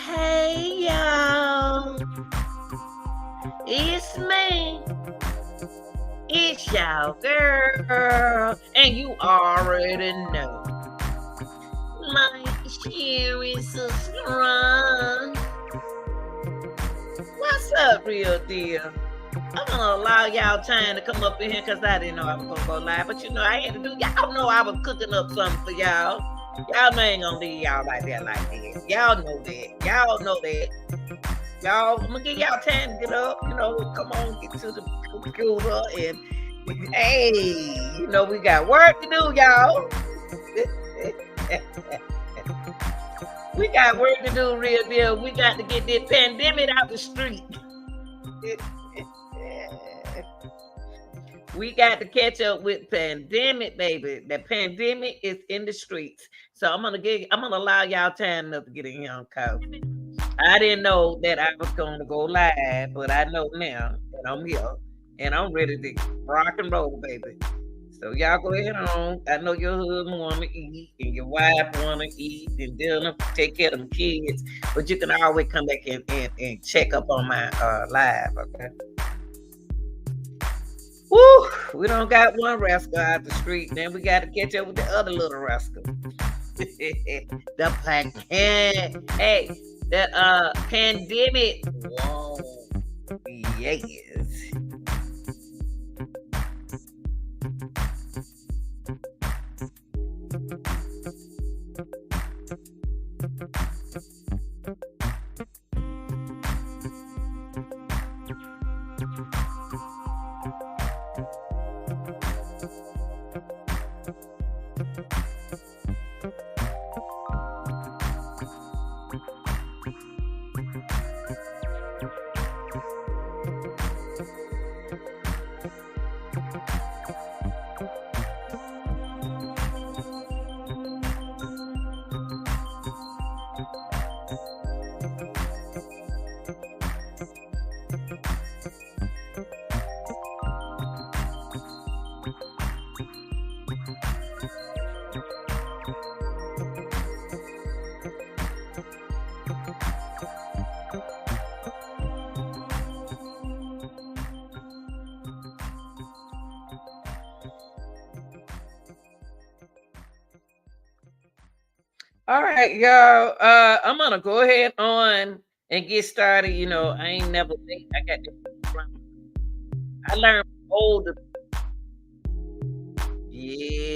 Hey y'all, it's me. It's y'all girl, and you already know my share is subscribe. What's up, real deal? I'm gonna allow y'all time to come up in here because I didn't know I was gonna go live, but I had to do. Y'all know I was cooking up something for y'all. Y'all know I ain't gonna leave y'all like that. Y'all know that. Y'all know that. Y'all, I'm gonna give y'all time to get up. Come on, get to the computer and hey, we got work to do, y'all. We got work to do, real deal. We got to get this pandemic out the street. We got to catch up with pandemic, baby. The pandemic is in the streets. So I'm gonna allow y'all time enough to get in here, cause I didn't know that I was gonna go live, but I know now that I'm here and I'm ready to rock and roll, baby. So y'all go ahead on. I know your husband want to eat and your wife want to eat and dinner, take care of them kids, but you can always come back and check up on my live, okay? Woo! We don't got one rascal out the street. Then we got to catch up with the other little rascal. The pandemic. Whoa. Yes. All right, y'all. I'm gonna go ahead on and get started. I ain't never think I got this from. I learned older. Yeah.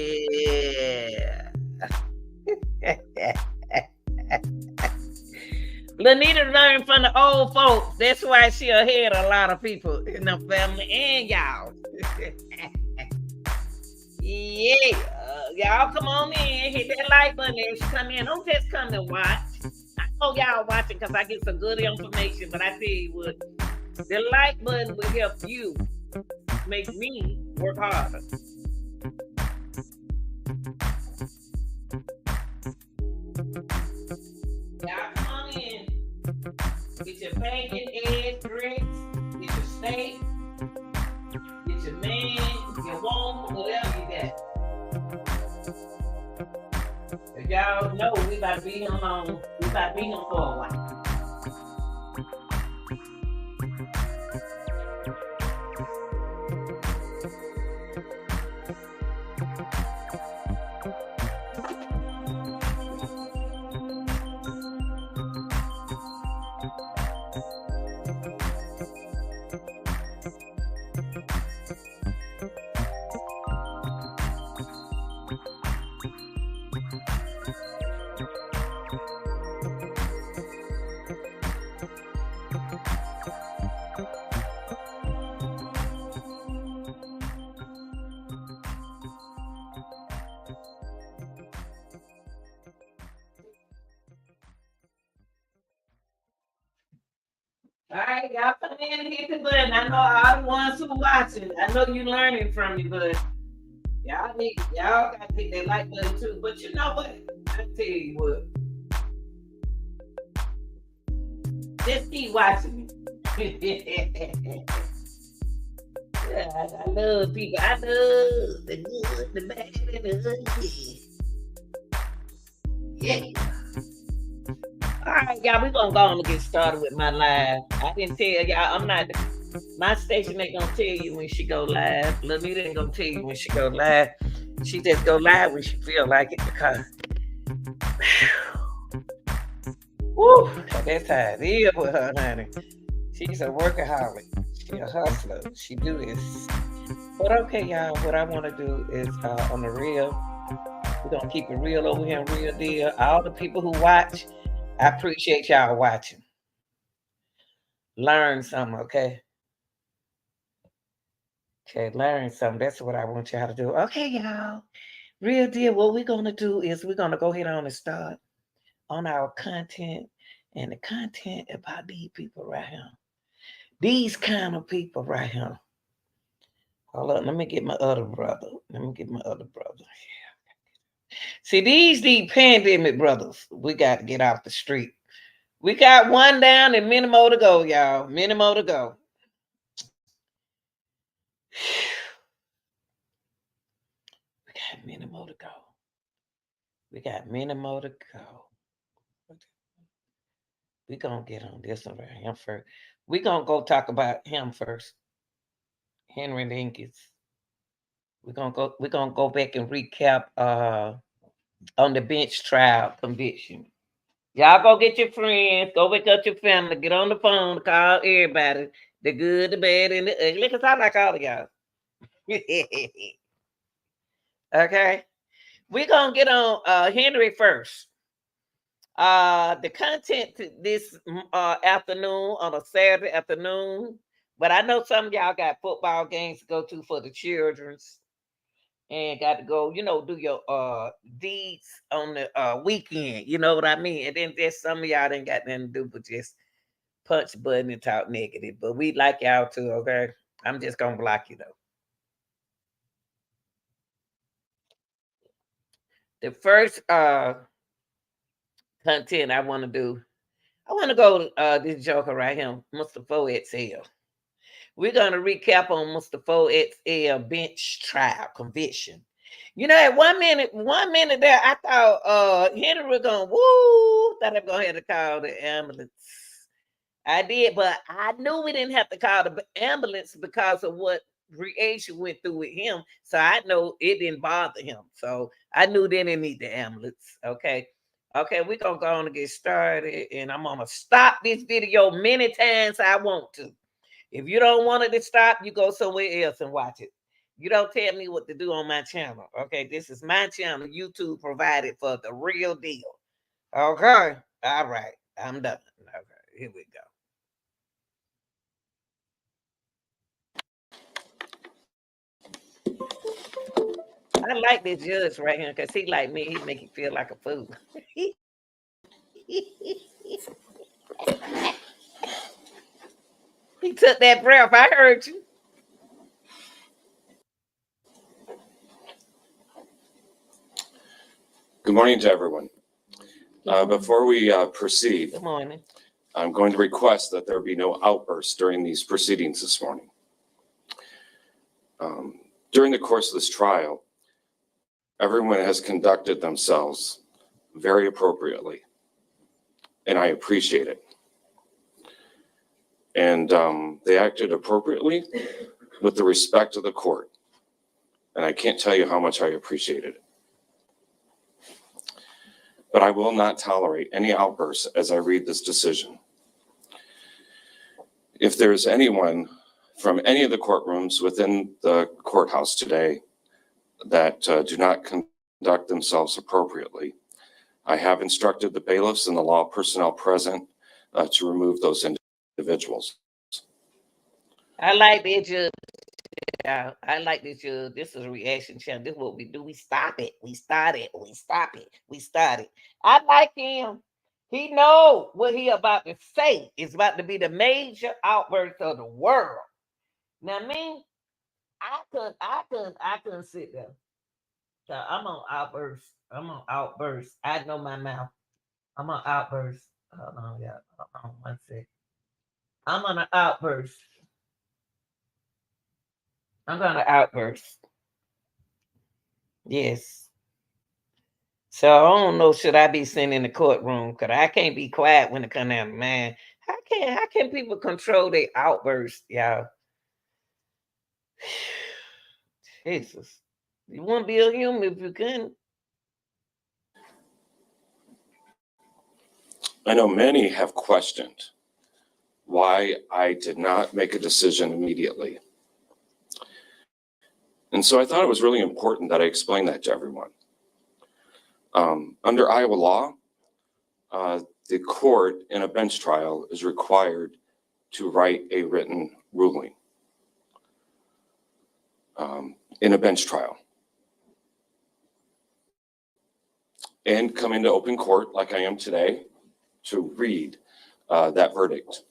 Lanita learned from the old folks. That's why she ahead of a lot of people in the family and y'all. Yeah. Y'all come on in, hit that like button as you come in. Don't just come and watch. I know y'all watching because I get some good information, but I tell you what, the like button will help you make me work harder. Y'all come on in. Get your bacon, eggs, grits, get your steak, get your man, your woman, whatever you got. Y'all know we about to be here long. We about to be here for a while. All right, y'all come in and hit the button. I know all the ones who watching. I know you learning from me, but y'all got to hit that like button too. But you know what? I tell you what. Just keep watching me. I love people. I love the good, the bad, and the ugly. Yeah. All right, y'all, we gonna go on and get started with my live. I didn't tell y'all, I'm not, my station ain't gonna tell you when she go live. Lanita ain't gonna tell you when she go live. She just go live when she feel like it because, woo, that's how it is with her, honey. She's a workaholic. She a hustler. She do this. But okay, y'all, what I want to do is on the real, we're gonna keep it real over here, real deal. All the people who watch, I appreciate y'all watching. Learn something, okay? Okay, learn something. That's what I want y'all to do. Okay, y'all. Real deal. What we're gonna do is we're gonna go ahead on and start on our content. And the content about these people right here. These kind of people right here. Hold up, let me get my other brother. Let me get my other brother. See, these pandemic brothers, we got to get off the street. We got one down and many more to go, y'all. Many more to go. We got many more to go. We got many more to go. We gonna get on this one right here first. We gonna go talk about him first. Henry Dinkins. We're gonna go back and recap on the bench trial conviction. Y'all go get your friends, go wake up your family, get on the phone, call everybody, the good, the bad, and the ugly. Cause I like all of y'all. Okay. We're gonna get on Henry first. The content this afternoon on a Saturday afternoon, but I know some of y'all got football games to go to for the children's and got to go, do your deeds on the weekend. You know what I mean? And then there's some of y'all didn't got nothing to do but just punch the button and talk negative. But we like y'all too, okay? I'm just gonna block you though. The first content I want to do, I want to go this joker right here, Mustafa XL. We're gonna recap on Mustafa XL bench trial conviction. At one minute there, I thought Henry was gonna thought I'm gonna have to call the ambulance. I did, but I knew we didn't have to call the ambulance because of what Reasia went through with him. So I know it didn't bother him. So I knew they didn't need the ambulance. Okay. Okay, we're gonna go on and get started. And I'm gonna stop this video many times I want to. If you don't want it to stop, you go somewhere else and watch it. You don't tell me what to do on my channel. Okay, this is my channel. YouTube provided for the real deal. Okay. All right. I'm done. Okay, here we go. I like this judge right here because he like me. He make you feel like a fool. He took that breath. I heard you. Good morning to everyone. Before we proceed, Good morning. I'm going to request that there be no outbursts during these proceedings this morning. During the course of this trial, everyone has conducted themselves very appropriately, and I appreciate it. And they acted appropriately with the respect of the court, and I can't tell you how much I appreciated it. But I will not tolerate any outbursts as I read this decision. If there's anyone from any of the courtrooms within the courthouse today that do not conduct themselves appropriately, I have instructed the bailiffs and the law personnel present to remove those individuals. I like that judge. Yeah, I like this judge. This is a reaction channel. This is what we do. We stop it. We start it. We stop it. We start it. I like him. He know what he about to say. It's about to be the major outburst of the world. Now, me, I couldn't sit there. So I'm on outburst. I'm on outburst. I know my mouth. I'm on outburst. Hold on, yeah. Hold on 1 second. I'm on an outburst. I'm gonna outburst. Yes. So I don't know, should I be sitting in the courtroom? Cause I can't be quiet when it come down to man. How can people control their outbursts, y'all? Jesus. You wouldn't be a human if you couldn't. I know many have questioned why I did not make a decision immediately. And so I thought it was really important that I explain that to everyone. Under Iowa law, the court in a bench trial is required to write a written ruling in a bench trial and come into open court like I am today to read that verdict.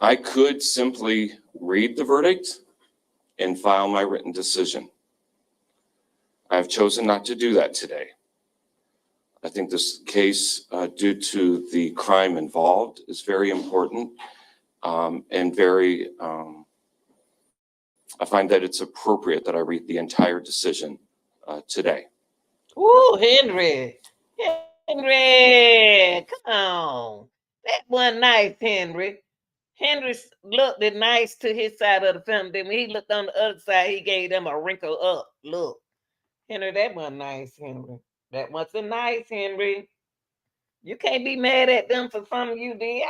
I could simply read the verdict and file my written decision. I've chosen not to do that today. I think this case, due to the crime involved, is very important and very, I find that it's appropriate that I read the entire decision today. Ooh, Henry. Henry, come on. That wasn't nice, Henry. Henry looked it nice to his side of the family. Then when he looked on the other side, he gave them a wrinkle up look. Henry, that wasn't nice, Henry. That wasn't nice, Henry. You can't be mad at them for something you did.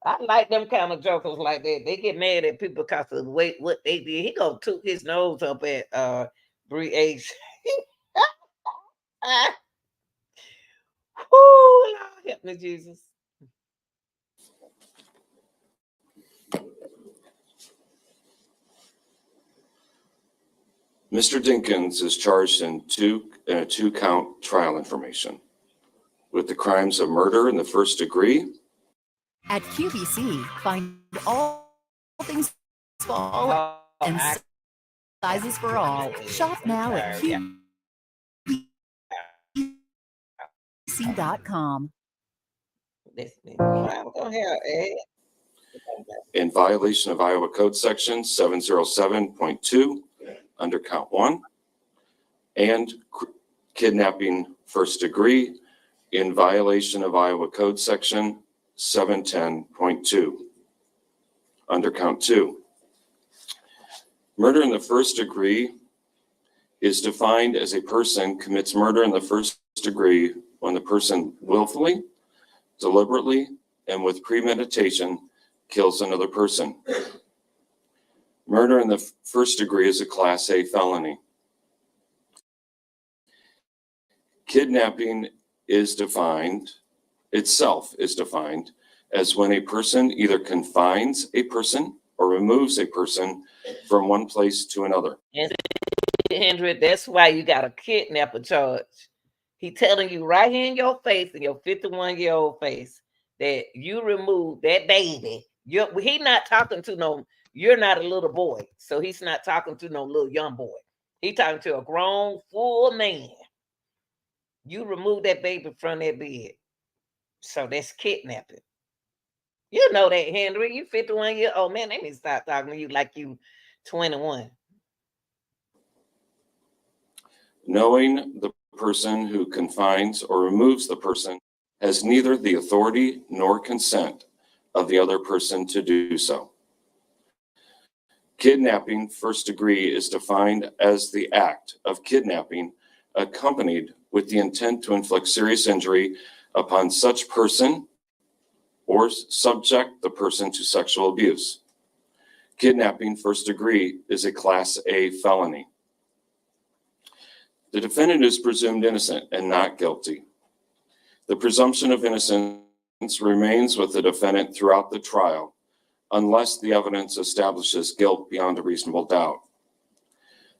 I like them kind of jokers like that. They get mad at people because of the way what they did. He gonna toot his nose up at Bree H. Whoo, Lord help me, Jesus. Mr. Dinkins is charged in a two-count trial information with the crimes of murder in the first degree. At QVC, find all things fall and sizes for all. Shop now at QVC.com. In violation of Iowa Code Section 707.2 under count 1, and kidnapping first degree in violation of Iowa Code Section 710.2 under count 2. Murder in the first degree is defined as a person commits murder in the first degree when the person willfully, deliberately, and with premeditation kills another person. Murder in the first degree is a Class A felony. Kidnapping is defined as when a person either confines a person or removes a person from one place to another. And Henry, that's why you got a kidnapper charge. He telling you right here in your face, in your 51-year-old face, that you removed that baby. He not talking to no, you're not a little boy. So he's not talking to no little young boy. He talking to a grown, full man. You removed that baby from that bed. So that's kidnapping. You know that, Henry. You 51-year-old man. They need to stop talking to you like you 21. Knowing the person who confines or removes the person has neither the authority nor consent of the other person to do so. Kidnapping first degree is defined as the act of kidnapping accompanied with the intent to inflict serious injury upon such person or subject the person to sexual abuse. Kidnapping first degree is a Class A felony. The defendant is presumed innocent and not guilty. The presumption of innocence remains with the defendant throughout the trial unless the evidence establishes guilt beyond a reasonable doubt.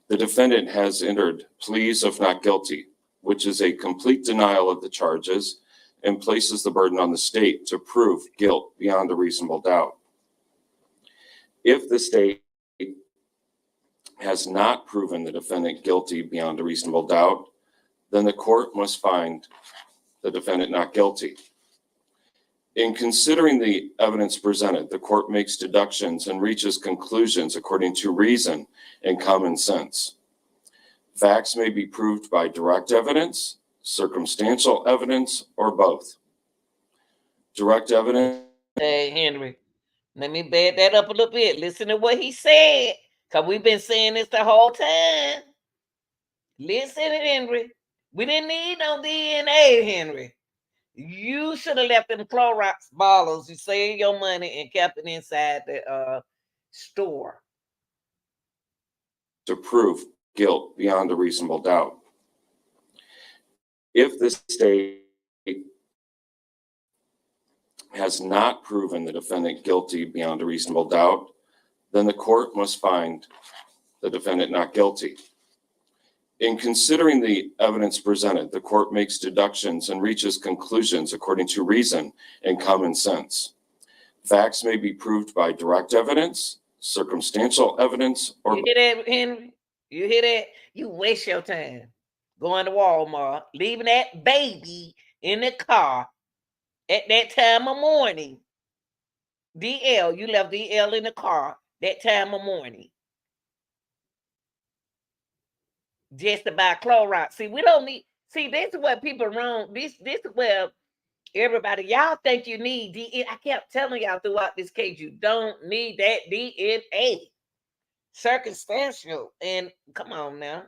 The defendant has entered pleas of not guilty, which is a complete denial of the charges and places the burden on the state to prove guilt beyond a reasonable doubt. If the state has not proven the defendant guilty beyond a reasonable doubt, then the court must find the defendant not guilty. In considering the evidence presented, the court makes deductions and reaches conclusions according to reason and common sense. Facts may be proved by direct evidence, circumstantial evidence, or both. Direct evidence. Hey, Henry, let me back that up a little bit. Listen to what he said, because we've been saying this the whole time. Listen to Henry. We didn't need no DNA, Henry. You should have left them Clorox bottles. You saved your money and kept it inside the store. To prove guilt beyond a reasonable doubt. If the state has not proven the defendant guilty beyond a reasonable doubt, then the court must find the defendant not guilty. In considering the evidence presented, the court makes deductions and reaches conclusions according to reason and common sense. Facts may be proved by direct evidence, circumstantial evidence, or... You hear that, Henry? You hear that? You waste your time going to Walmart, leaving that baby in the car at that time of morning. DL, you left DL in the car that time of morning. Just to buy Clorox. See, we don't need, see, this is what people wrong. This is where everybody, y'all think you need DNA. I kept telling y'all throughout this case, you don't need that DNA. Circumstantial. And come on now.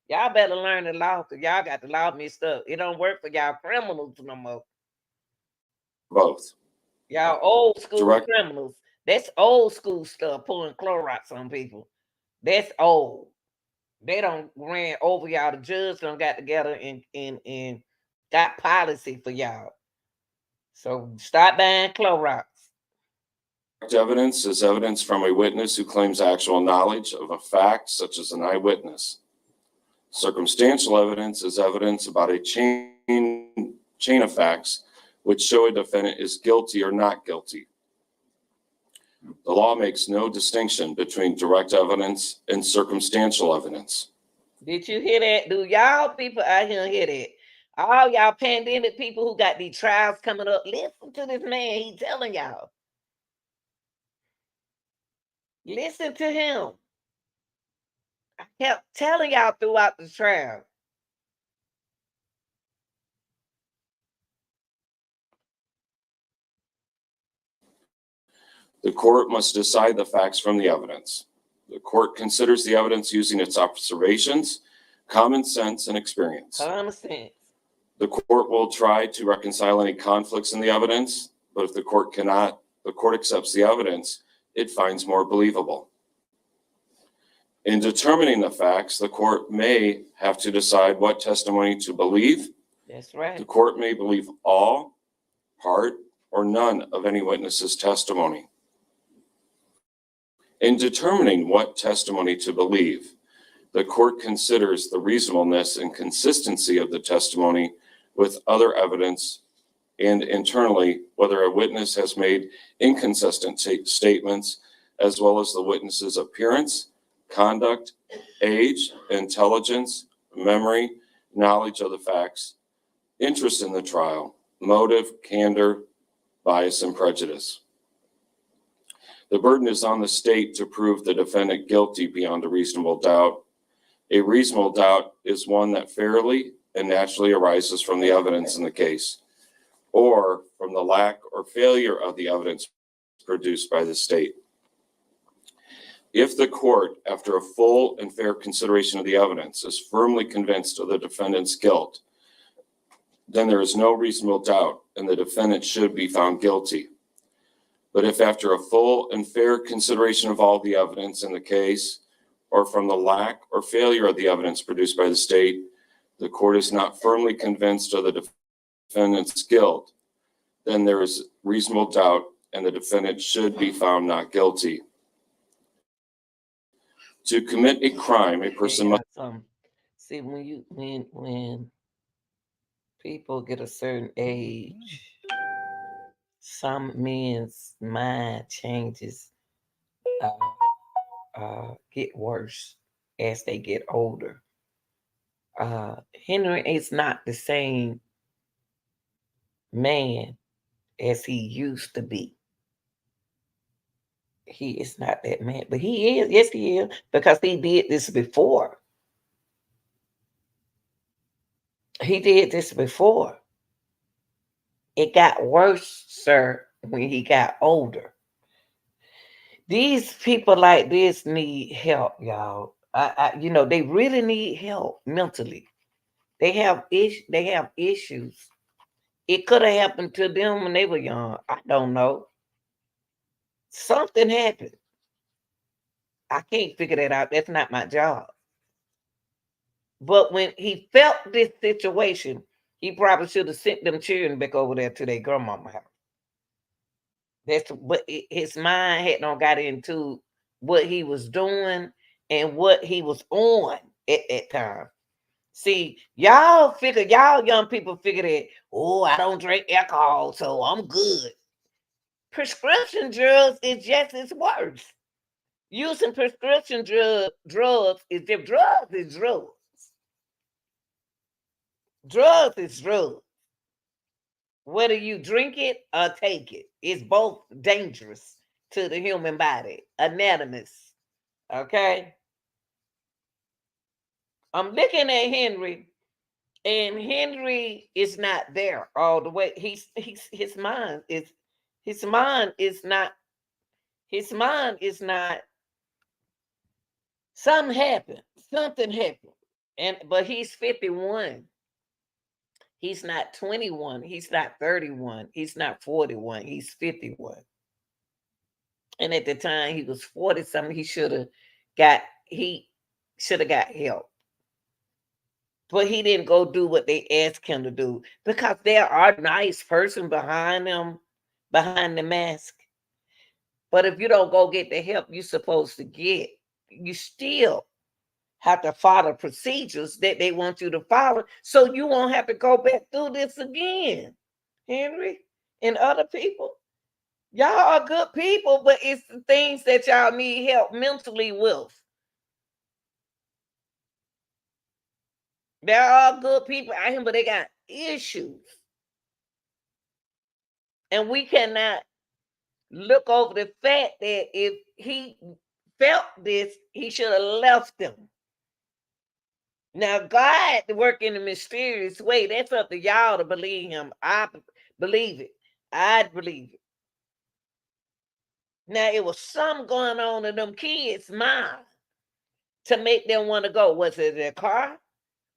Y'all better learn the law, because y'all got the law mixed up. It don't work for y'all criminals no more. Both. Y'all old school criminals. That's old school stuff, pulling Clorox on people. That's old. They don't ran over y'all. The judge don't got together and got policy for y'all. So stop buying Clorox. Evidence is evidence from a witness who claims actual knowledge of a fact, such as an eyewitness. Circumstantial evidence is evidence about a chain of facts which show a defendant is guilty or not guilty. The law makes no distinction between direct evidence and circumstantial evidence. Did you hear that? Do y'all people out here hear that? All y'all pandemic people who got these trials coming up, listen to this man. He telling y'all. Listen to him. I kept telling y'all throughout the trial. The court must decide the facts from the evidence. The court considers the evidence using its observations, common sense, and experience. Common sense. The court will try to reconcile any conflicts in the evidence, but if the court cannot, the court accepts the evidence it finds more believable. In determining the facts, the court may have to decide what testimony to believe. That's right. The court may believe all, part, or none of any witness's testimony. In determining what testimony to believe, the court considers the reasonableness and consistency of the testimony with other evidence, and internally, whether a witness has made inconsistent statements, as well as the witness's appearance, conduct, age, intelligence, memory, knowledge of the facts, interest in the trial, motive, candor, bias, and prejudice. The burden is on the state to prove the defendant guilty beyond a reasonable doubt. A reasonable doubt is one that fairly and naturally arises from the evidence in the case, or from the lack or failure of the evidence produced by the state. If the court, after a full and fair consideration of the evidence, is firmly convinced of the defendant's guilt, then there is no reasonable doubt and the defendant should be found guilty. But if after a full and fair consideration of all the evidence in the case, or from the lack or failure of the evidence produced by the state, the court is not firmly convinced of the defendant's guilt, then there is reasonable doubt and the defendant should be found not guilty. To commit a crime, a person must... See, when people get a certain age, some men's mind changes get worse as they get older. Henry is not the same man as he used to be. He is not that man, but he is. Yes, he is, because he did this before. He did this before. It got worse, sir, when he got older. These people like this need help, y'all. They really need help mentally. They have issues. It could have happened to them when they were young. I don't know. Something happened. I can't figure that out. That's not my job. But when he felt this situation, he probably should have sent them children back over there to their grandmama house. But his mind had not got into what he was doing and what he was on at that time. See, y'all young people figure that, oh, I don't drink alcohol, so I'm good. Prescription drugs is just as worse. Using prescription drugs is different. Drugs is drugs. Drugs is drugs. Whether you drink it or take it, it's both dangerous to the human body. Anonymous. Okay? I'm looking at Henry, and Henry is not there all the way. His mind is not. Something happened. But he's 51. He's not 21. He's not 31. He's not 41. He's 51. And at the time he was 40 something, he should have got help. But he didn't go do what they asked him to do, because there are a nice person behind them, behind the mask. But if you don't go get the help you're supposed to get, you still have to follow procedures that they want you to follow, so you won't have to go back through this again. Henry and other people, y'all are good people, but it's the things that y'all need help mentally with. There are good people out here, but they got issues. And we cannot look over the fact that if he felt this, he should have left them. Now, God work in a mysterious way. That's up to y'all to believe him. I believe it. I believe it. Now, it was something going on in them kids' mind to make them want to go. Was it their car?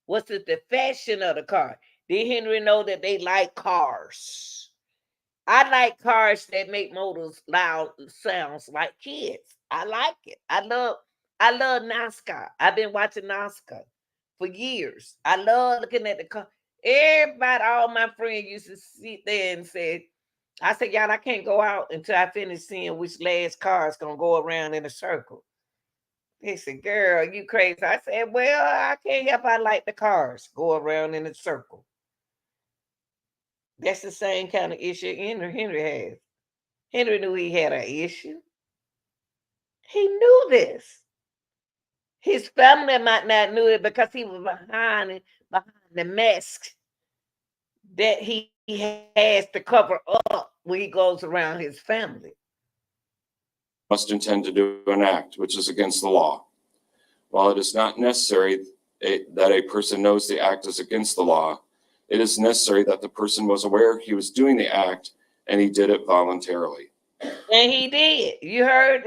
Was it the fashion of the car? Did Henry know that they like cars? I like cars that make motors loud sounds like kids. I like it. I love NASCAR. I've been watching NASCAR for years. I love looking at the car. Everybody, all my friends used to sit there and say, I said, y'all, I can't go out until I finish seeing which last car is going to go around in a circle. They said, girl, you crazy. I said, well, I can't help I like the cars go around in a circle. That's the same kind of issue Henry has. Henry knew he had an issue. He knew this. His family might not know it because he was behind the mask that he has to cover up when he goes around his family. Must intend to do an act which is against the law. While it is not necessary that a person knows the act is against the law, it is necessary that the person was aware he was doing the act and he did it voluntarily. And he did. You heard?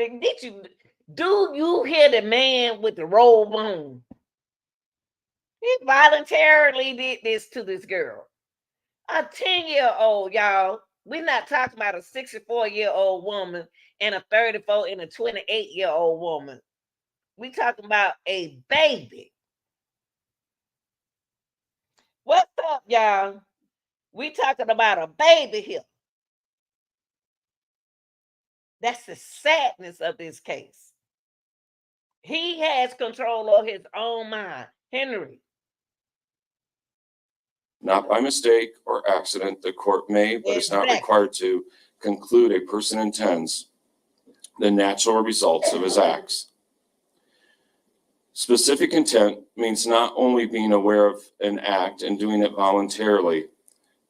Do you hear the man with the robe on? He voluntarily did this to this girl. A 10-year-old, y'all. We're not talking about a 64-year-old woman and a 34 and a 28-year-old woman. We're talking about a baby. What's up, y'all? We talking about a baby here. That's the sadness of this case. He has control of his own mind. Henry. Not by mistake or accident, the court may, but is not required to, conclude a person intends the natural results of his acts. Specific intent means not only being aware of an act and doing it voluntarily,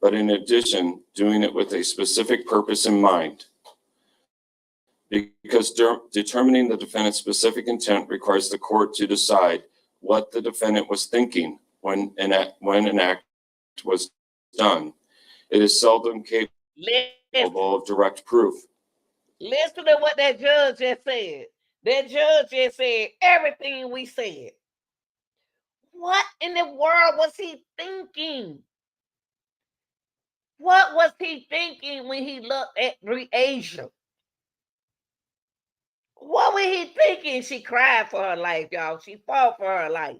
but in addition, doing it with a specific purpose in mind. Because determining the defendant's specific intent requires the court to decide what the defendant was thinking when an act was done, it is seldom capable Listen, of direct proof. listen to what that judge just said. That judge just said everything we said. What in the world was he thinking? What was he thinking when he looked at Asia? What was he thinking? She cried for her life, y'all. She fought for her life.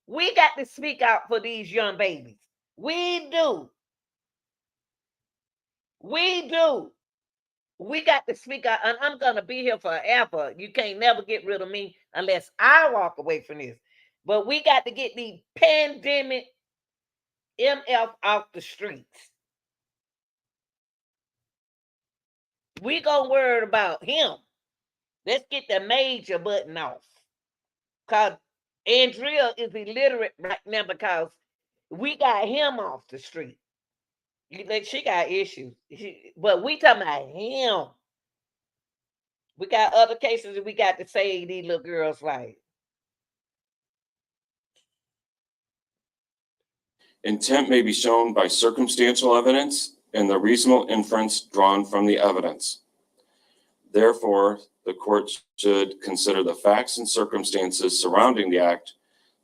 We got to speak out for these young babies. We do. We do. We got to speak out, and I'm going to be here forever. You can't never get rid of me unless I walk away from this. But we got to get the pandemic MF off the streets. We gonna worry about him. Let's get the major button off. Because Andrea is illiterate right now because we got him off the street. She got issues. But we talking about him. We got other cases that we got to save these little girls' life. Intent may be shown by circumstantial evidence and the reasonable inference drawn from the evidence. Therefore, the court should consider the facts and circumstances surrounding the act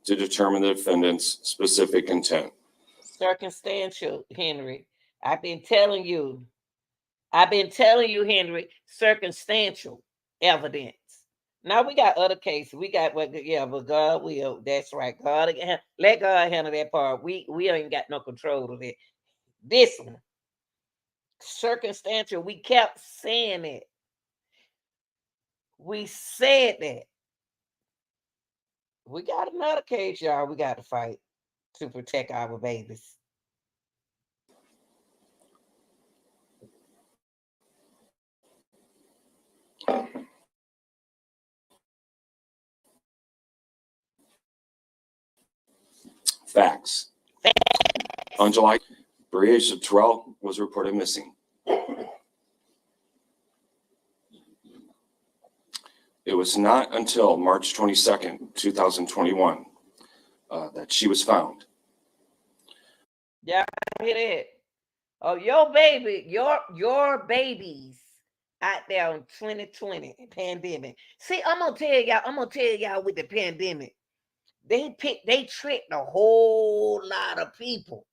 to determine the defendant's specific intent. Circumstantial, Henry. I've been telling you, Henry, circumstantial evidence. Now we got other cases. We got but God will. That's right. God, let God handle that part. We ain't got no control of it. This one, circumstantial. We kept saying it. We said that. We got another case, y'all. We got to fight to protect our babies. Facts. On July, Breasia Terrell was reported missing. It was not until March 22nd, 2021, that she was found. Yeah, I hear that. Oh, your baby, your babies out there in 2020 pandemic. See, I'm gonna tell y'all with the pandemic, they tricked a whole lot of people.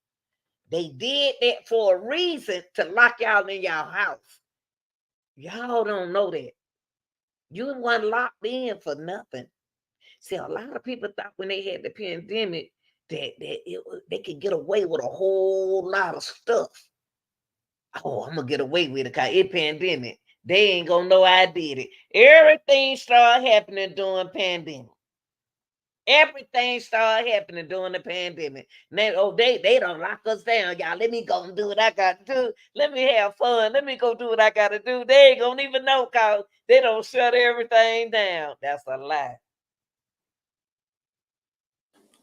They did that for a reason to lock y'all in y'all house. Y'all don't know that. You weren't locked in for nothing. See, a lot of people thought when they had the pandemic that they could get away with a whole lot of stuff. Oh, I'm gonna get away with it because it's pandemic. They ain't gonna know I did it. Everything started happening during pandemic. Everything started happening during the pandemic. Now, they don't lock us down, y'all. Let me go and do what I got to do. Let me have fun. Let me go do what I got to do. They ain't gonna even know because they don't shut everything down. That's a lie.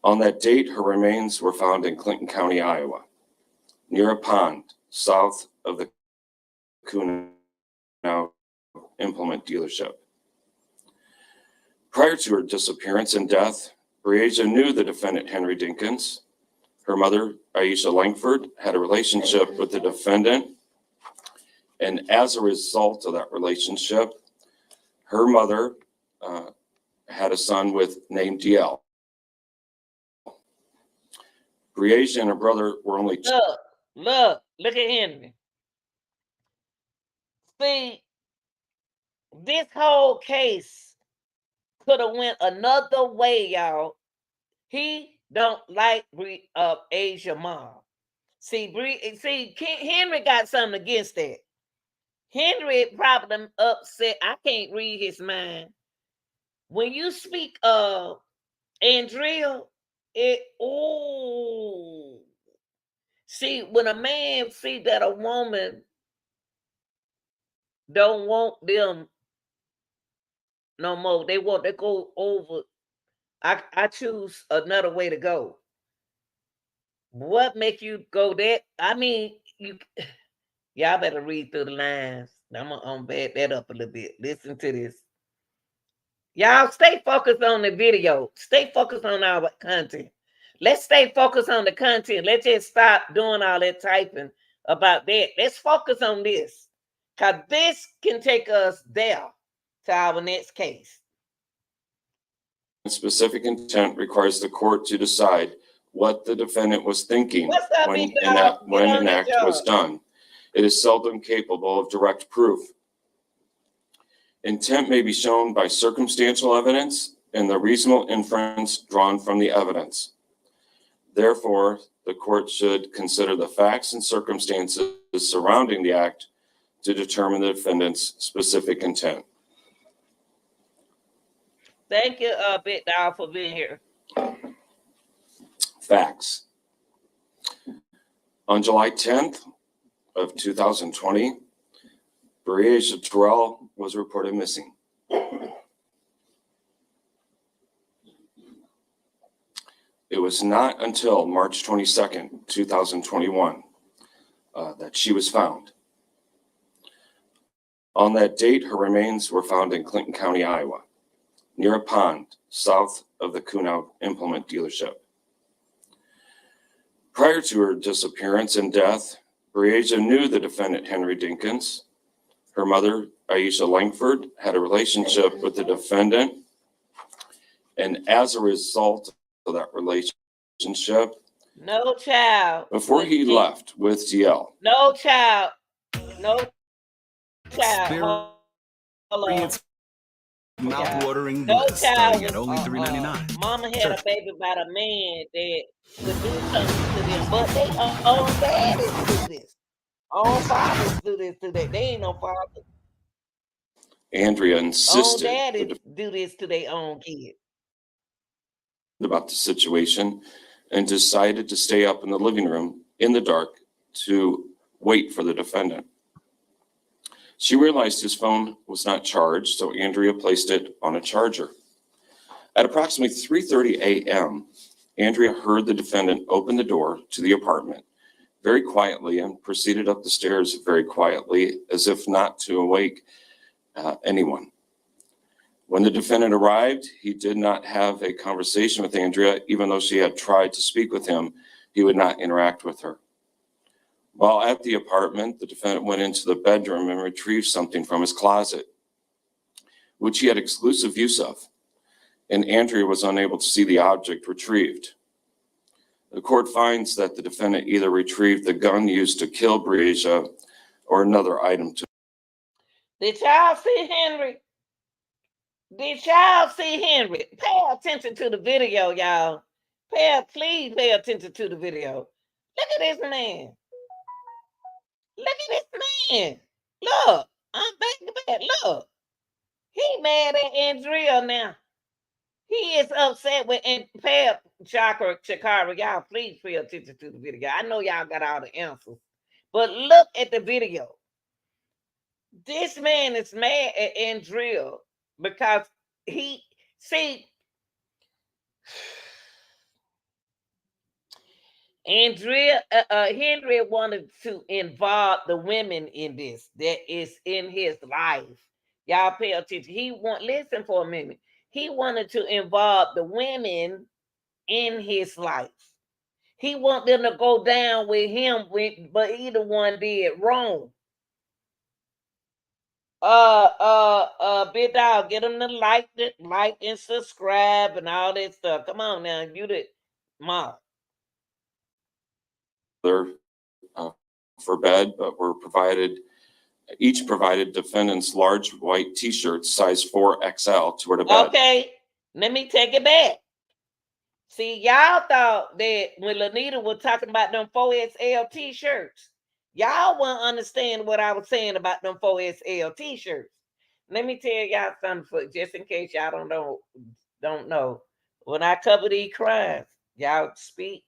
On that date, her remains were found in Clinton County, Iowa, near a pond south of the Kunow implement dealership. Prior to her disappearance and death, Breasia knew the defendant, Henry Dinkins. Her mother, Aisha Langford, had a relationship with the defendant. And as a result of that relationship, her mother had a son named DL. Breasia and her brother were only two. Look at Henry. See, this whole case could have went another way, y'all. He don't like Asia mom. See, Henry got something against that. Henry probably upset. I can't read his mind. When you speak of Andrea, see, when a man see that a woman don't want them no more, they want to go over. I choose another way to go. What make you go that? I mean, y'all better read through the lines. I'm gonna back that up a little bit. Listen to this. Y'all stay focused on the video. Stay focused on our content. Let's stay focused on the content. Let's just stop doing all that typing about that. Let's focus on this, because this can take us there to our next case. Specific intent requires the court to decide what the defendant was thinking when an act was done. It is seldom capable of direct proof. Intent may be shown by circumstantial evidence and the reasonable inference drawn from the evidence. Therefore, the court should consider the facts and circumstances surrounding the act to determine the defendant's specific intent. Thank you, Big Dog, for being here. Facts. On July 10th of 2020, Breasia Terrell was reported missing. It was not until March 22nd, 2021, that she was found. On that date, her remains were found in Clinton County, Iowa, near a pond south of the Kunow implement dealership. Prior to her disappearance and death, Breasia knew the defendant, Henry Dinkins. Her mother, Aisha Langford, had a relationship with the defendant, and as a result of that relationship, no child, before he left with DL, no child, no child. Mouth-watering no bliss starting at only $3.99. Mama had a baby by a man that would do something to them, but they own daddies do this. Own fathers do this to them. They ain't no father. Andrea insisted own daddies do this to their own kids. About the situation and decided to stay up in the living room in the dark to wait for the defendant. She realized his phone was not charged, so Andrea placed it on a charger. At approximately 3:30 a.m., Andrea heard the defendant open the door to the apartment very quietly and proceeded up the stairs very quietly, as if not to awake anyone. When the defendant arrived, he did not have a conversation with Andrea. Even though she had tried to speak with him, he would not interact with her. While at the apartment, the defendant went into the bedroom and retrieved something from his closet, which he had exclusive use of, and Andrea was unable to see the object retrieved. The court finds that the defendant either retrieved the gun used to kill Breasia or another item to. Did y'all see Henry? Did y'all see Henry? Pay attention to the video, y'all. Please pay attention to the video. Look at this man. Look at this man. Look, I'm back. Look. He mad at Andrea now. He is upset with Chakara. Y'all, please pay attention to the video. I know y'all got all the answers. But look at the video. This man is mad at Andrea because Henry wanted to involve the women in this that is in his life. Y'all pay attention. Listen for a minute. He wanted to involve the women in his life. He wanted them to go down with him, but either one did wrong. Big Dog, get them to like and subscribe and all that stuff. Come on now, you the mom. For bed, but each provided defendants large white t-shirts size 4XL to wear to bed. Okay, let me take it back. See, y'all thought that when Lanita was talking about them 4XL t-shirts, y'all wouldn't understand what I was saying about them 4XL t-shirts. Let me tell y'all something, just in case y'all don't know. When I cover these crimes, y'all speak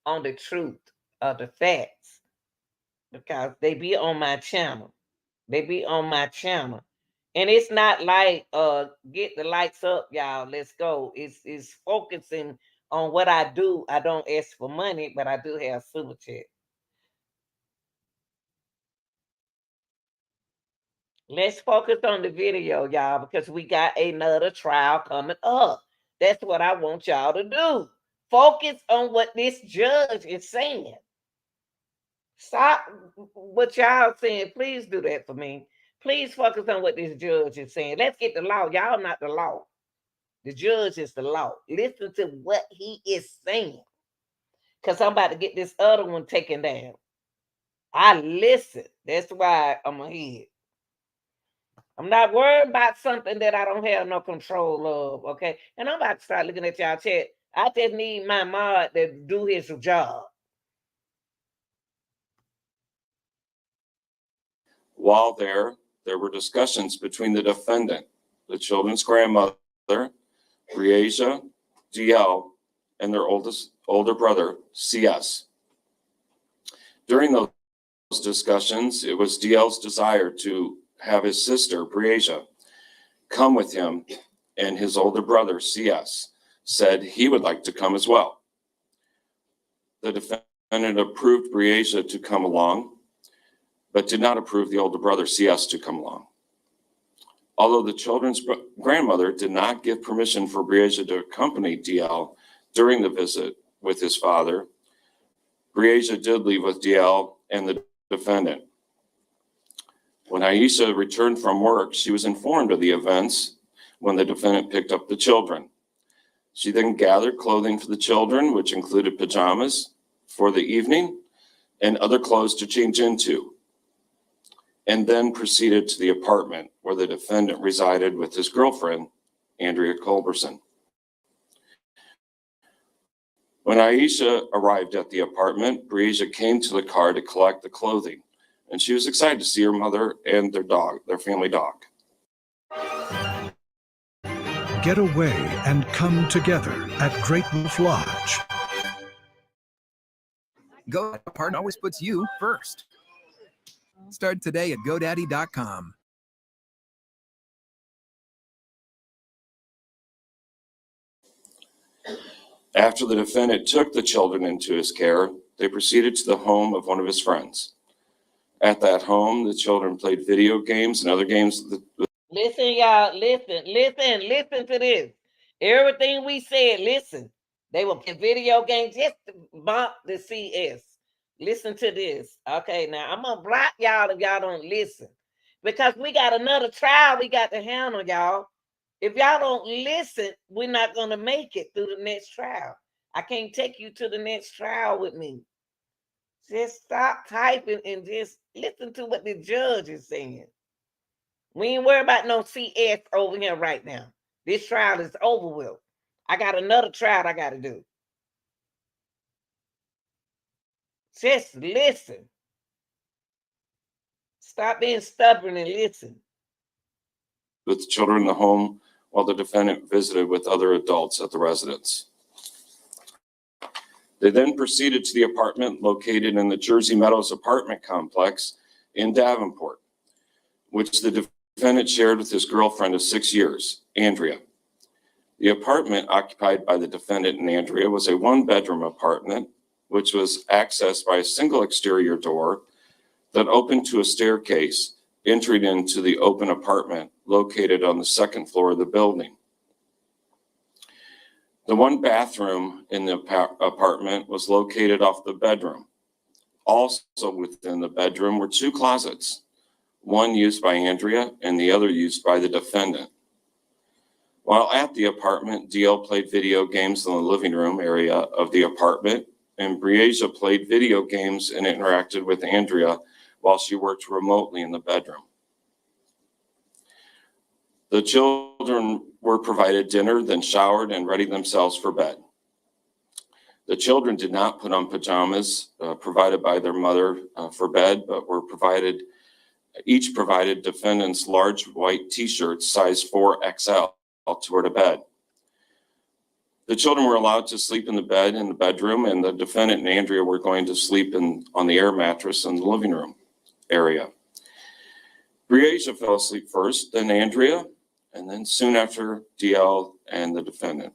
on the truth of the facts, because they be on my channel. And it's not like get the lights up, y'all. Let's go. It's focusing on what I do. I don't ask for money, but I do have super chat. Let's focus on the video, y'all, because we got another trial coming up. That's what I want y'all to do. Focus on what this judge is saying. Stop what y'all saying. Please do that for me. Please focus on what this judge is saying. Let's get the law. Y'all not the law. The judge is the law. Listen to what he is saying. Because I'm about to get this other one taken down. I listen. That's why I'm ahead. I'm not worried about something that I don't have no control of, okay? And I'm about to start looking at y'all chat. I just need my mod to do his job. While there were discussions between the defendant, the children's grandmother, Briasia, DL, and their older brother, CS. During those discussions, it was DL's desire to have his sister, Briasia, come with him, and his older brother, CS, said he would like to come as well. The defendant approved Briasia to come along, but did not approve the older brother, CS, to come along. Although the children's grandmother did not give permission for Briasia to accompany DL during the visit with his father, Briasia did leave with DL and the defendant. When Aisha returned from work, she was informed of the events when the defendant picked up the children. She then gathered clothing for the children, which included pajamas for the evening and other clothes to change into, and then proceeded to the apartment where the defendant resided with his girlfriend, Andrea Culberson. When Aisha arrived at the apartment, Briasia came to the car to collect the clothing, and she was excited to see her mother and their family dog. Get away and come together at Great Wolf Lodge. GoDaddy always puts you first. Start today at GoDaddy.com. After the defendant took the children into his care, they proceeded to the home of one of his friends. At that home, the children played video games and other games. Listen, y'all. Listen to this. Everything we said, listen. They will play video games just to bump the CS. Listen to this. Okay, now I'm going to block y'all if y'all don't listen. Because we got another trial we got to handle, y'all. If y'all don't listen, we're not going to make it through the next trial. I can't take you to the next trial with me. Just stop typing and just listen to what the judge is saying. We ain't worried about no CS over here right now. This trial is over with. I got another trial I got to do. Just listen. Stop being stubborn and listen. With the children in the home while the defendant visited with other adults at the residence. They then proceeded to the apartment located in the Jersey Meadows apartment complex in Davenport, which the defendant shared with his girlfriend of 6 years, Andrea. The apartment occupied by the defendant and Andrea was a one-bedroom apartment, which was accessed by a single exterior door that opened to a staircase entering into the open apartment located on the second floor of the building. The one bathroom in the apartment was located off the bedroom. Also within the bedroom were 2 closets, one used by Andrea and the other used by the defendant. While at the apartment, DL played video games in the living room area of the apartment, and Briasia played video games and interacted with Andrea while she worked remotely in the bedroom. The children were provided dinner, then showered and readied themselves for bed. The children did not put on pajamas provided by their mother for bed, but were each provided defendants large white t-shirts size 4XL to wear to bed. The children were allowed to sleep in the bed in the bedroom, and the defendant and Andrea were going to sleep on the air mattress in the living room area. Briasia fell asleep first, then Andrea, and then soon after DL and the defendant.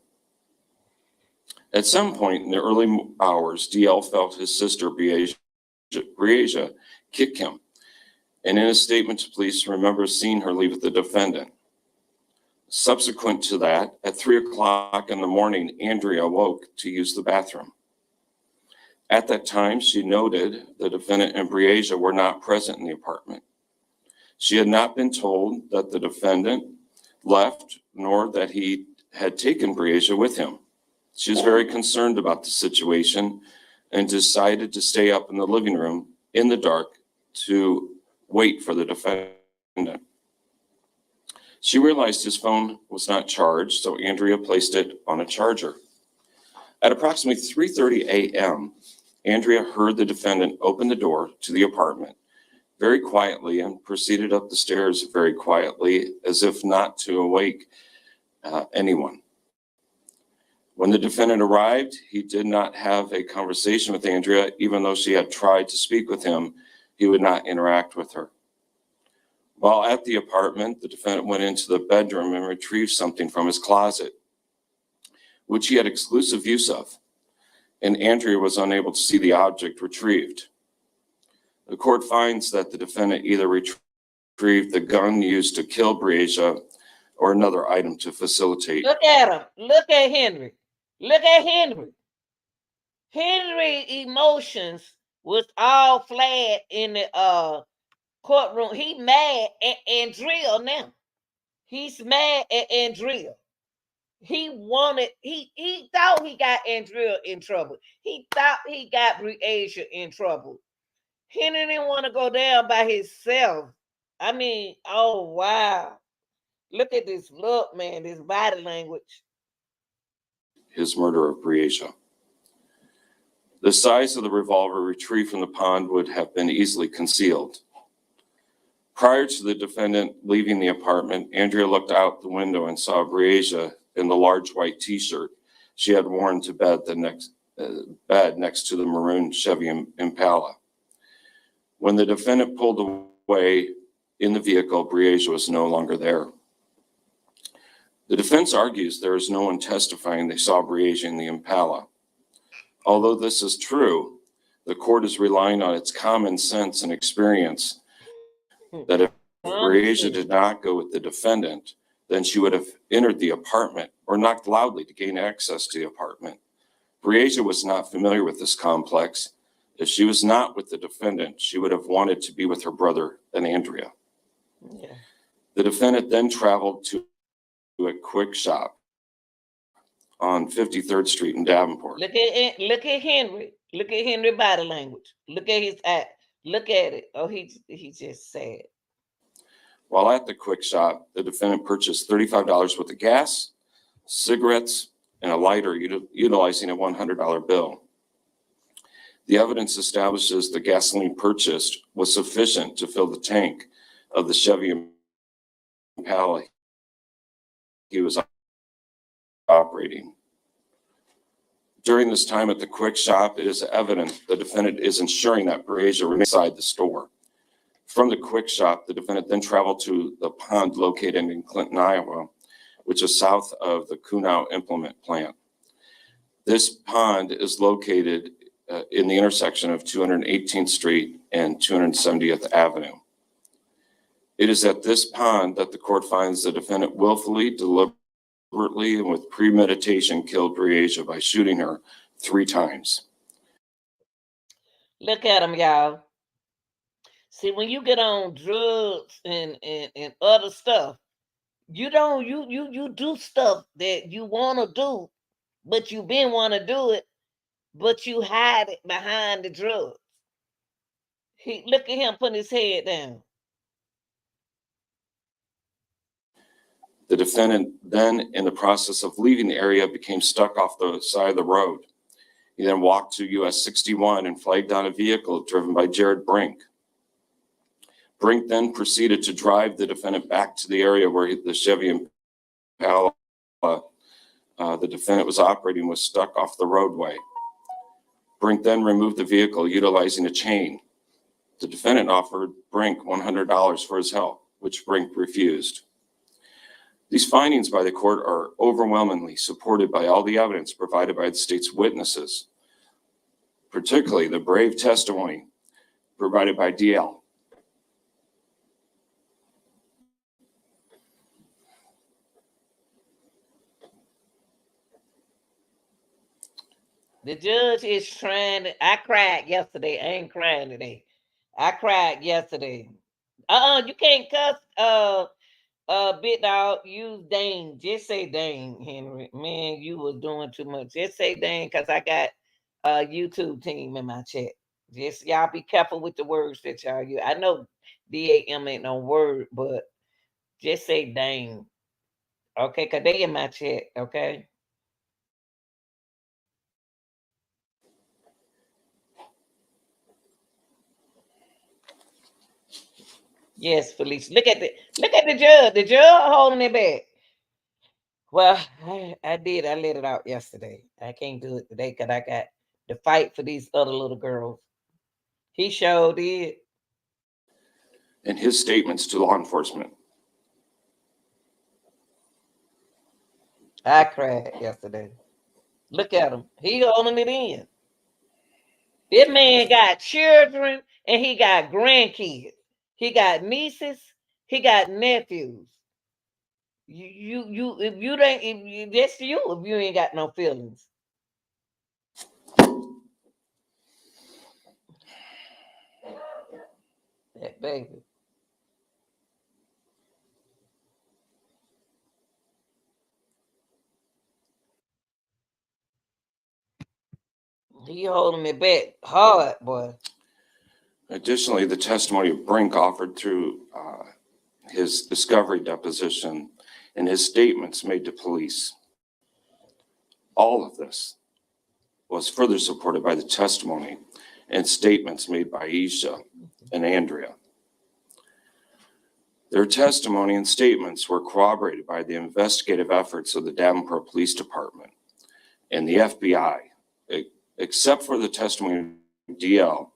At some point in the early hours, DL felt his sister Briasia kick him, and in a statement to police, remembers seeing her leave with the defendant. Subsequent to that, at 3 o'clock in the morning, Andrea awoke to use the bathroom. At that time, she noted the defendant and Breasia were not present in the apartment. She had not been told that the defendant left, nor that he had taken Breasia with him. She was very concerned about the situation and decided to stay up in the living room in the dark to wait for the defendant. She realized his phone was not charged, so Andrea placed it on a charger. At approximately 3:30 a.m., Andrea heard the defendant open the door to the apartment very quietly and proceeded up the stairs very quietly, as if not to awake anyone. When the defendant arrived, he did not have a conversation with Andrea. Even though she had tried to speak with him, he would not interact with her. While at the apartment, the defendant went into the bedroom and retrieved something from his closet, which he had exclusive use of, and Andrea was unable to see the object retrieved. The court finds that the defendant either retrieved the gun used to kill Breasia or another item to facilitate. Look at him. Look at Henry. Look at Henry. Henry emotions was all flat in the courtroom. He mad at Andrea now. He's mad at Andrea. He thought he got Andrea in trouble. He thought he got Breasia in trouble. Henry didn't want to go down by himself. I mean, oh wow. Look at this look, man, this body language. His murder of Breasia. The size of the revolver retrieved from the pond would have been easily concealed. Prior to the defendant leaving the apartment, Andrea looked out the window and saw Breasia in the large white t-shirt she had worn to bed next to the maroon Chevy Impala. When the defendant pulled away in the vehicle, Breasia was no longer there. The defense argues there is no one testifying they saw Breasia in the Impala. Although this is true, the court is relying on its common sense and experience that if Breasia did not go with the defendant, then she would have entered the apartment or knocked loudly to gain access to the apartment. Breasia was not familiar with this complex. If she was not with the defendant, she would have wanted to be with her brother and Andrea. Yeah. The defendant then traveled to a quick shop on 53rd Street in Davenport. Look at Henry. Look at Henry body language. Look at his act. Look at it. Oh, he just sad. While at the quick shop, the defendant purchased $35 worth of gas, cigarettes, and a lighter utilizing a $100 bill. The evidence establishes the gasoline purchased was sufficient to fill the tank of the Chevy Impala he was operating. During this time at the quick shop, it is evident the defendant is ensuring that Breasia remains inside the store. From the quick shop, the defendant then traveled to the pond located in Clinton, Iowa, which is south of the Kunow implement plant. This pond is located in the intersection of 218th Street and 270th Avenue. It is at this pond that the court finds the defendant willfully, deliberately, and with premeditation killed Breasia by shooting her 3 times. Look at him, y'all. See, when you get on drugs and other stuff, you do stuff that you want to do, but you been want to do it, but you hide it behind the drugs. Look at him putting his head down. The defendant then, in the process of leaving the area, became stuck off the side of the road. He then walked to US 61 and flagged down a vehicle driven by Jared Brink. Brink then proceeded to drive the defendant back to the area where the Chevy Impala the defendant was operating was stuck off the roadway. Brink then removed the vehicle utilizing a chain. The defendant offered Brink $100 for his help, which Brink refused. These findings by the court are overwhelmingly supported by all the evidence provided by the state's witnesses, particularly the brave testimony provided by DL. The judge is trying to. I cried yesterday. I ain't crying today. I cried yesterday. You can't cuss. Bit dog. Use Dane. Just say Dane, Henry. Man, you was doing too much. Just say Dane, cause I got a YouTube team in my chat. Just y'all be careful with the words that y'all use. I know DAM ain't no word, but just say Dane. Okay, cause they in my chat. Okay. Yes, Felicia. Look at the judge. The judge holding it back. Well, I did. I let it out yesterday. I can't do it today because I got to fight for these other little girls. He showed did. In his statements to law enforcement, I cried yesterday. Look at him. He holding it in. This man got children and he got grandkids. He got nieces. He got nephews. If you don't, that's you if you ain't got no feelings. That baby. He holding me back hard, boy. additionally, the testimony of Brink offered through his discovery deposition and his statements made to police. All of this was further supported by the testimony and statements made by Isha and Andrea. Their testimony and statements were corroborated by the investigative efforts of the Davenport Police Department and the FBI, except for the testimony of DL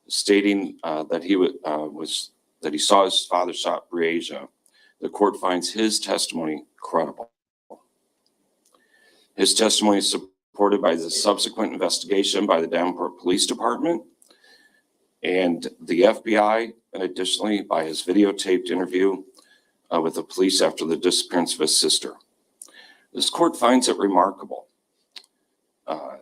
stating that he saw his father shot Breasia. The court finds his testimony credible. His testimony is supported by the subsequent investigation by the Davenport Police Department and the FBI, and additionally by his videotaped interview with the police after the disappearance of his sister. This court finds it remarkable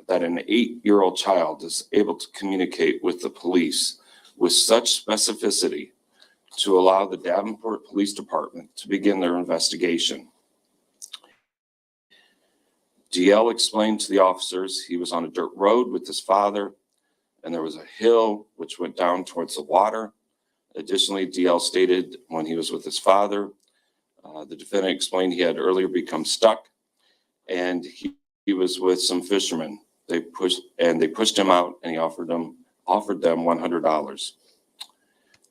that an 8-year-old child is able to communicate with the police with such specificity to allow the Davenport Police Department to begin their investigation. DL explained to the officers he was on a dirt road with his father, and there was a hill which went down towards the water. Additionally, DL stated when he was with his father, the defendant explained he had earlier become stuck, and he was with some fishermen. They pushed him out, and he offered them $100.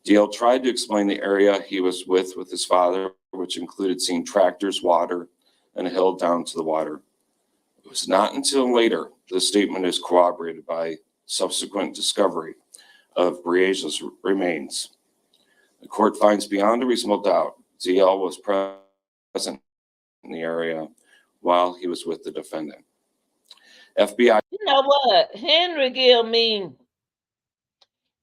DL tried to explain the area he was with his father, which included seeing tractors, water, and a hill down to the water. It was not until later the statement is corroborated by subsequent discovery of Breasia's remains. The court finds beyond a reasonable doubt DL was present in the area while he was with the defendant. FBI. You know what? Henry gave me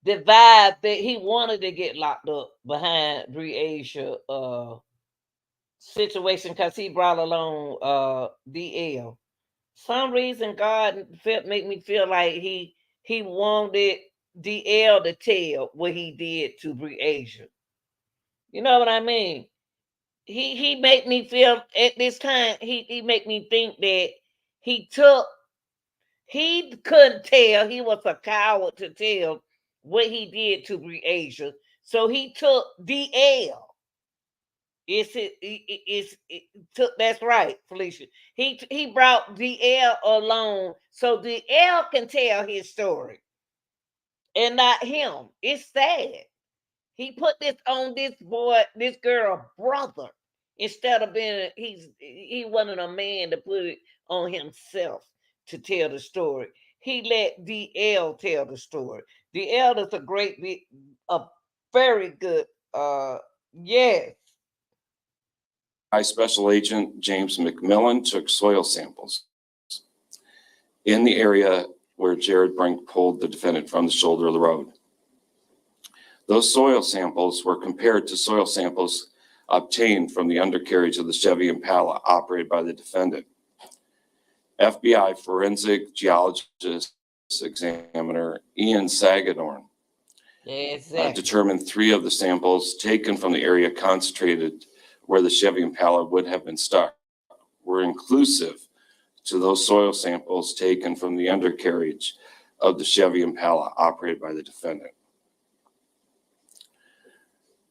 the vibe that he wanted to get locked up behind Breasia situation because he brought along DL. Some reason God made me feel like he wanted DL to tell what he did to Breasia. You know what I mean? He made me feel at this time, he made me think that he couldn't tell, he was a coward to tell what he did to Breasia. So he took DL. That's right, Felicia. He brought DL along so DL can tell his story and not him. It's sad. He put this on this girl brother instead of being he wasn't a man to put it on himself to tell the story. He let DL tell the story. DL is a very good yes. Special Agent James McMillan took soil samples in the area where Jared Brink pulled the defendant from the shoulder of the road. Those soil samples were compared to soil samples obtained from the undercarriage of the Chevy Impala operated by the defendant. FBI forensic geologist examiner Ian Sagadorn determined 3 of the samples taken from the area concentrated where the Chevy Impala would have been stuck were inclusive to those soil samples taken from the undercarriage of the Chevy Impala operated by the defendant.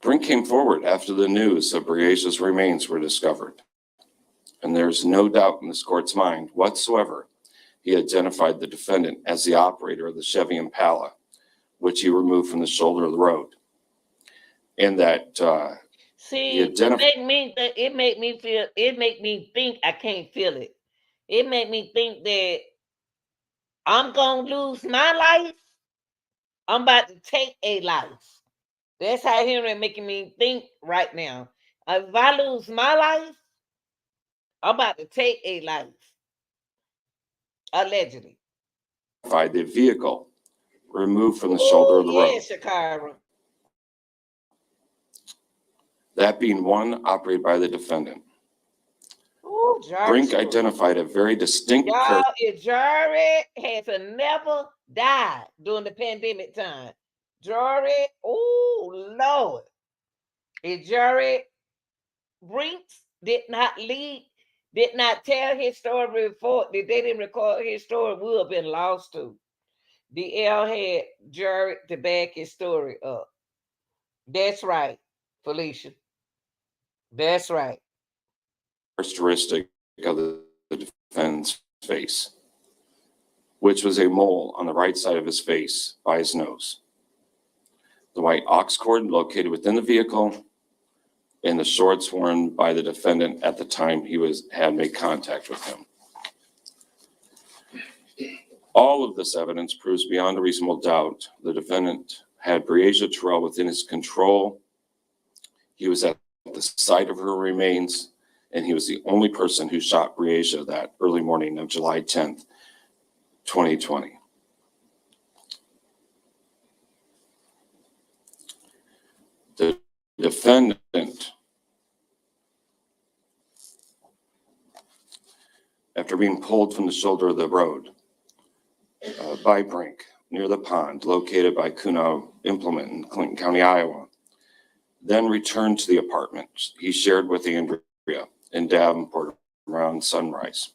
Brink came forward after the news of Briasia's remains were discovered, and there's no doubt in this court's mind whatsoever he identified the defendant as the operator of the Chevy Impala, which he removed from the shoulder of the road. And that it made me think I can't feel it. It made me think that I'm gonna lose my life. I'm about to take a life. That's how Henry making me think right now. If I lose my life, I'm about to take a life. Allegedly. The vehicle removed from the shoulder of the road. Shakira. That being one operated by the defendant. Ooh, Brink identified a very distinct if Jared had to never die during the pandemic time. Jared, oh Lord. If Jared Brinks did not tell his story before, if they didn't record his story, we would have been lost too. DL had Jared to back his story up. That's right, Felicia. That's right. Characteristic of the defendant's face, which was a mole on the right side of his face by his nose. The white aux cord located within the vehicle, and the shorts worn by the defendant at the time he had made contact with him. All of this evidence proves beyond a reasonable doubt the defendant had Briasia Terrell within his control. He was at the site of her remains, and he was the only person who shot Briasia that early morning of July 10th, 2020. The defendant, after being pulled from the shoulder of the road by Brink near the pond located by Kuno Implement in Clinton County, Iowa, then returned to the apartment he shared with Andrea in Davenport around sunrise.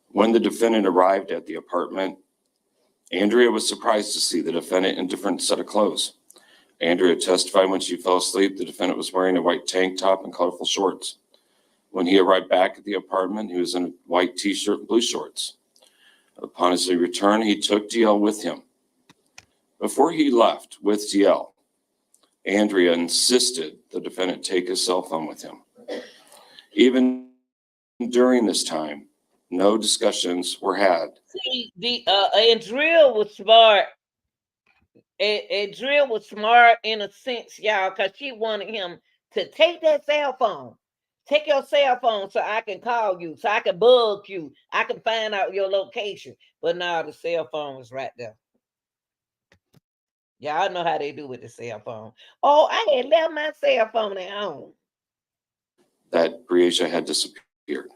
When the defendant arrived at the apartment, Andrea was surprised to see the defendant in a different set of clothes. Andrea testified when she fell asleep, the defendant was wearing a white tank top and colorful shorts. When he arrived back at the apartment, he was in a white t-shirt and blue shorts. Upon his return, he took DL with him. Before he left with DL, Andrea insisted the defendant take his cell phone with him. Even during this time, no discussions were had. See, Andrea was smart. Andrea was smart in a sense, y'all, because she wanted him to take that cell phone. Take your cell phone so I can call you, so I can bug you. I can find out your location. But now the cell phone was right there. Y'all know how they do with the cell phone. Oh, I had left my cell phone at home. That Briasia had disappeared.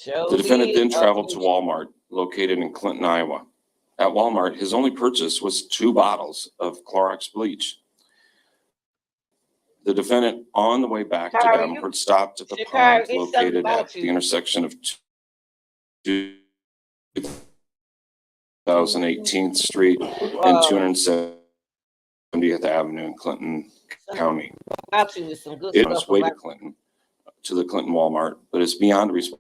The defendant then traveled to Walmart, located in Clinton, Iowa. At Walmart, his only purchase was 2 bottles of Clorox bleach. The defendant, on the way back to Davenport, stopped at the pond located at the intersection of 2018th Street and 270th Avenue in Clinton County. It was way to Clinton, to the Clinton Walmart, but it's beyond reasonable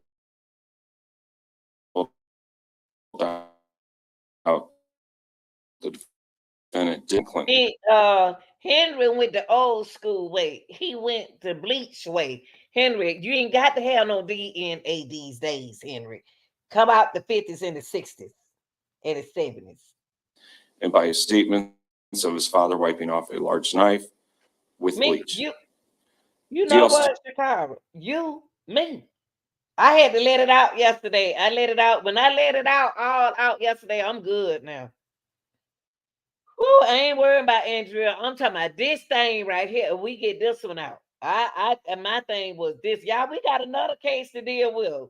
doubt the defendant did Clinton. Henry went the old school way. He went the bleach way. Henry, you ain't got to have no DNA these days, Henry. Come out the 50s and the 60s and the 70s. And by his statements of his father wiping off a large knife with bleach. You know what, Chicago? I had to let it out yesterday. I let it out. When I let it out, all out yesterday, I'm good now. Ooh, I ain't worrying about Andrea. I'm talking about this thing right here. We get this one out. And my thing was this, y'all, we got another case to deal with.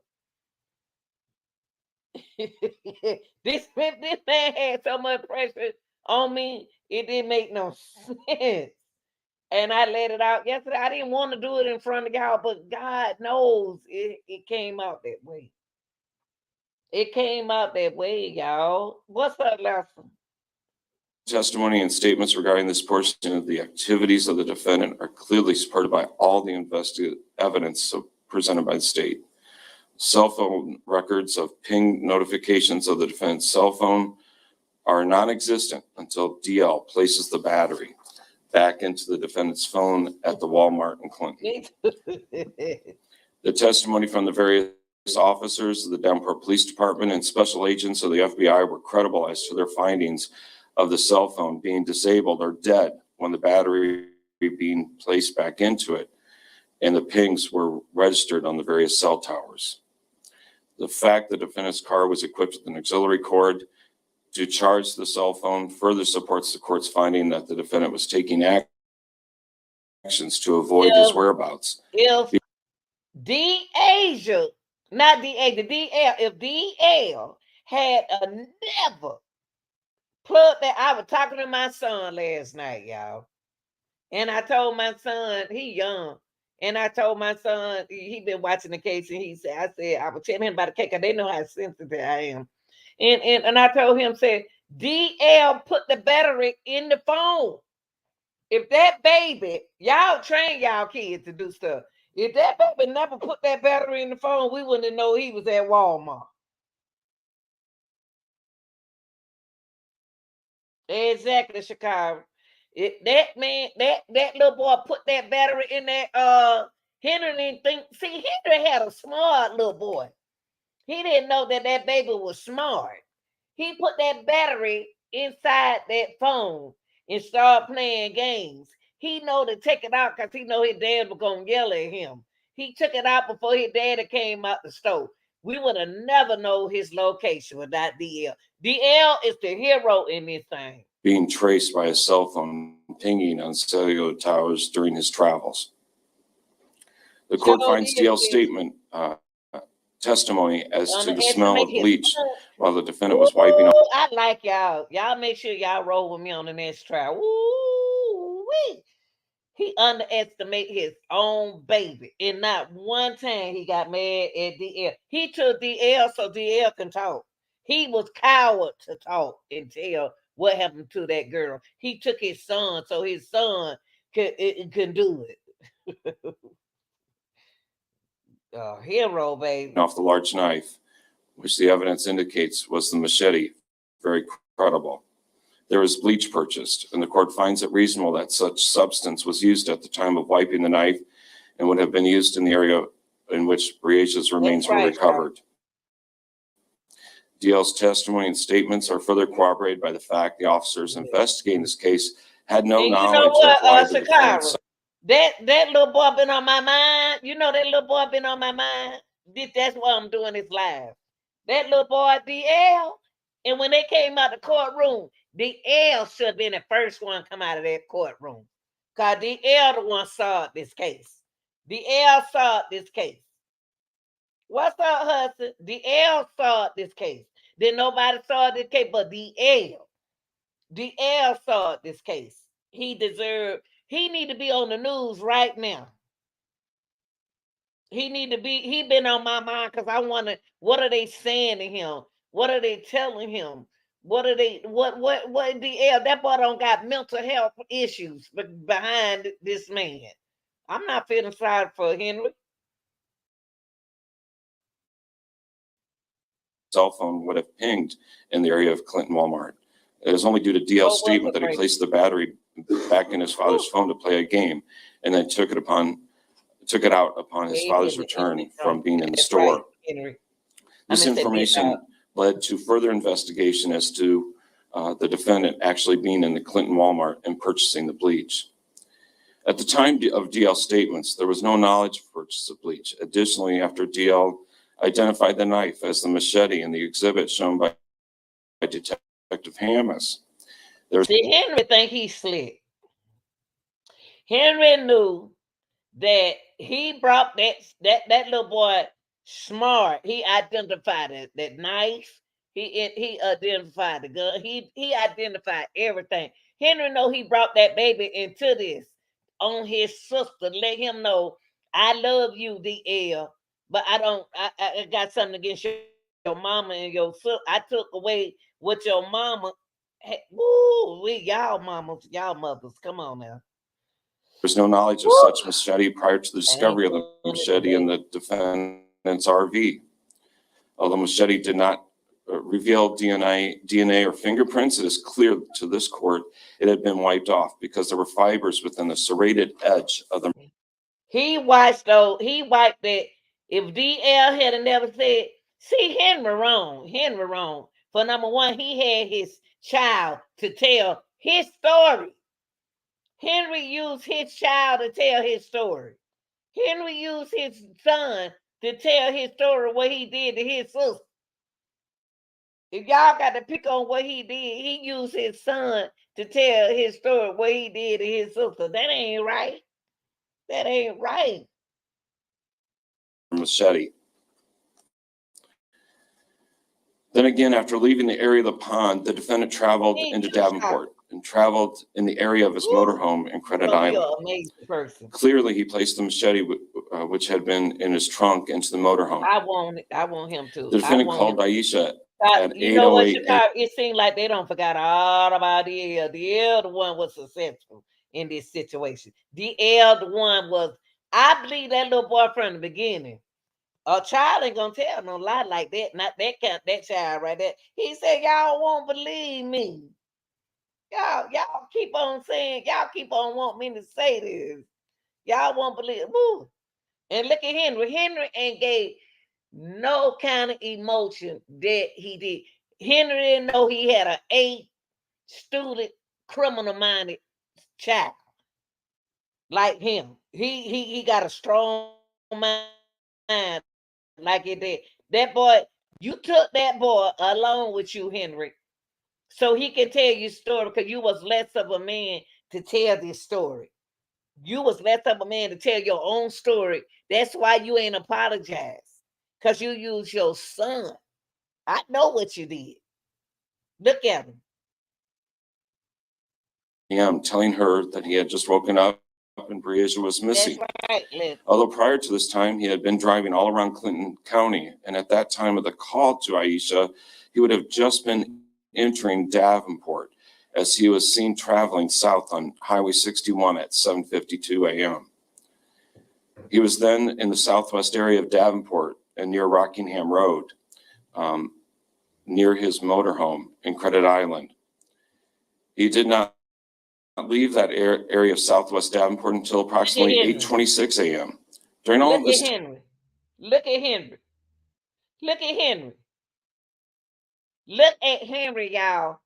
this man had so much pressure on me, it didn't make no sense. And I let it out yesterday. I didn't want to do it in front of y'all, but God knows it came out that way. It came out that way, y'all. What's that lesson? Testimony and statements regarding this portion of the activities of the defendant are clearly supported by all the investigative evidence presented by the state. Cell phone records of ping notifications of the defendant's cell phone are non-existent until DL places the battery back into the defendant's phone at the Walmart in Clinton. The testimony from the various officers of the Davenport Police Department and special agents of the FBI were credible as to their findings of the cell phone being disabled or dead when the battery being placed back into it, and the pings were registered on the various cell towers. The fact the defendant's car was equipped with an auxiliary cord to charge the cell phone further supports the court's finding that the defendant was taking actions to avoid his whereabouts. If DL had never plugged that, I was talking to my son last night, y'all. And I told my son, he young, and I told my son, he been watching the case, and I was telling him about the case, because they know how sensitive I am. And I told him, said, DL put the battery in the phone. If that baby, y'all train y'all kids to do stuff. If that baby never put that battery in the phone, we wouldn't have known he was at Walmart. Exactly, Chicago. That little boy put that battery in that Henry didn't think. See, Henry had a smart little boy. He didn't know that baby was smart. He put that battery inside that phone and started playing games. He know to take it out because he know his dad was gonna yell at him. He took it out before his daddy came out the store. We would have never known his location without DL. DL is the hero in this thing. Being traced by a cell phone pinging on cellular towers during his travels. The court finds DL's statement testimony as to the smell of bleach while the defendant was wiping off. I like y'all. Y'all make sure y'all roll with me on the next trial. Woo-wee. He underestimated his own baby. And not one time he got mad at DL. He took DL so DL can talk. He was coward to talk and tell what happened to that girl. He took his son so his son can do it. Hero, baby. Off the large knife, which the evidence indicates was the machete. Very credible. There was bleach purchased, and the court finds it reasonable that such substance was used at the time of wiping the knife and would have been used in the area in which Briage's remains were recovered. DL's testimony and statements are further corroborated by the fact the officers investigating this case had no knowledge of why the defense. That little boy been on my mind. You know that little boy been on my mind. That's why I'm doing this live. That little boy, DL, and when they came out the courtroom, DL should have been the first one come out of that courtroom. Because DL the one saw this case. DL saw this case. What's up, Hudson? DL saw this case. Then nobody saw this case but DL. DL saw this case. He need to be on the news right now. He been on my mind because I wonder, what are they saying to him? What are they telling him? What DL? That boy don't got mental health issues behind this man. I'm not feeling sorry for Henry. Cell phone would have pinged in the area of Clinton Walmart. It is only due to DL's statement that he placed the battery back in his father's phone to play a game, and then took it out upon his father's return from being in the store. This information led to further investigation as to the defendant actually being in the Clinton Walmart and purchasing the bleach. At the time of DL's statements, there was no knowledge of purchase of bleach. Additionally, after DL identified the knife as the machete in the exhibit shown by Detective Hammis, See, Henry think he's slick. Henry knew that he brought that little boy smart. He identified it, that knife. He identified the gun. He identified everything. Henry know he brought that baby into this on his sister. Let him know I love you, DL, but I don't. I got something against your mama and your sister. I took away what your mama. Woo, y'all mamas, y'all mothers. Come on now. There's no knowledge of such machete prior to the discovery of the machete in the defendant's RV. Although machete did not reveal DNA or fingerprints, it is clear to this court it had been wiped off because there were fibers within the serrated edge of the. He wiped it. If DL had never said, see, Henry wrong. For number one, he had his child to tell his story. Henry used his child to tell his story. Henry used his son to tell his story, what he did to his sister. If y'all got to pick on what he did, he used his son to tell his story, what he did to his sister. That ain't right. That ain't right. Machete. Then again, after leaving the area of the pond, the defendant traveled into Davenport and traveled in the area of his motorhome in Credit Island. Amazing person. Clearly, he placed the machete, which had been in his trunk, into the motorhome. I want him to. The defendant called Aisha at you know what, 8:08. Chicago? It seemed like they don't forgot all about DL. DL, the one was successful in this situation. DL, the one was. I believe that little boy from the beginning. A child ain't gonna tell no lie like that. Not that child right there. He said, y'all won't believe me. Y'all keep on saying, y'all keep on wanting me to say this. Y'all won't believe it. Woo. And look at Henry. Henry ain't gave no kind of emotion that he did. Henry didn't know he had an 8-student criminal-minded child like him. He got a strong mind like it did. That boy, you took that boy along with you, Henry, so he can tell you story, because you was less of a man to tell this story. You was less of a man to tell your own story. That's why you ain't apologize, because you used your son. I know what you did. Look at him. I'm telling her that he had just woken up and Breasia was missing. That's right. Although prior to this time, he had been driving all around Clinton County, and at that time of the call to Aisha, he would have just been entering Davenport as he was seen traveling south on Highway 61 at 7:52 a.m. He was then in the southwest area of Davenport and near Rockingham Road, near his motorhome in Credit Island. He did not leave that area of southwest Davenport until approximately 8:26 a.m. During all of this, look at Henry. Look at Henry. Look at Henry, y'all.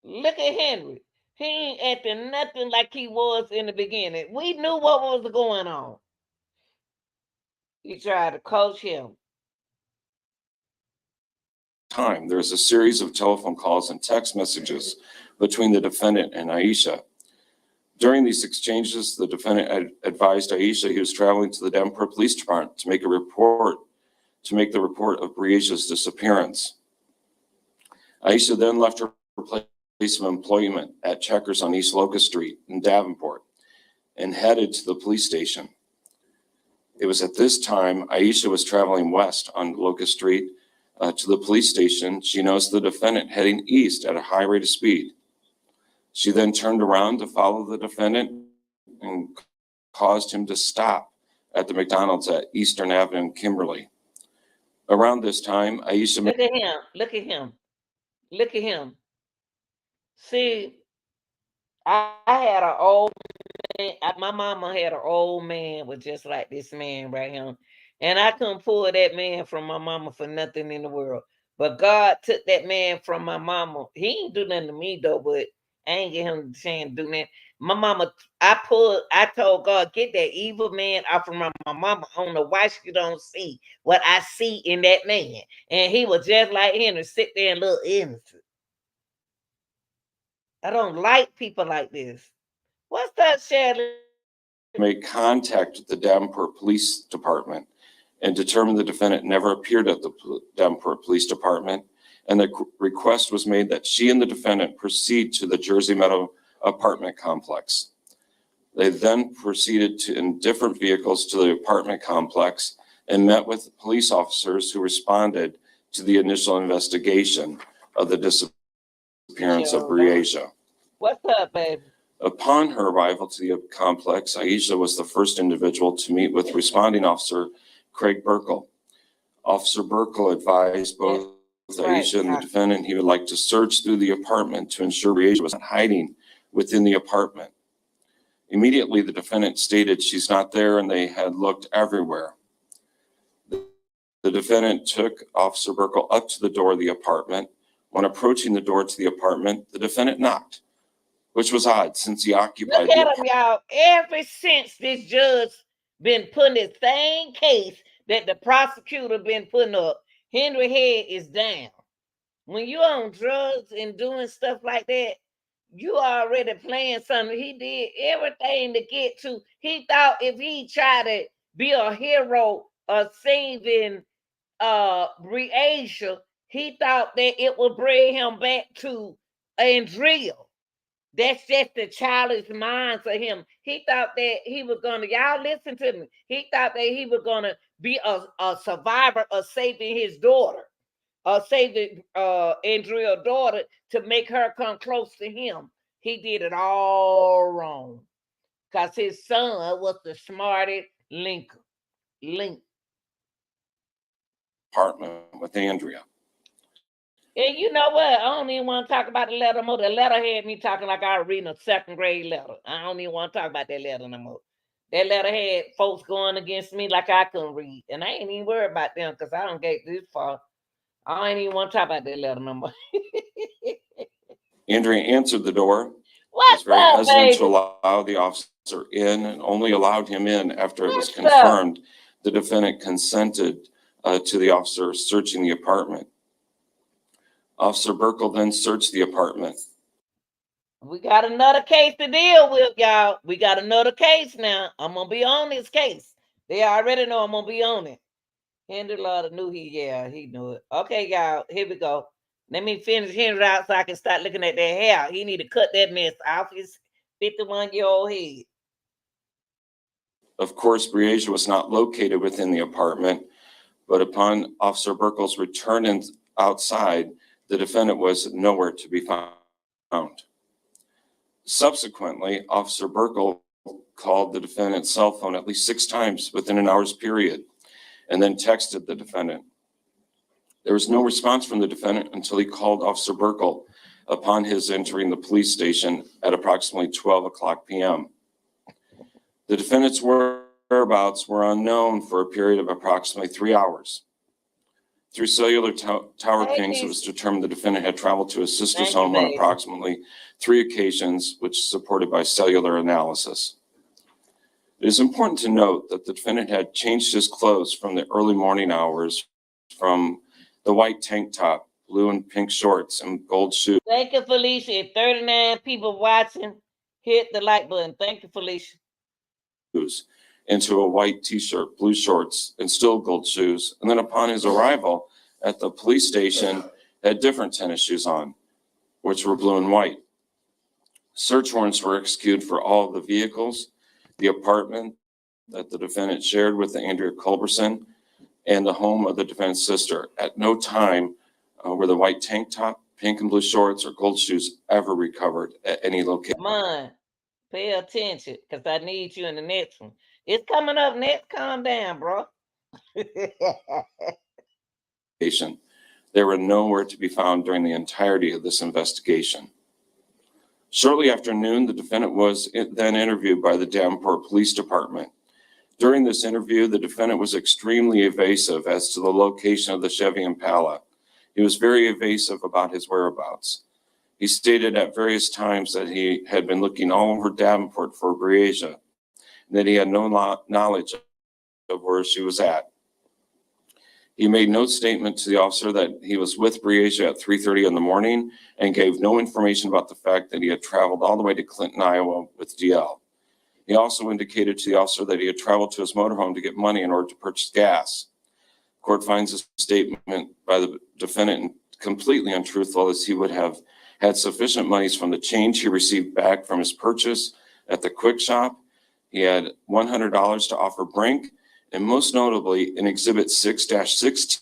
Look at Henry. He ain't acting nothing like he was in the beginning. We knew what was going on. He tried to coach him. there's a series of telephone calls and text messages between the defendant and Aisha. During these exchanges, the defendant advised Aisha he was traveling to the Davenport Police Department to make the report of Breasia's disappearance. Aisha then left her place of employment at Checkers on East Locust Street in Davenport and headed to the police station. It was at this time Aisha was traveling west on Locust Street to the police station. She noticed the defendant heading east at a high rate of speed. She then turned around to follow the defendant and caused him to stop at the McDonald's at Eastern Avenue in Kimberly. Around this time, Aisha... Look at him. Look at him. Look at him. See, I had an old man. My mama had an old man was just like this man right here. And I couldn't pull that man from my mama for nothing in the world. But God took that man from my mama. He ain't do nothing to me, though, but I ain't get him the chance to do that. My mama, I told God, get that evil man out from my mama. I don't know why she don't see what I see in that man. And he was just like Henry, sit there and look innocent. I don't like people like this. What's What's up, Shirley? Made contact with the Davenport Police Department and determined the defendant never appeared at the Davenport Police Department, and the request was made that she and the defendant proceed to the Jersey Meadow apartment complex. They then proceeded in different vehicles to the apartment complex and met with police officers who responded to the initial investigation of the disappearance of Breasia. What's up, baby? Upon her arrival to the complex, Aisha was the first individual to meet with responding officer Craig Burkle. Officer Burkle advised both Aisha and the defendant he would like to search through the apartment to ensure Breasia was not hiding within the apartment. Immediately, the defendant stated she's not there and they had looked everywhere. The defendant took Officer Burkle up to the door of the apartment. When approaching the door to the apartment, the defendant knocked, which was odd since he occupied Look at him, y'all. Ever since this judge been putting this same case that the prosecutor been putting up, Henry head is down. When you on drugs and doing stuff like that, you already playing something. He did everything to get to. He thought if he tried to be a hero of saving Breasia, he thought that it would bring him back to Andrea. That's just the childish mind for him. He thought that he was gonna, y'all listen to me. He thought that he was gonna be a survivor of saving his daughter, or saving Andrea's daughter to make her come close to him. He did it all wrong. Because his son was the smartest link. apartment with Andrea. And you know what? I don't even want to talk about the letter more. The letter had me talking like I was reading a second grade letter. I don't even want to talk about that letter no more. That letter had folks going against me like I couldn't read. And I ain't even worried about them because I don't get this far. I ain't even want to talk about that letter no more. Andrea answered the door. What's was very up, hesitant baby? to allow the officer in and only allowed him in after it was confirmed the defendant consented to the officer searching the apartment. Officer Burkle then searched the apartment. We got another case to deal with, y'all. We got another case now. I'm going to be on this case. They already know I'm going to be on it. Henry Lauder knew he knew it. Okay, y'all, here we go. Let me finish Henry out so I can start looking at that hair. He need to cut that mess off his 51-year-old head. Of course, Breasia was not located within the apartment, but upon Officer Burkle's return outside, the defendant was nowhere to be found. Subsequently, Officer Burkle called the defendant's cell phone at least 6 times within an hour's period and then texted the defendant. There was no response from the defendant until he called Officer Burkle upon his entering the police station at approximately 12:00 p.m. The defendant's whereabouts were unknown for a period of approximately 3 hours. Through cellular tower pings, it was determined the defendant had traveled to his sister's home on approximately 3 occasions, which is supported by cellular analysis. It is important to note that the defendant had changed his clothes from the early morning hours from the white tank top, blue and pink shorts, and gold shoes. Thank you, Felicia. If 39 people watching, hit the like button. Thank you, Felicia. Into a white t-shirt, blue shorts, and still gold shoes. And then upon his arrival at the police station, had different tennis shoes on, which were blue and white. Search warrants were executed for all of the vehicles, the apartment that the defendant shared with Andrea Culberson, and the home of the defendant's sister. At no time were the white tank top, pink and blue shorts, or gold shoes ever recovered at any location. Come on, pay attention, because I need you in the next one. It's coming up next. Calm down, bro. They were nowhere to be found during the entirety of this investigation. Shortly after noon, the defendant was then interviewed by the Davenport Police Department. During this interview, the defendant was extremely evasive as to the location of the Chevy Impala. He was very evasive about his whereabouts. He stated at various times that he had been looking all over Davenport for Breasia, and that he had no knowledge of where she was at. He made no statement to the officer that he was with Breasia at 3:30 in the morning and gave no information about the fact that he had traveled all the way to Clinton, Iowa with DL. He also indicated to the officer that he had traveled to his motorhome to get money in order to purchase gas. Court finds this statement by the defendant completely untruthful, as he would have had sufficient monies from the change he received back from his purchase at the quick shop. He had $100 to offer Brink, and most notably in Exhibit 6-16,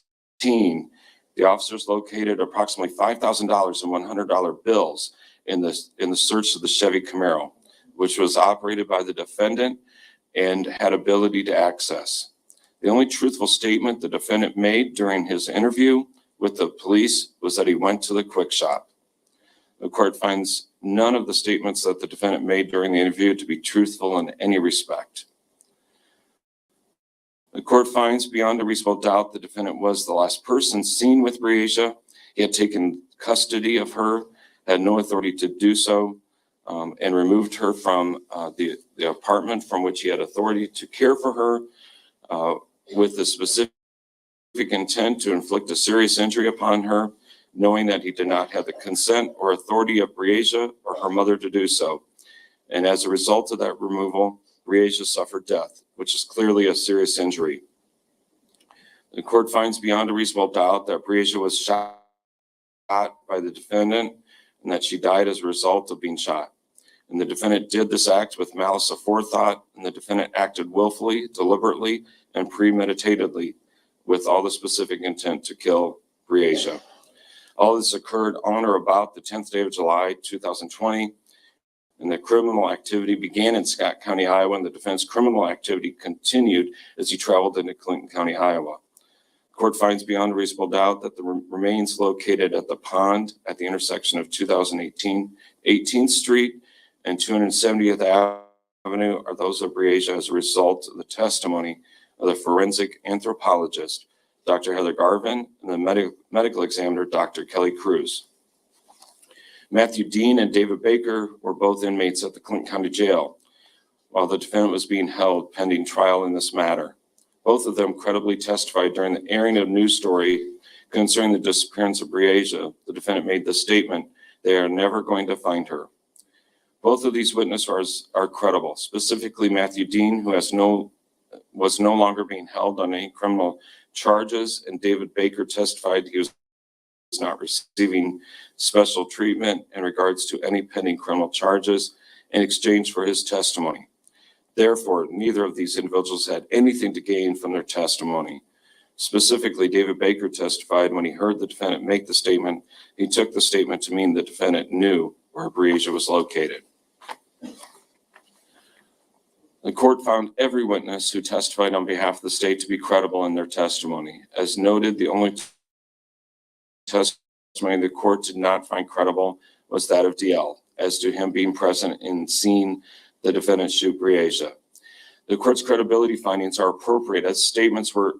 the officers located approximately $5,000 in $100 bills in the search of the Chevy Camaro, which was operated by the defendant and had ability to access. The only truthful statement the defendant made during his interview with the police was that he went to the quick shop. The court finds none of the statements that the defendant made during the interview to be truthful in any respect. The court finds beyond a reasonable doubt the defendant was the last person seen with Breasia. He had taken custody of her, had no authority to do so, and removed her from the apartment from which he had authority to care for her, with the specific intent to inflict a serious injury upon her, knowing that he did not have the consent or authority of Breasia or her mother to do so. And as a result of that removal, Breasia suffered death, which is clearly a serious injury. The court finds beyond a reasonable doubt that Breasia was shot by the defendant and that she died as a result of being shot. And the defendant did this act with malice aforethought, and the defendant acted willfully, deliberately, and premeditatedly with all the specific intent to kill Breasia. All this occurred on or about the 10th day of July, 2020, and the criminal activity began in Scott County, Iowa, and the defense criminal activity continued as he traveled into Clinton County, Iowa. The court finds beyond a reasonable doubt that the remains located at the pond at the intersection of 2018 18th Street and 270th Avenue are those of Breasia as a result of the testimony of the forensic anthropologist, Dr. Heather Garvin, and the medical examiner, Dr. Kelly Cruz. Matthew Dean and David Baker were both inmates at the Clinton County Jail while the defendant was being held pending trial in this matter. Both of them credibly testified during the airing of a news story concerning the disappearance of Breasia. The defendant made the statement, "They are never going to find her." Both of these witnesses are credible, specifically Matthew Dean, who was no longer being held on any criminal charges, and David Baker testified he was not receiving special treatment in regards to any pending criminal charges in exchange for his testimony. Therefore, neither of these individuals had anything to gain from their testimony. Specifically, David Baker testified when he heard the defendant make the statement, he took the statement to mean the defendant knew where Breasia was located. The court found every witness who testified on behalf of the state to be credible in their testimony. As noted, the only testimony the court did not find credible was that of DL, as to him being present and seeing the defendant shoot Breasia. The court's credibility findings are appropriate as statements were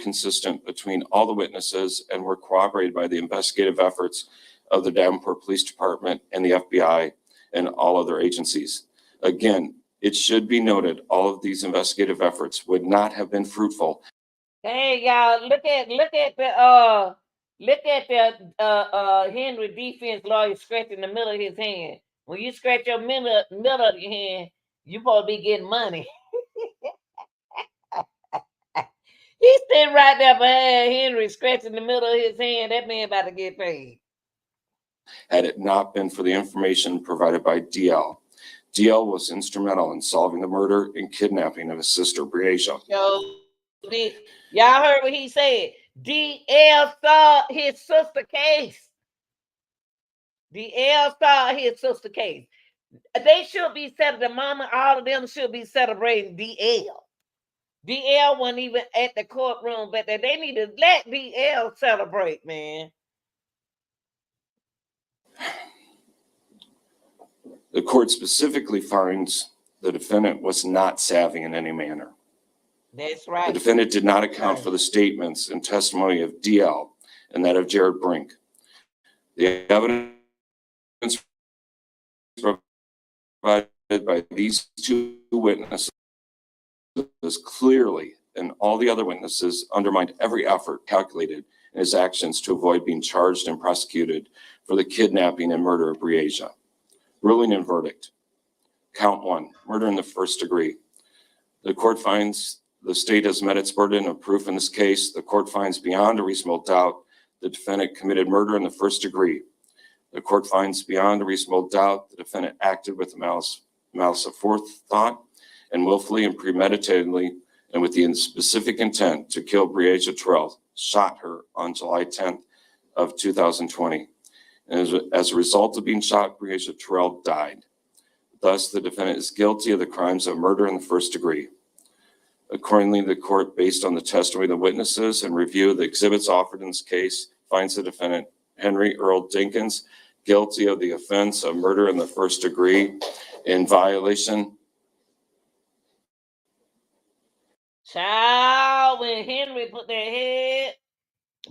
consistent between all the witnesses and were corroborated by the investigative efforts of the Davenport Police Department and the FBI and all other agencies. Again, it should be noted, all of these investigative efforts would not have been fruitful. Hey, y'all, look at the Henry defense lawyer scratching the middle of his hand. When you scratch your middle of your hand, you supposed to be getting money. He's sitting right there behind Henry scratching the middle of his hand. That man about to get paid. Had it not been for the information provided by DL. DL was instrumental in solving the murder and kidnapping of his sister, Breasia. Y'all heard what he said. DL saw his sister case. DL saw his sister case. They should be the mama, all of them should be celebrating DL. DL wasn't even at the courtroom, but they need to let DL celebrate, man. The court specifically finds the defendant was not savvy in any manner. That's right. The defendant did not account for the statements and testimony of DL and that of Jared Brink. The evidence provided by these two witnesses clearly, and all the other witnesses, undermined every effort calculated in his actions to avoid being charged and prosecuted for the kidnapping and murder of Breasia. Ruling and verdict. Count 1, murder in the first degree. The court finds the state has met its burden of proof in this case. The court finds beyond a reasonable doubt the defendant committed murder in the first degree. The court finds beyond a reasonable doubt the defendant acted with malice of forethought and willfully and premeditatedly and with the specific intent to kill Breasia Terrell, shot her on July 10th of 2020. And as a result of being shot, Breasia Terrell died. Thus, the defendant is guilty of the crimes of murder in the first degree. Accordingly, the court, based on the testimony of the witnesses and review of the exhibits offered in this case, finds the defendant, Henry Earl Dinkins, guilty of the offense of murder in the first degree in violation. Child, when Henry put that head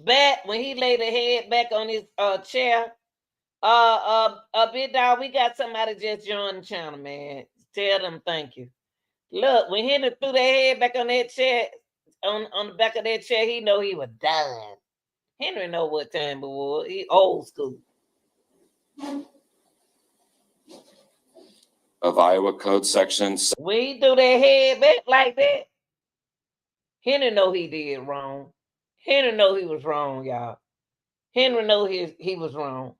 back, when he laid the head back on his chair, Big Dog, we got somebody just joined the channel, man. Tell them thank you. Look, when Henry threw that head back on that chair, on the back of that chair, he know he was dying. Henry know what time it was. He old school. Of Iowa Code Section. When he threw that head back like that, Henry know he did wrong. Henry know he was wrong, y'all. Henry know he was wrong.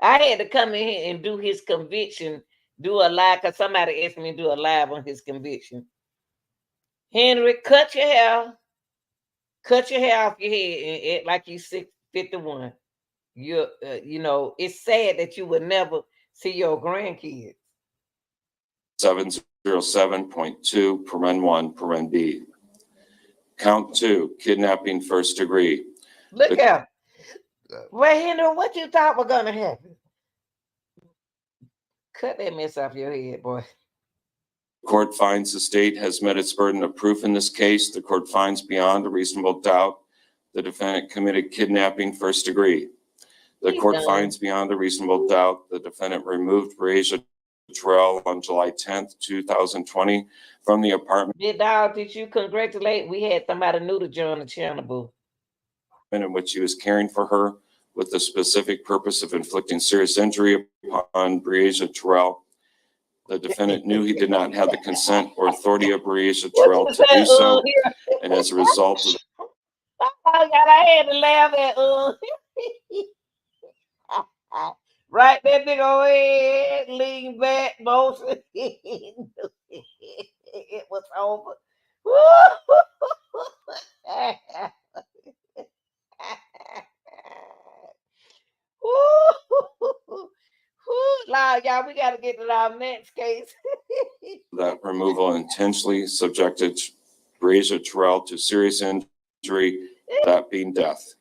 I had to come in here and do his conviction, do a live, because somebody asked me to do a live on his conviction. Henry, cut your hair off your head and act like you 51. You know, it's sad that you would never see your grandkids. 707.2, paren 1, paren B. Count 2, kidnapping first degree. Look out. Well, Henry, what you thought was going to happen? Cut that mess off your head, boy. The court finds the state has met its burden of proof in this case. The court finds beyond a reasonable doubt the defendant committed kidnapping first degree. The court finds beyond a reasonable doubt the defendant removed Breasia Terrell on July 10th, 2020 from the apartment. Big Dog, did you congratulate? We had somebody new to join the channel, boo. In which he was caring for her with the specific purpose of inflicting serious injury upon Breasia Terrell. The defendant knew he did not have the consent or authority of Breasia Terrell to do so, and as a result of I had to laugh at right, that big old head, lean back, both. It was over. Y'all, we got to get to our next case. that removal intentionally subjected Breasia Terrell to serious injury, that being death.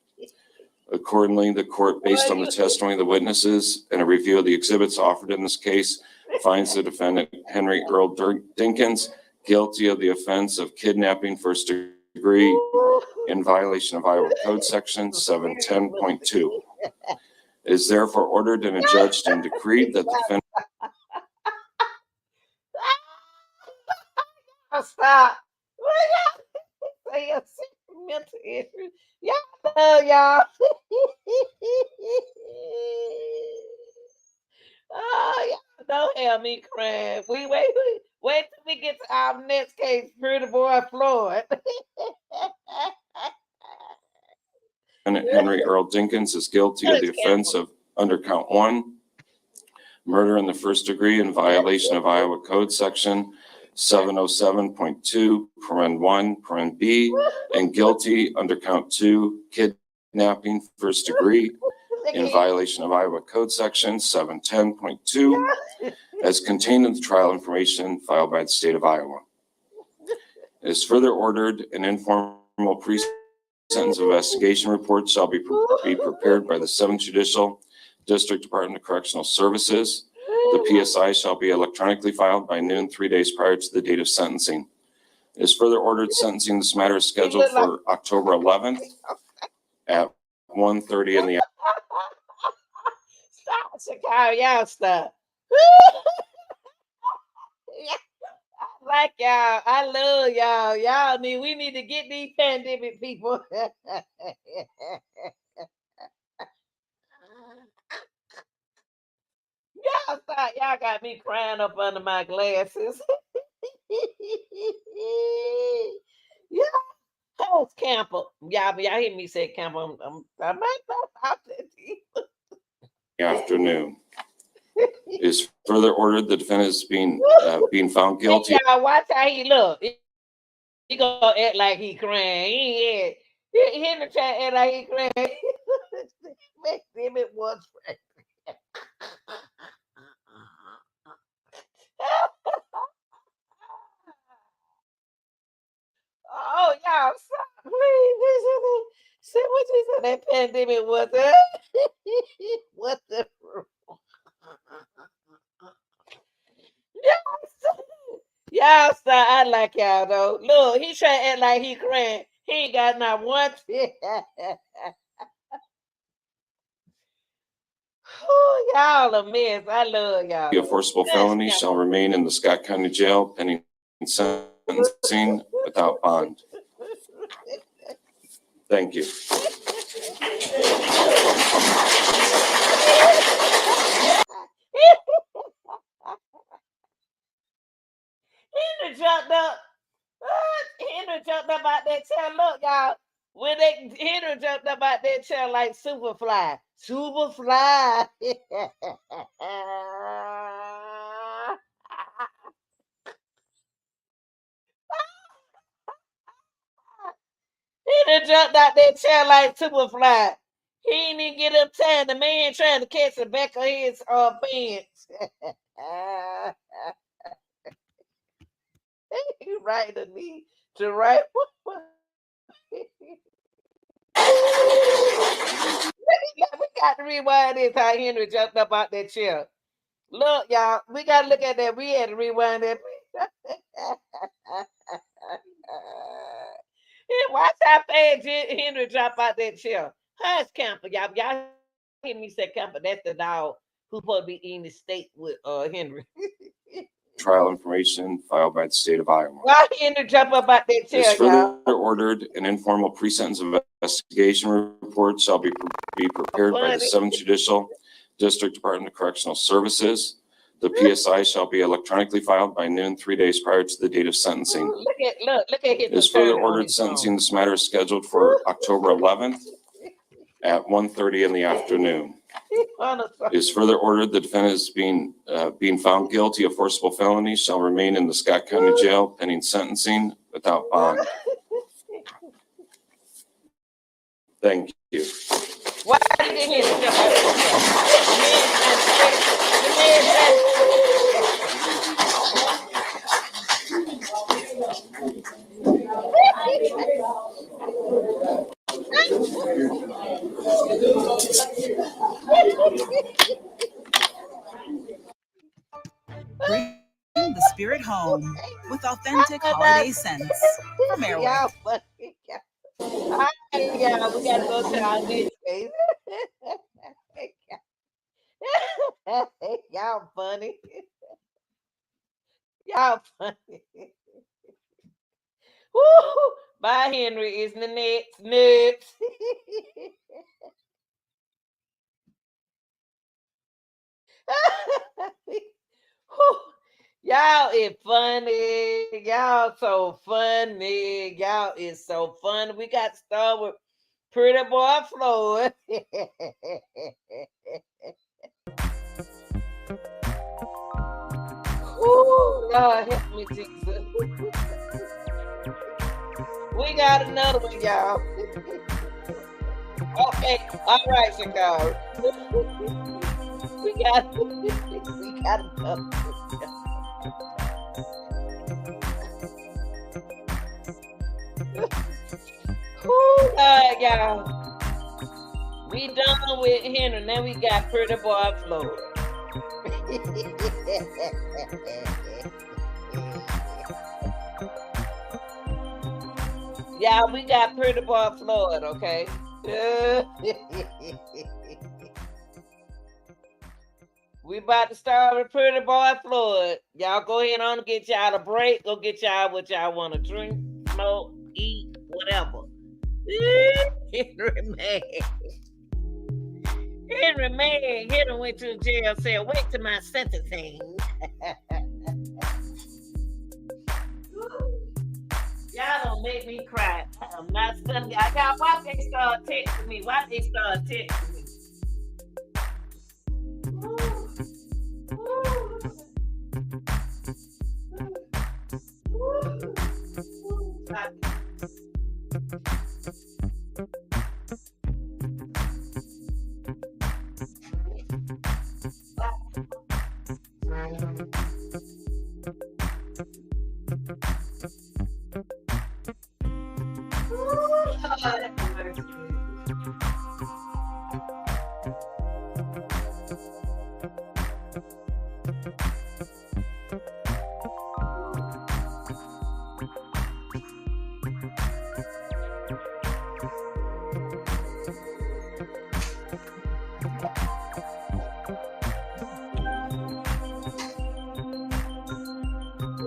Accordingly, the court, based on the testimony of the witnesses and a review of the exhibits offered in this case, finds the defendant, Henry Earl Dinkins, guilty of the offense of kidnapping first degree in violation of Iowa Code Section 710.2. It is therefore ordered and adjudged and decreed that the defendant. Stop. Mental issues. Y'all know y'all. Oh, y'all don't have me crying. Wait till we get to our next case, Pretty Boy Floyd. Henry Earl Dinkins is guilty of the offense of, under count 1, murder in the first degree in violation of Iowa Code Section 707.2, paren 1, paren B, and guilty under count 2, kidnapping first degree in violation of Iowa Code Section 710.2, as contained in the trial information filed by the state of Iowa. It is further ordered an informal pre-sentence investigation report shall be prepared by the 7th Judicial District Department of Correctional Services. The PSI shall be electronically filed by noon 3 days prior to the date of sentencing. It is further ordered sentencing this matter is scheduled for October 11th at 1:30 in the afternoon. Stop, Chicago, y'all stop. I like y'all. I love y'all. We need to get these pandemic people. Y'all stop Y'all got me crying up under my glasses. Yeah, host camper. Y'all hear me say camper. I might not out there. Afternoon. Is further ordered the defendant is being found guilty. Hey, y'all, watch how he look. He gonna act like he crying. He in the chat act like he crying. Make them it was. Oh, y'all, stop, please. Say what you said that pandemic was. What the? Y'all stop. I like y'all though. Look, he trying to act like he crying. He ain't got not one. Oh, y'all a mess. I love y'all. A forcible felony shall remain in the Scott County Jail pending sentencing without bond. Thank you. Henry jumped up. Henry jumped up out that chair. Look, y'all. When Henry jumped up out that chair like Superfly. Superfly. He done jumped out that chair like Superfly. He ain't even get up time. The man trying to catch the back of his pants. He right to me to right. We got to rewind this how Henry jumped up out that chair. Look, y'all, we got to look at that. We had to rewind that. Watch how fast Henry drop out that chair. Hush, Camper, y'all. Y'all hear me say Camper. That's the dog who's supposed to be eating the steak with Henry. Trial information filed by the state of Iowa. Why Henry jump up out that chair, It's further y'all? ordered an informal pre-sentence investigation report shall be prepared by the 7th Judicial District Department of Correctional Services. The PSI shall be electronically filed by noon 3 days prior to the date of sentencing. Look at his. It is further ordered sentencing this matter is scheduled for October 11th at 1:30 in the afternoon. It is further ordered the defendant is being found guilty of forcible felony shall remain in the Scott County Jail pending sentencing without bond. Thank you. Why did he hit Bring the spirit home with authentic holiday scents from Airwick. Yeah, we gotta go to our next phase. Y'all funny. Y'all funny. Woo! Bye, Henry. Is the next. Y'all is funny. Y'all so funny. Y'all is so funny. We got to start with Pretty Boy Floyd. Ooh, Lord help me, Jesus. We got another one, y'all. Okay, all right, Chicago. We got another one. Ooh, y'all. We done with Henry. Now we got Pretty Boy Floyd. Yeah, we got Pretty Boy Floyd, okay? We about to start with Pretty Boy Floyd. Y'all go ahead on and get y'all a break. Go get y'all what y'all want to drink, smoke, eat, whatever. Henry, man. Henry man, Henry went to jail, said, wait till my sentencing. Y'all don't make me cry. I'm not studying. I got why they start texting me. Why they start texting me?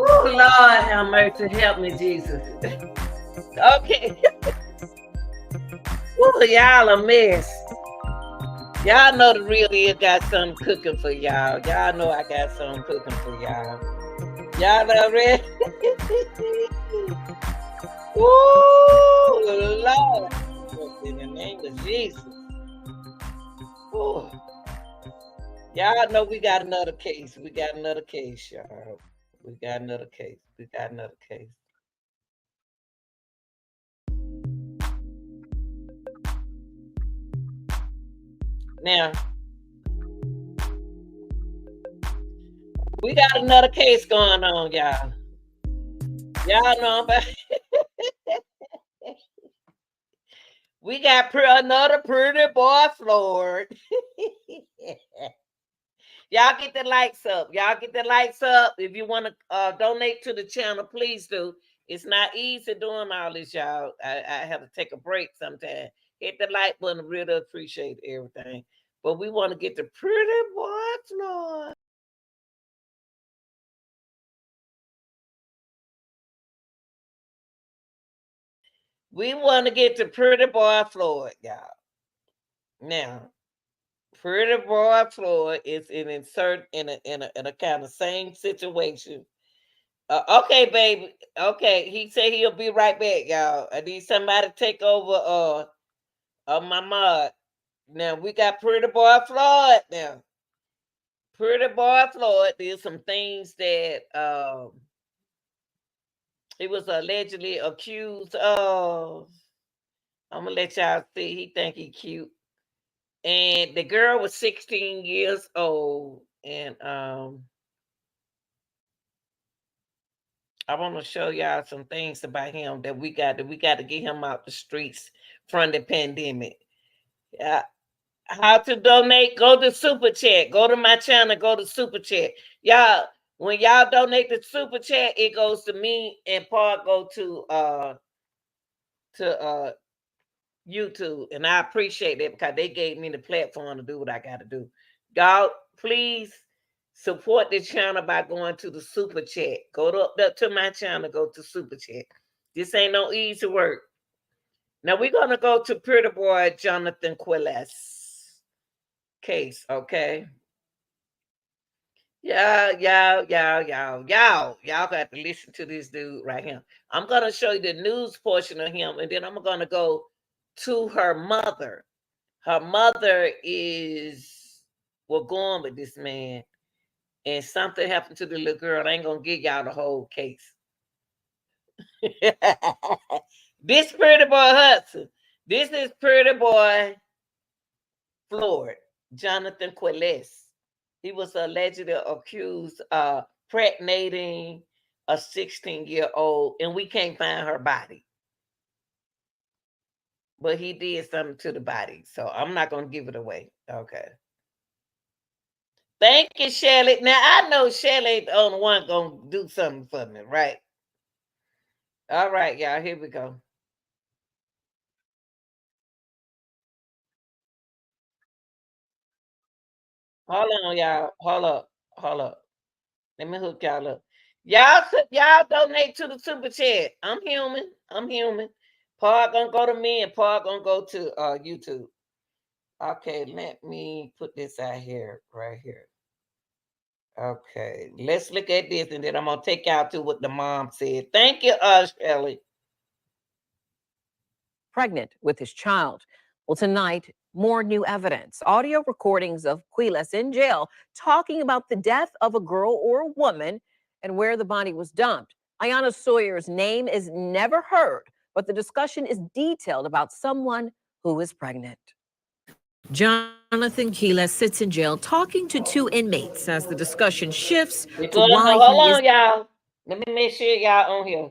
Oh, Lord, have mercy. Help me, Jesus. Okay. Oh, y'all a mess. Y'all know the real deal got something cooking for y'all. Y'all know I got something cooking for y'all. Y'all already? Oh, Lord. In the name of Jesus. Ooh. Y'all know we got another case. We got another case, y'all. We got another case. We got another case. Now, we got another case going on, y'all. Y'all know about we got another pretty boy Floyd. Y'all get the likes up. Y'all get the likes up. If you want to donate to the channel, please do. It's not easy doing all this, y'all. I have to take a break sometime. Hit the like button. Really appreciate everything. But we want to get the pretty boy Floyd. We want to get to pretty boy Floyd, y'all. Now, pretty boy Floyd is in a kind of same situation. Okay, baby. Okay, he said he'll be right back, y'all. I need somebody to take over my mod. Now we got pretty boy Floyd now. Pretty boy Floyd did some things that he was allegedly accused of. I'm gonna let y'all see. He think he cute. And the girl was 16 years old. And I want to show y'all some things about him that we got to get him out the streets from the pandemic. How to donate? Go to Super Chat. Go to my channel. Go to Super Chat. Y'all, when y'all donate the Super Chat, it goes to me and Paul go to YouTube, and I appreciate that because they gave me the platform to do what I got to do. Y'all, please support the channel by going to the Super Chat. Go to my channel. Go to Super Chat. This ain't no easy work. Now we're gonna go to pretty boy Johnathan Quiles case, okay? Y'all got to listen to this dude right here. I'm gonna show you the news portion of him, and then I'm gonna go to her mother. Her mother we're going with this man, and something happened to the little girl. I ain't gonna give y'all the whole case. This pretty boy Hudson. This is pretty boy Floyd, Johnathan Quiles. He was allegedly accused of pregnating a 16-year-old, and we can't find her body. But he did something to the body, so I'm not going to give it away. Okay. Thank you, Shelly. Now, I know Shelly ain't the only one going to do something for me, right? All right, y'all, here we go. Hold on, y'all. Hold up. Let me hook y'all up. Y'all donate to the Super Chat. I'm human. Paul gonna go to me, and Paul gonna go to YouTube. Okay, let me put this out here, right here. Okay, let's look at this, and then I'm gonna take y'all to what the mom said. Thank you, Shelley. Pregnant with his child. Well, tonight, more new evidence. Audio recordings of Quiles in jail talking about the death of a girl or a woman and where the body was dumped. Ayanna Sawyer's name is never heard, but the discussion is detailed about someone who is pregnant. Johnathan Quiles sits in jail talking to two inmates as the discussion shifts to why Hold he on, is. y'all. Let me make sure y'all on here.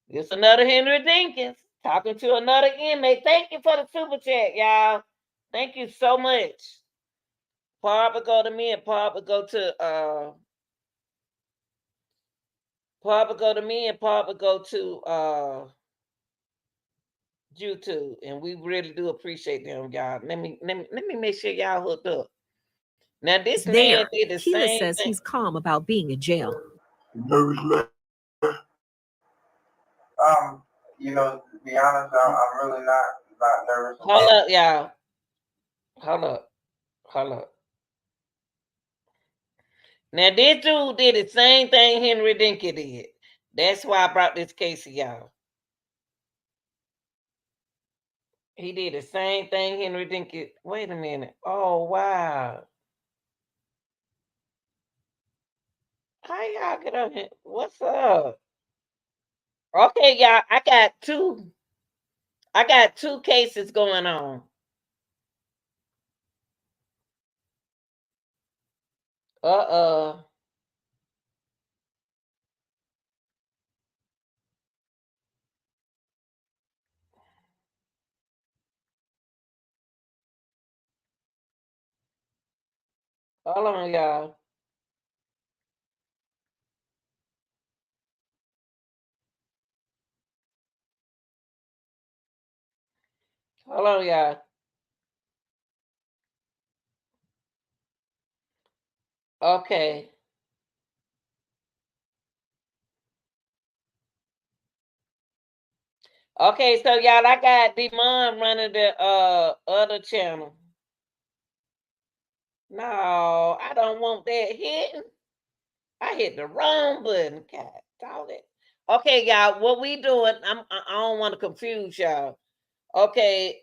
It's another Henry Dinkins talking to another inmate. Thank you for the super chat, y'all. Thank you so much. Part would go to me, and part would go to part would go to me, and part would go to YouTube. And we really do appreciate them, y'all. Let me make sure y'all hooked up. Now this man did the Quiles same says thing. he's calm about being in jail. Nervous, man. To be honest, I'm really not nervous. Hold up, y'all. Hold up. Now this dude did the same thing Henry Dinkins did. That's why I brought this case to y'all. He did the same thing Henry Dinkins. Wait a minute. Oh wow. How y'all get up here? What's up? Okay, y'all. I got two cases going on. Uh-uh. Hold on, y'all. Hold on, y'all. Okay. Okay, so y'all, I got Demon running the other channel. No, I don't want that hitting. I hit the wrong button. God dog it. Okay, y'all, what we doing? I don't want to confuse y'all. Okay,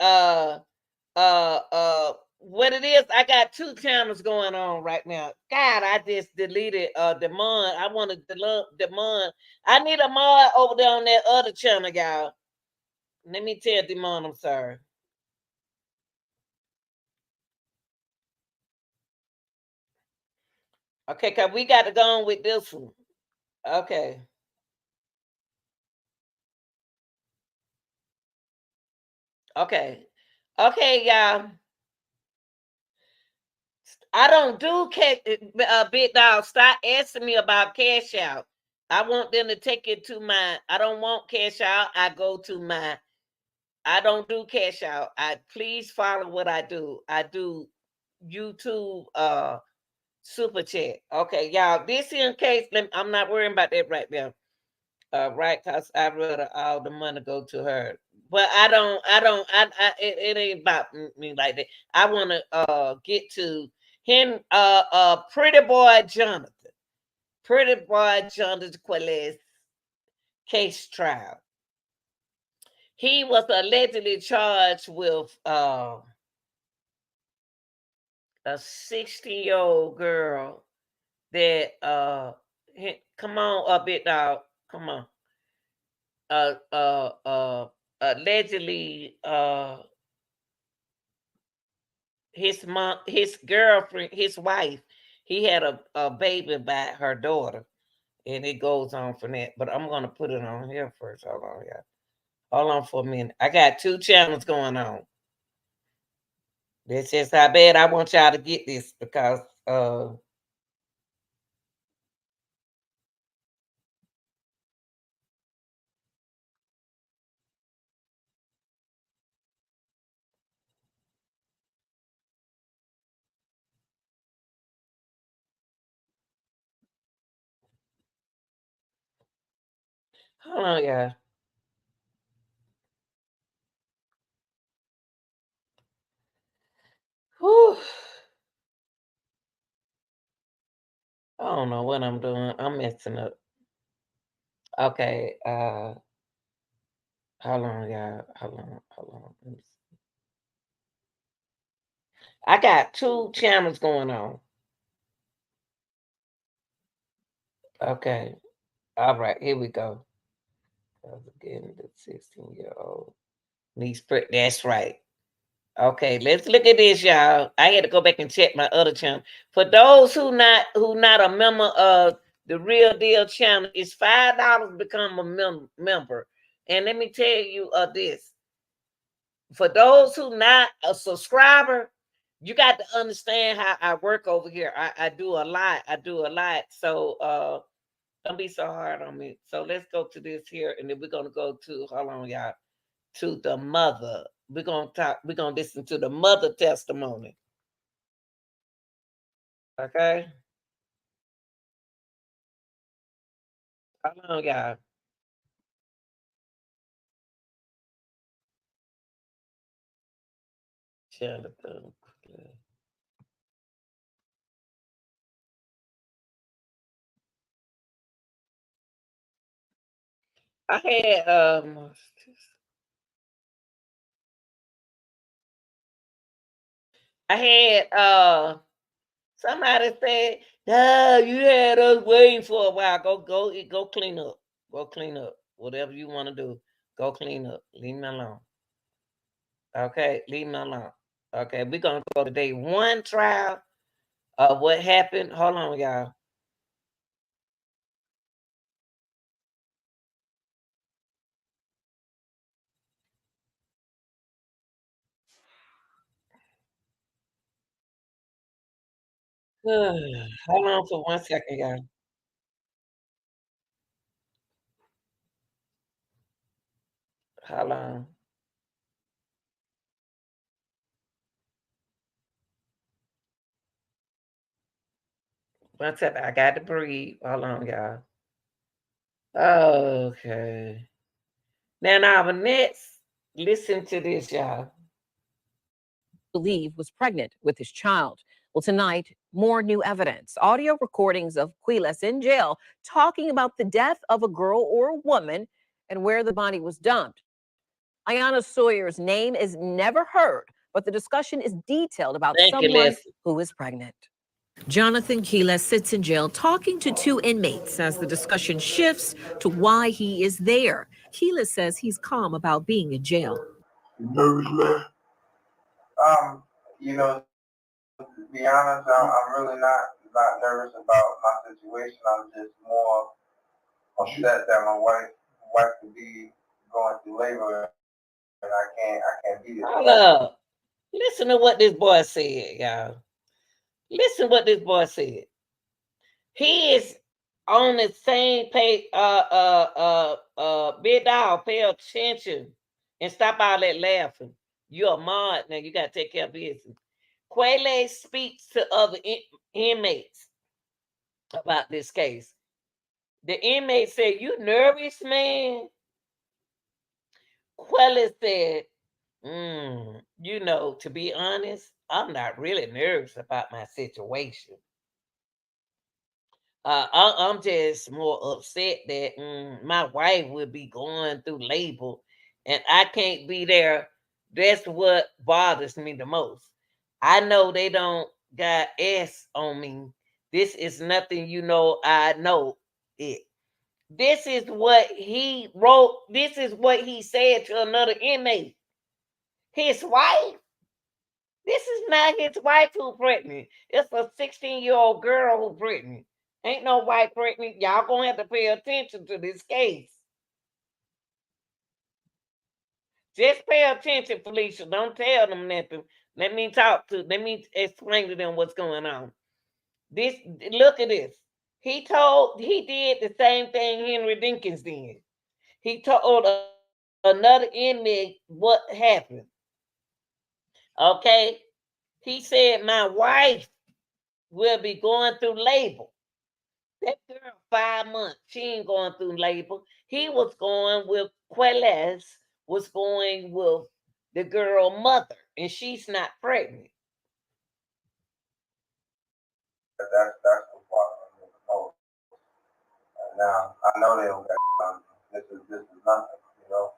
what it is, I got two channels going on right now. God, I just deleted Demon. I want to delete Demon. I need a mod over there on that other channel, y'all. Let me tell Demon I'm sorry. Okay, cause we got to go on with this one. Okay. Okay. Okay, y'all. I don't do big dog. Stop asking me about cash out. I want them to take it to my. I don't want cash out. I go to my. I don't do cash out. I please follow what I do. I do YouTube super chat. Okay, y'all. This in case I'm not worrying about that right now. Right, cause I'd rather all the money go to her. But it ain't about me like that. I want to get to him. Pretty boy Johnathan, Quiles case trial. He was allegedly charged with a 16-year-old girl that come on a bit dog, come on. Allegedly his girlfriend, his wife, he had a baby by her daughter, and it goes on from that. But I'm gonna put it on here first. Hold on, yeah. Hold on for a minute. I got two channels going on. That's just how bad I want y'all to get this because hold on, yeah. Whew. I don't know what I'm doing. I'm messing up. Okay. Hold on, y'all. Hold on. Let me see. I got 2 channels going on. Okay. All right. Here we go. Again, the 16-year-old niece. That's right. Okay, let's look at this, y'all. I had to go back and check my other channel. For those who not a member of the Real Deal channel, it's $5 to become a member. And let me tell you this. For those who not a subscriber, you got to understand how I work over here. I do a lot. So don't be so hard on me. So let's go to this here, and then we're gonna go to, hold on, y'all, to the mother. We're gonna listen to the mother testimony. Okay. Hold on, y'all. Johnathan. I had somebody said, "Ah, you had us waiting for a while. Go clean up. Go clean up. Whatever you want to do, go clean up. Leave me alone. Okay, leave me alone. Okay, we're gonna go to day 1 trial of what happened. Hold on, y'all. Hold on for 1 second, y'all. Hold on. 1 second. I got to breathe. Hold on, y'all. Okay. Now, next, listen to this, y'all. Believe was pregnant with his child. Well, tonight, more new evidence. Audio recordings of Quiles in jail talking about the death of a girl or woman and where the body was dumped. Ayanna Sawyer's name is never heard, but the discussion is detailed about Thank you, someone Leslie. who is pregnant. Johnathan Quiles sits in jail talking to 2 inmates as the discussion shifts to why he is there. Quiles says he's calm about being in jail. Nervous, man? You know, to be honest, I'm really not nervous about my situation. I'm just more upset that my wife could be going through labor and I can't be there. Hold up. Listen to what this boy said, y'all. Listen what this boy said. He is on the same page. Big dog, pay attention and stop all that laughing. You're a mod now. You got to take care of business. Quele speaks to other inmates about this case. The inmate said, "You nervous, man?" Quelle said, "You know, to be honest, I'm not really nervous about my situation. I'm just more upset that my wife would be going through labor and I can't be there. That's what bothers me the most. I know they don't got S on me. This is nothing, I know it." This is what he wrote. This is what he said to another inmate. His wife. This is not his wife who pregnant. It's a 16-year-old girl who pregnant. Ain't no wife pregnant. Y'all gonna have to pay attention to this case. Just pay attention, Felicia. Don't tell them nothing. Let me explain to them what's going on. Look at this. He did the same thing Henry Dinkins did. He told another inmate what happened. Okay? He said, "My wife will be going through labor." That girl, 5 months, she ain't going through labor. He was going with Quiles, was going with the girl mother, and she's not pregnant. That's the part of the most. And now I know they don't got this is nothing, you know.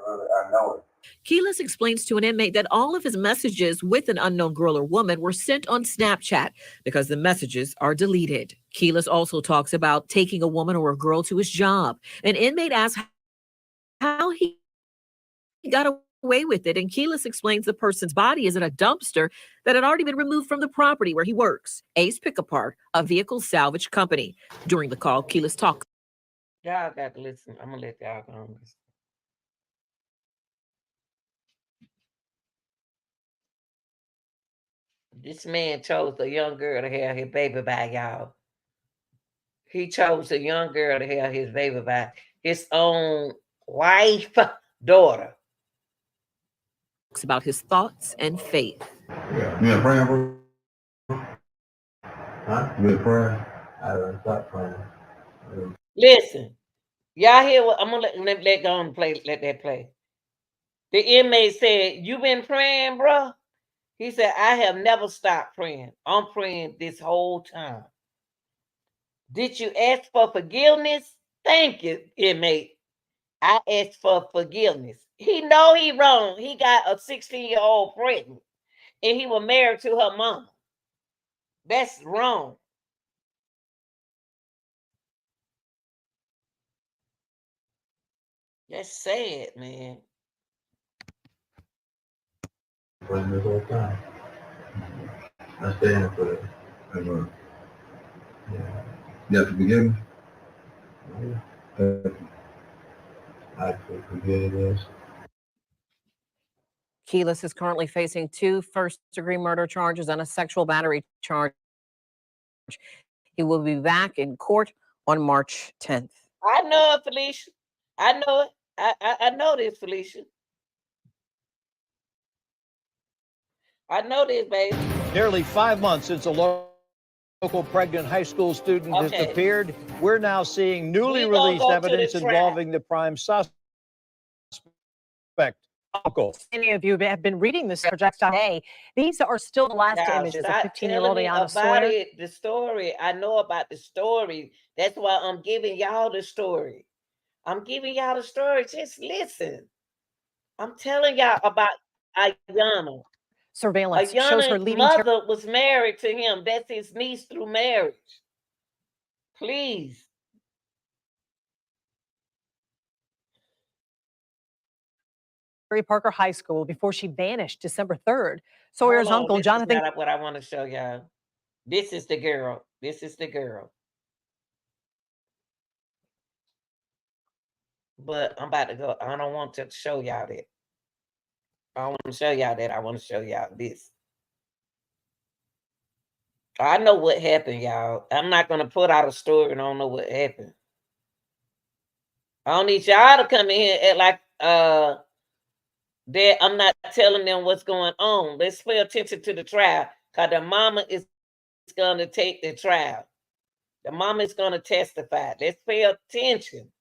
I know it. Quiles explains to an inmate that all of his messages with an unknown girl or woman were sent on Snapchat because the messages are deleted. Quiles also talks about taking a woman or a girl to his job. An inmate asks how he got away with it, and Quiles explains the person's body is in a dumpster that had already been removed from the property where he works, Ace Pick-A-Part, a vehicle salvage company. During the call, Quiles talks. Y'all got to listen. I'm gonna let y'all go on this. This man chose a young girl to have his baby by, y'all. He chose a young girl to have his baby by. His own wife, daughter. About his thoughts and faith. Yeah. You been praying, bro? Huh? You been praying? I done stopped praying. Listen, y'all hear what I'm gonna let go and play. Let that play. The inmate said, "You been praying, bro?" He said, "I have never stopped praying. I'm praying this whole time." Did you ask for forgiveness? Thank you, inmate. I asked for forgiveness. He know he wrong. He got a 16-year-old pregnant, and he was married to her mom. That's wrong. That's sad, man. Praying this whole time. I stand for it. Yeah. You have to forgive me? I forgive this. Quiles is currently facing 2 first-degree murder charges and a sexual battery charge. He will be back in court on March 10th. I know it, Felicia. I know it. I know this, Felicia. I know this, baby. Nearly 5 months since a local pregnant high school student disappeared. We're now seeing newly released evidence involving the prime suspect. Many of you have been reading this subject today. These are still the last images of 15-year-old Ayanna Sawyer. The story. I know about the story. That's why I'm giving y'all the story. I'm giving y'all the story. Just listen. I'm telling y'all about Ayanna. Surveillance shows her Ayanna's leaving. mother was married to him. That's his niece through marriage. Please. Parker High School before she vanished December 3rd. Sawyer's uncle, Johnathan. This is not what I want to show y'all. This is the girl. This is the girl. But I'm about to go. I don't want to show y'all that. I don't want to show y'all that. I want to show y'all this. I know what happened, y'all. I'm not going to put out a story and I don't know what happened. I don't need y'all to come in here and like that I'm not telling them what's going on. Let's pay attention to the trial because the mama is going to take the trial. The mama is going to testify. Let's pay attention.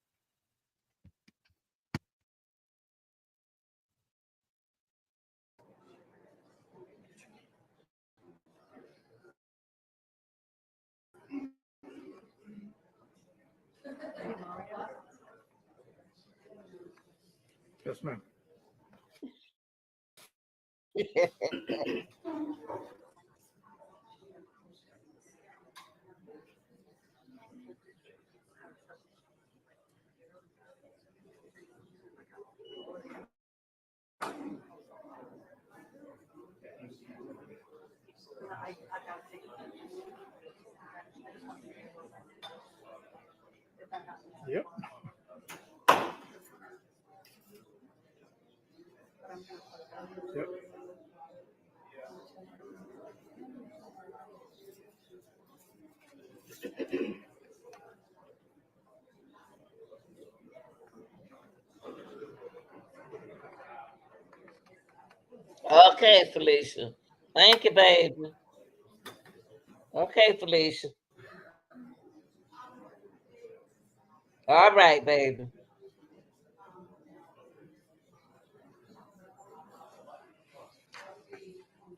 Yes, ma'am. Yep. Yep. Okay, Felicia. Thank you, baby. Okay, Felicia. All right, baby.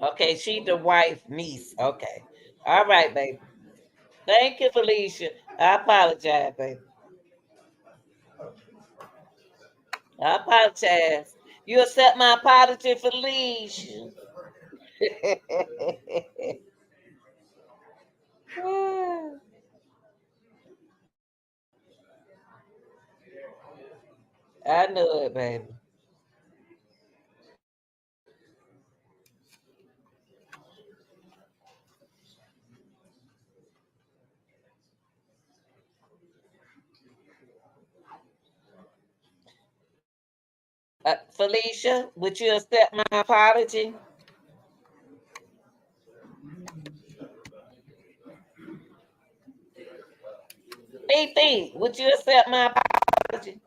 Okay, she the wife, niece. Okay. All right, baby. Thank you, Felicia. I apologize, baby. I apologize. You accept my apology, Felicia. I knew it, baby. Felicia, would you accept my apology? BP, would you accept my apology?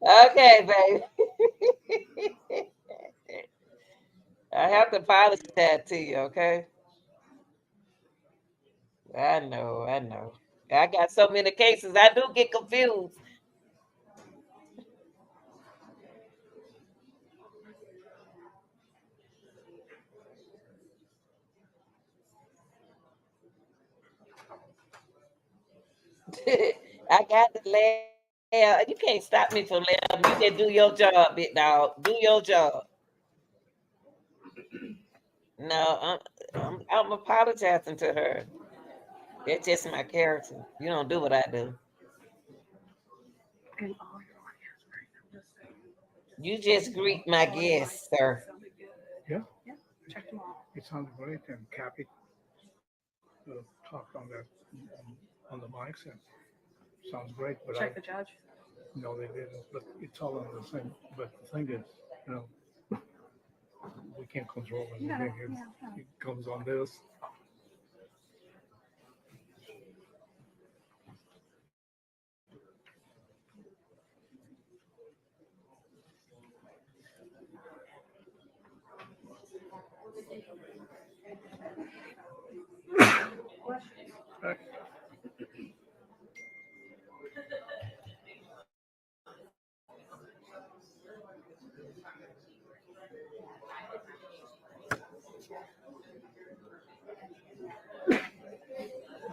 Okay, baby. I have to apologize to you, okay? I know. I got so many cases, I do get confused. I got to laugh. You can't stop me from laughing. You can do your job, big dog. Do your job. No, I'm apologizing to her. That's just my character. You don't do what I do. You just greet my guests, sir. Yeah. It sounds great, and Cappy talked on that on the mics, and sounds great. But Check the judge. No, they didn't. But it's all on the same. But the thing is, we can't control anything. It comes on this.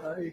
Hi.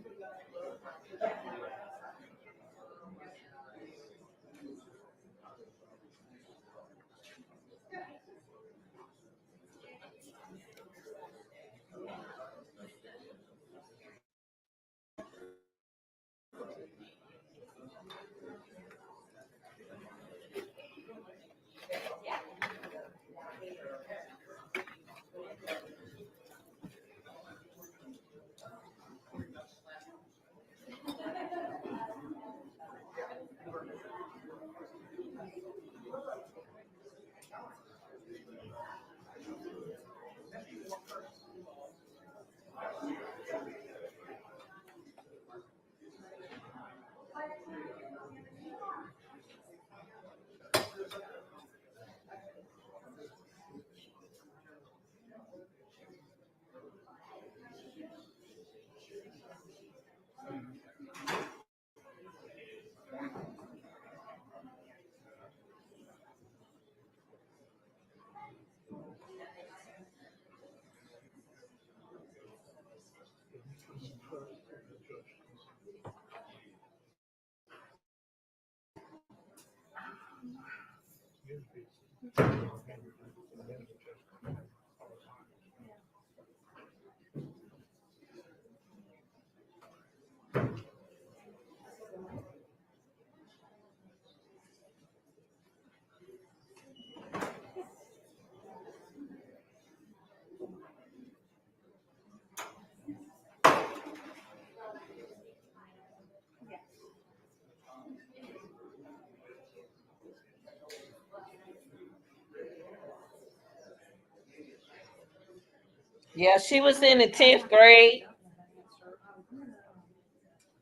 Yeah, she was in the 10th grade.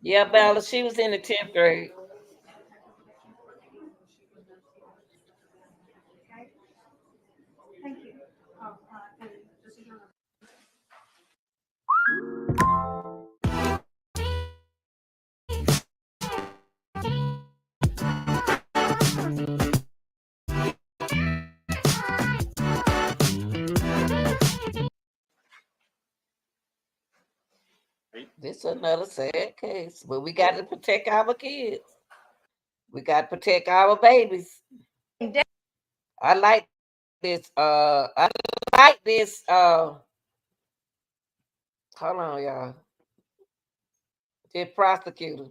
Yeah, Bella, she was in the 10th grade. This is another sad case, but we got to protect our kids. We got to protect our babies. I like this. I like this. Hold on, y'all. This prosecutor.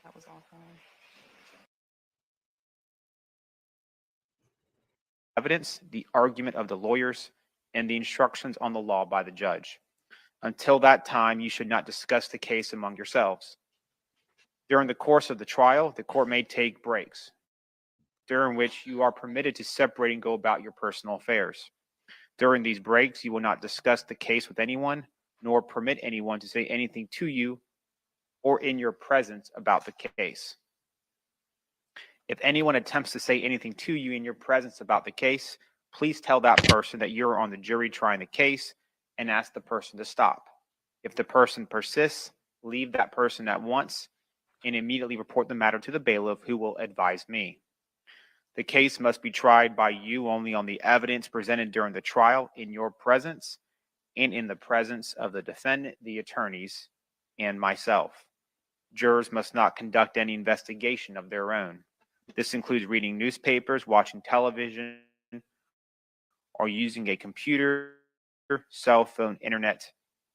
That was awful. Evidence, the argument of the lawyers, and the instructions on the law by the judge. Until that time, you should not discuss the case among yourselves. During the course of the trial, the court may take breaks, during which you are permitted to separate and go about your personal affairs. During these breaks, you will not discuss the case with anyone, nor permit anyone to say anything to you or in your presence about the case. If anyone attempts to say anything to you in your presence about the case, please tell that person that you're on the jury trying the case and ask the person to stop. If the person persists, leave that person at once and immediately report the matter to the bailiff, who will advise me. The case must be tried by you only on the evidence presented during the trial in your presence and in the presence of the defendant, the attorneys, and myself. Jurors must not conduct any investigation of their own. This includes reading newspapers, watching television, or using a computer, cell phone, internet,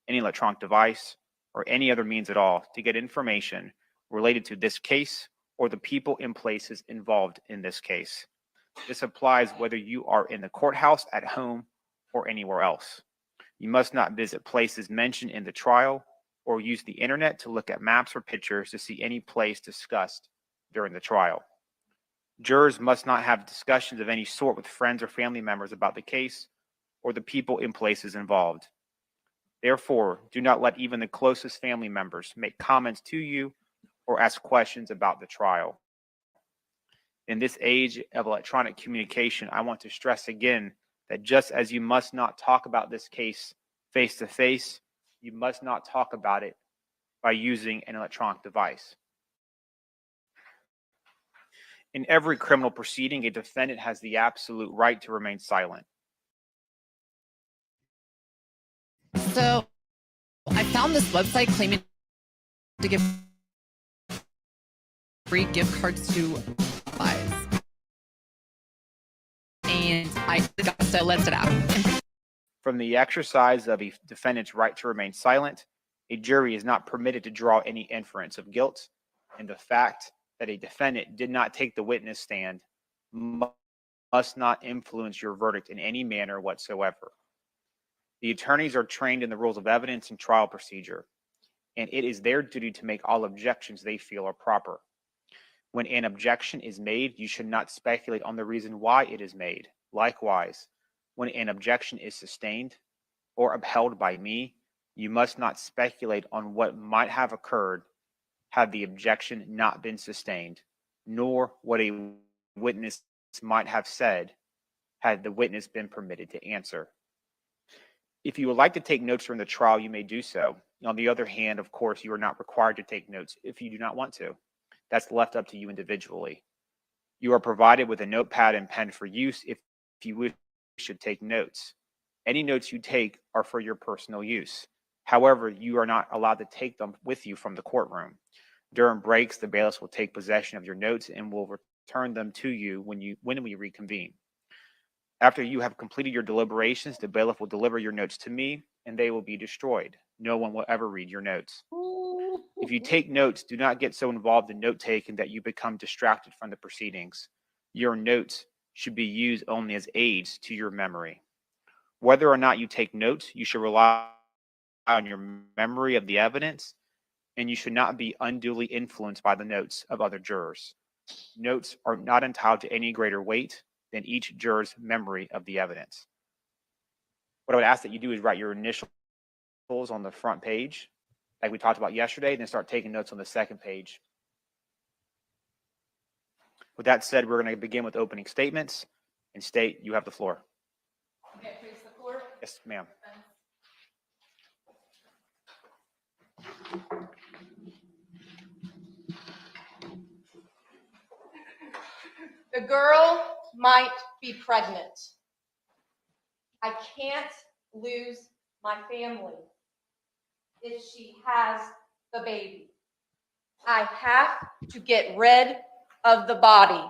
any electronic device, or any other means at all to get information related to this case or the people and places involved in this case. This applies whether you are in the courthouse, at home, or anywhere else. You must not visit places mentioned in the trial or use the internet to look at maps or pictures to see any place discussed during the trial. Jurors must not have discussions of any sort with friends or family members about the case or the people and places involved. Therefore, do not let even the closest family members make comments to you or ask questions about the trial. In this age of electronic communication, I want to stress again that just as you must not talk about this case face to face, you must not talk about it by using an electronic device. In every criminal proceeding, a defendant has the absolute right to remain silent. So I found this website claiming to give free gift cards to Quiles. And I got so left it out. From the exercise of a defendant's right to remain silent, a jury is not permitted to draw any inference of guilt, and the fact that a defendant did not take the witness stand must not influence your verdict in any manner whatsoever. The attorneys are trained in the rules of evidence and trial procedure, and it is their duty to make all objections they feel are proper. When an objection is made, you should not speculate on the reason why it is made. Likewise, when an objection is sustained or upheld by me, you must not speculate on what might have occurred had the objection not been sustained, nor what a witness might have said had the witness been permitted to answer. If you would like to take notes during the trial, you may do so. On the other hand, of course, you are not required to take notes if you do not want to. That's left up to you individually. You are provided with a notepad and pen for use if you wish to take notes. Any notes you take are for your personal use. However, you are not allowed to take them with you from the courtroom. During breaks, the bailiffs will take possession of your notes and will return them to you when we reconvene. After you have completed your deliberations, the bailiff will deliver your notes to me, and they will be destroyed. No one will ever read your notes. If you take notes, do not get so involved in note-taking that you become distracted from the proceedings. Your notes should be used only as aids to your memory. Whether or not you take notes, you should rely on your memory of the evidence, and you should not be unduly influenced by the notes of other jurors. Notes are not entitled to any greater weight than each juror's memory of the evidence. What I would ask that you do is write your initials on the front page, like we talked about yesterday, then start taking notes on the second page. With that said, we're going to begin with opening statements. And State, you have the floor. Okay, please, the floor. Yes, ma'am. The girl might be pregnant. I can't lose my family if she has the baby. I have to get rid of the body.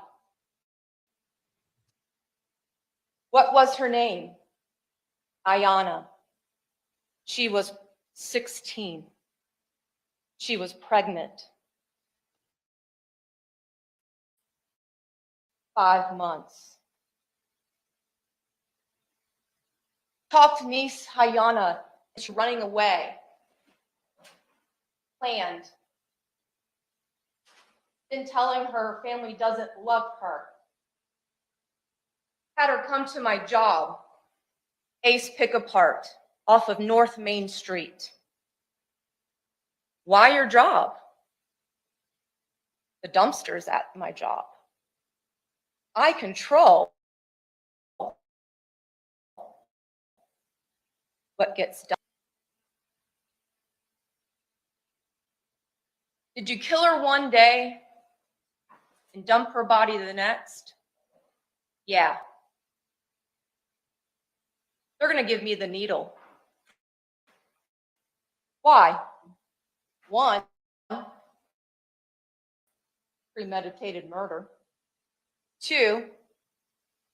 What was her name? Ayanna. She was 16. She was pregnant. 5 months. Talked to niece Ayanna. She's running away. Planned. Been telling her family doesn't love her. Had her come to my job, Ace Pick Apart, off of North Main Street. Why your job? The dumpster's at my job. I control what gets done. Did you kill her one day and dump her body the next? Yeah. They're going to give me the needle. Why? 1, premeditated murder. 2,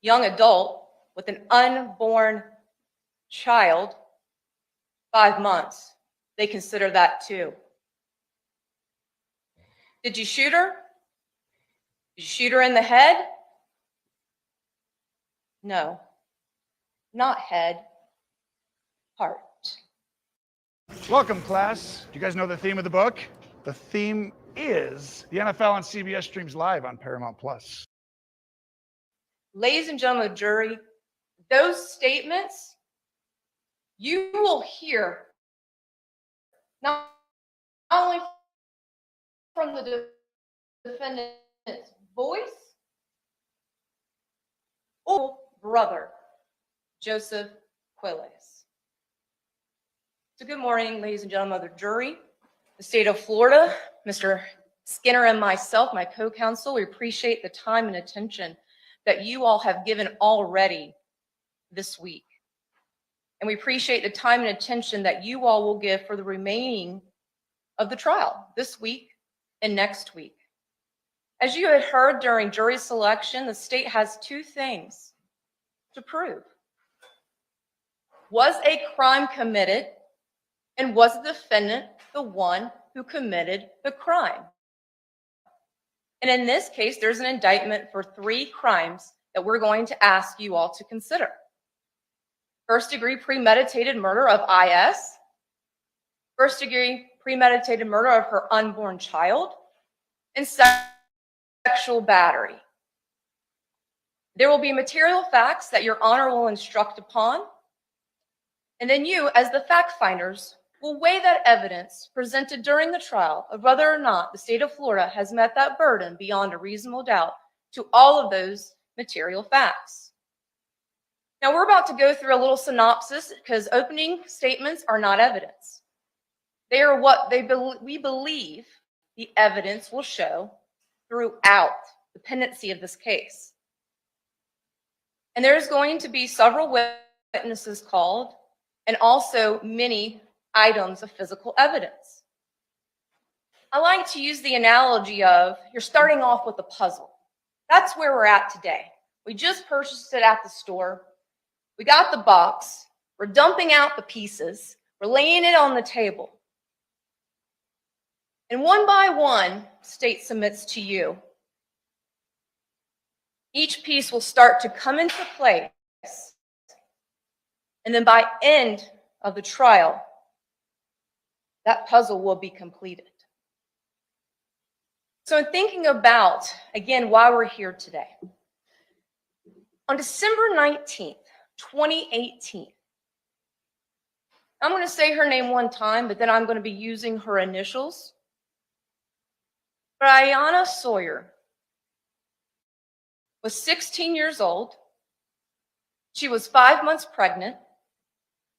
young adult with an unborn child, 5 months. They consider that too. Did you shoot her? Did you shoot her in the head? No, not head, heart. Welcome, class. Do you guys know the theme of the book? The theme is the NFL on CBS streams live on Paramount Plus. Ladies and gentlemen of the jury, those statements you will hear not only from the defendant's voice or brother, Joseph Quiles. So good morning, ladies and gentlemen of the jury, the state of Florida, Mr. Skinner and myself, my co-counsel, we appreciate the time and attention that you all have given already this week. And we appreciate the time and attention that you all will give for the remaining of the trial this week and next week. As you had heard during jury selection, the state has 2 things to prove. Was a crime committed, and was the defendant the one who committed the crime? And in this case, there's an indictment for 3 crimes that we're going to ask you all to consider. First-degree premeditated murder of IS, first-degree premeditated murder of her unborn child, and sexual battery. There will be material facts that your honor will instruct upon, and then you, as the fact finders, will weigh that evidence presented during the trial of whether or not the state of Florida has met that burden beyond a reasonable doubt to all of those material facts. Now we're about to go through a little synopsis because opening statements are not evidence. They are what we believe the evidence will show throughout the pendency of this case. And there's going to be several witnesses called and also many items of physical evidence. I like to use the analogy of you're starting off with a puzzle. That's where we're at today. We just purchased it at the store. We got the box. We're dumping out the pieces. We're laying it on the table. And one by one, state submits to you. Each piece will start to come into place. And then by end of the trial, that puzzle will be completed. So in thinking about, again, why we're here today, on December 19th, 2018, I'm going to say her name one time, but then I'm going to be using her initials. Ayanna Sawyer was 16 years old. She was 5 months pregnant.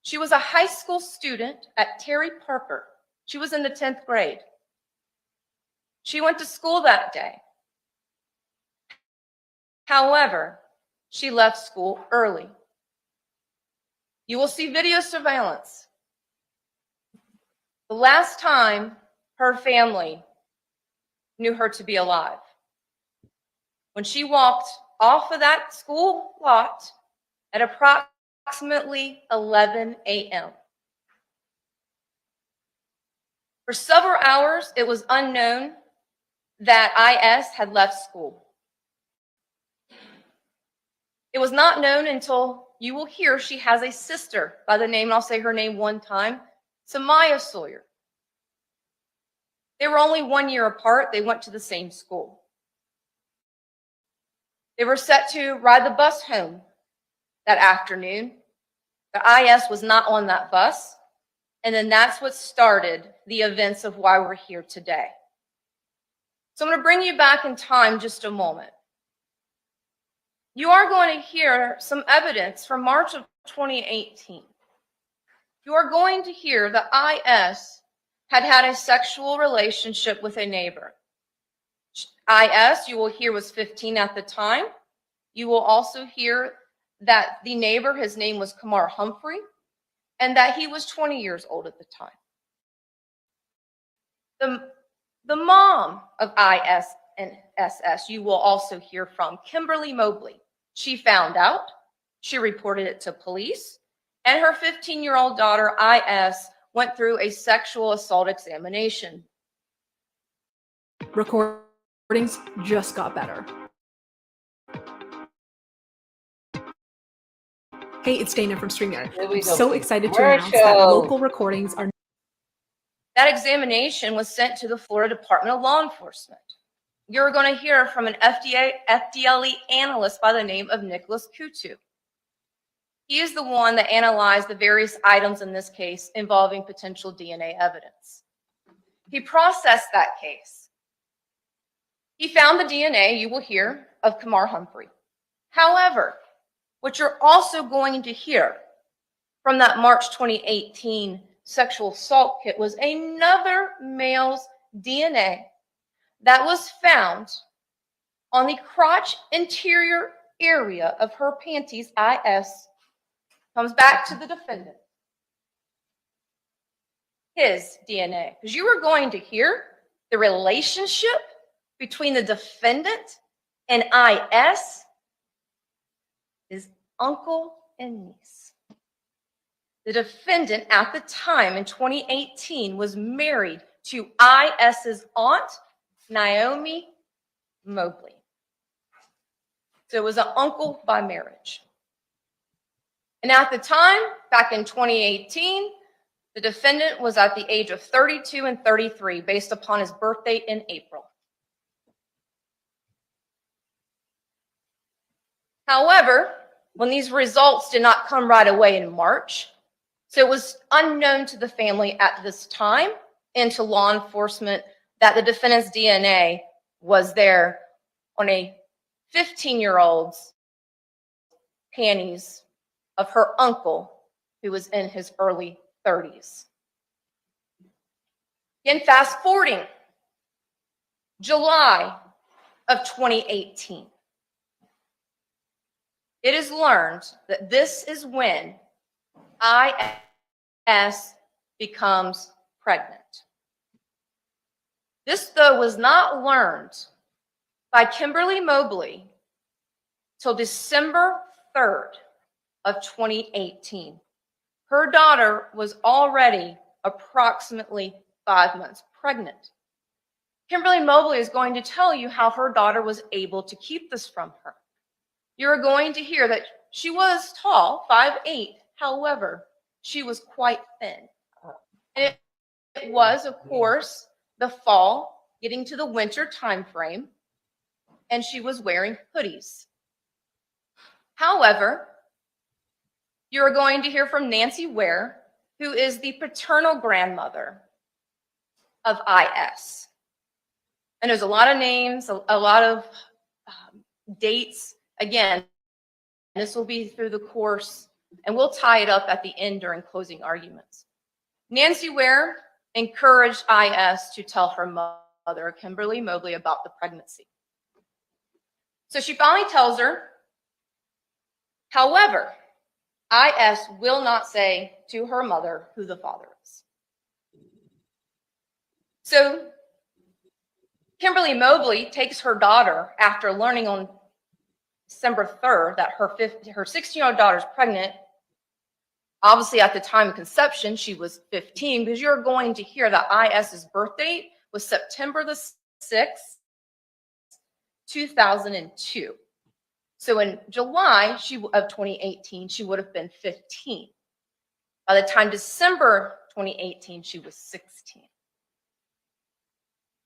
She was a high school student at Terry Parker. She was in the 10th grade. She went to school that day. However, she left school early. You will see video surveillance. The last time her family knew her to be alive, when she walked off of that school lot at approximately 11 a.m. For several hours, it was unknown that IS had left school. It was not known until you will hear she has a sister by the name, and I'll say her name one time, Samaya Sawyer. They were only 1 year apart. They went to the same school. They were set to ride the bus home that afternoon. The IS was not on that bus. And then that's what started the events of why we're here today. So I'm going to bring you back in time just a moment. You are going to hear some evidence from March of 2018. You are going to hear that IS had a sexual relationship with a neighbor. IS, you will hear, was 15 at the time. You will also hear that the neighbor, his name was Kamar Humphrey, and that he was 20 years old at the time. The mom of IS and SS, you will also hear from, Kimberly Mobley. She found out, she reported it to police, and her 15-year-old daughter, IS, went through a sexual assault examination. Recordings just got better. Hey, it's Dana from StreamYard. I'm so excited to announce that local recordings are... That examination was sent to the Florida Department of Law Enforcement. You're going to hear from an FDLE analyst by the name of Nicholas Kutu. He is the one that analyzed the various items in this case involving potential DNA evidence. He processed that case. He found the DNA, you will hear, of Kamar Humphrey. However, what you're also going to hear from that March 2018 sexual assault kit was another male's DNA that was found on the crotch interior area of her panties. IS comes back to the defendant. His DNA, because you are going to hear the relationship between the defendant and IS is uncle and niece. The defendant at the time in 2018 was married to IS's aunt, Naomi Mobley. So it was an uncle by marriage. And at the time, back in 2018, the defendant was at the age of 32 and 33 based upon his birth date in April. However, when these results did not come right away in March, so it was unknown to the family at this time and to law enforcement that the defendant's DNA was there on a 15-year-old's panties of her uncle who was in his early 30s. Again, fast forwarding, July of 2018. It is learned that this is when IS becomes pregnant. This, though, was not learned by Kimberly Mobley till December 3rd of 2018. Her daughter was already approximately 5 months pregnant. Kimberly Mobley is going to tell you how her daughter was able to keep this from her. You're going to hear that she was tall, 5'8", however, she was quite thin. And it was, of course, the fall, getting to the winter time frame, and she was wearing hoodies. However, you're going to hear from Nancy Ware, who is the paternal grandmother of IS. And there's a lot of names, a lot of dates. Again, this will be through the course, and we'll tie it up at the end during closing arguments. Nancy Ware encouraged IS to tell her mother, Kimberly Mobley, about the pregnancy. So she finally tells her, However, IS will not say to her mother who the father is. So Kimberly Mobley takes her daughter after learning on December 3rd that her 16-year-old daughter is pregnant. Obviously, at the time of conception, she was 15, because you're going to hear that IS's birth date was September the 6th, 2002. So in July of 2018, she would have been 15. By the time December 2018, she was 16.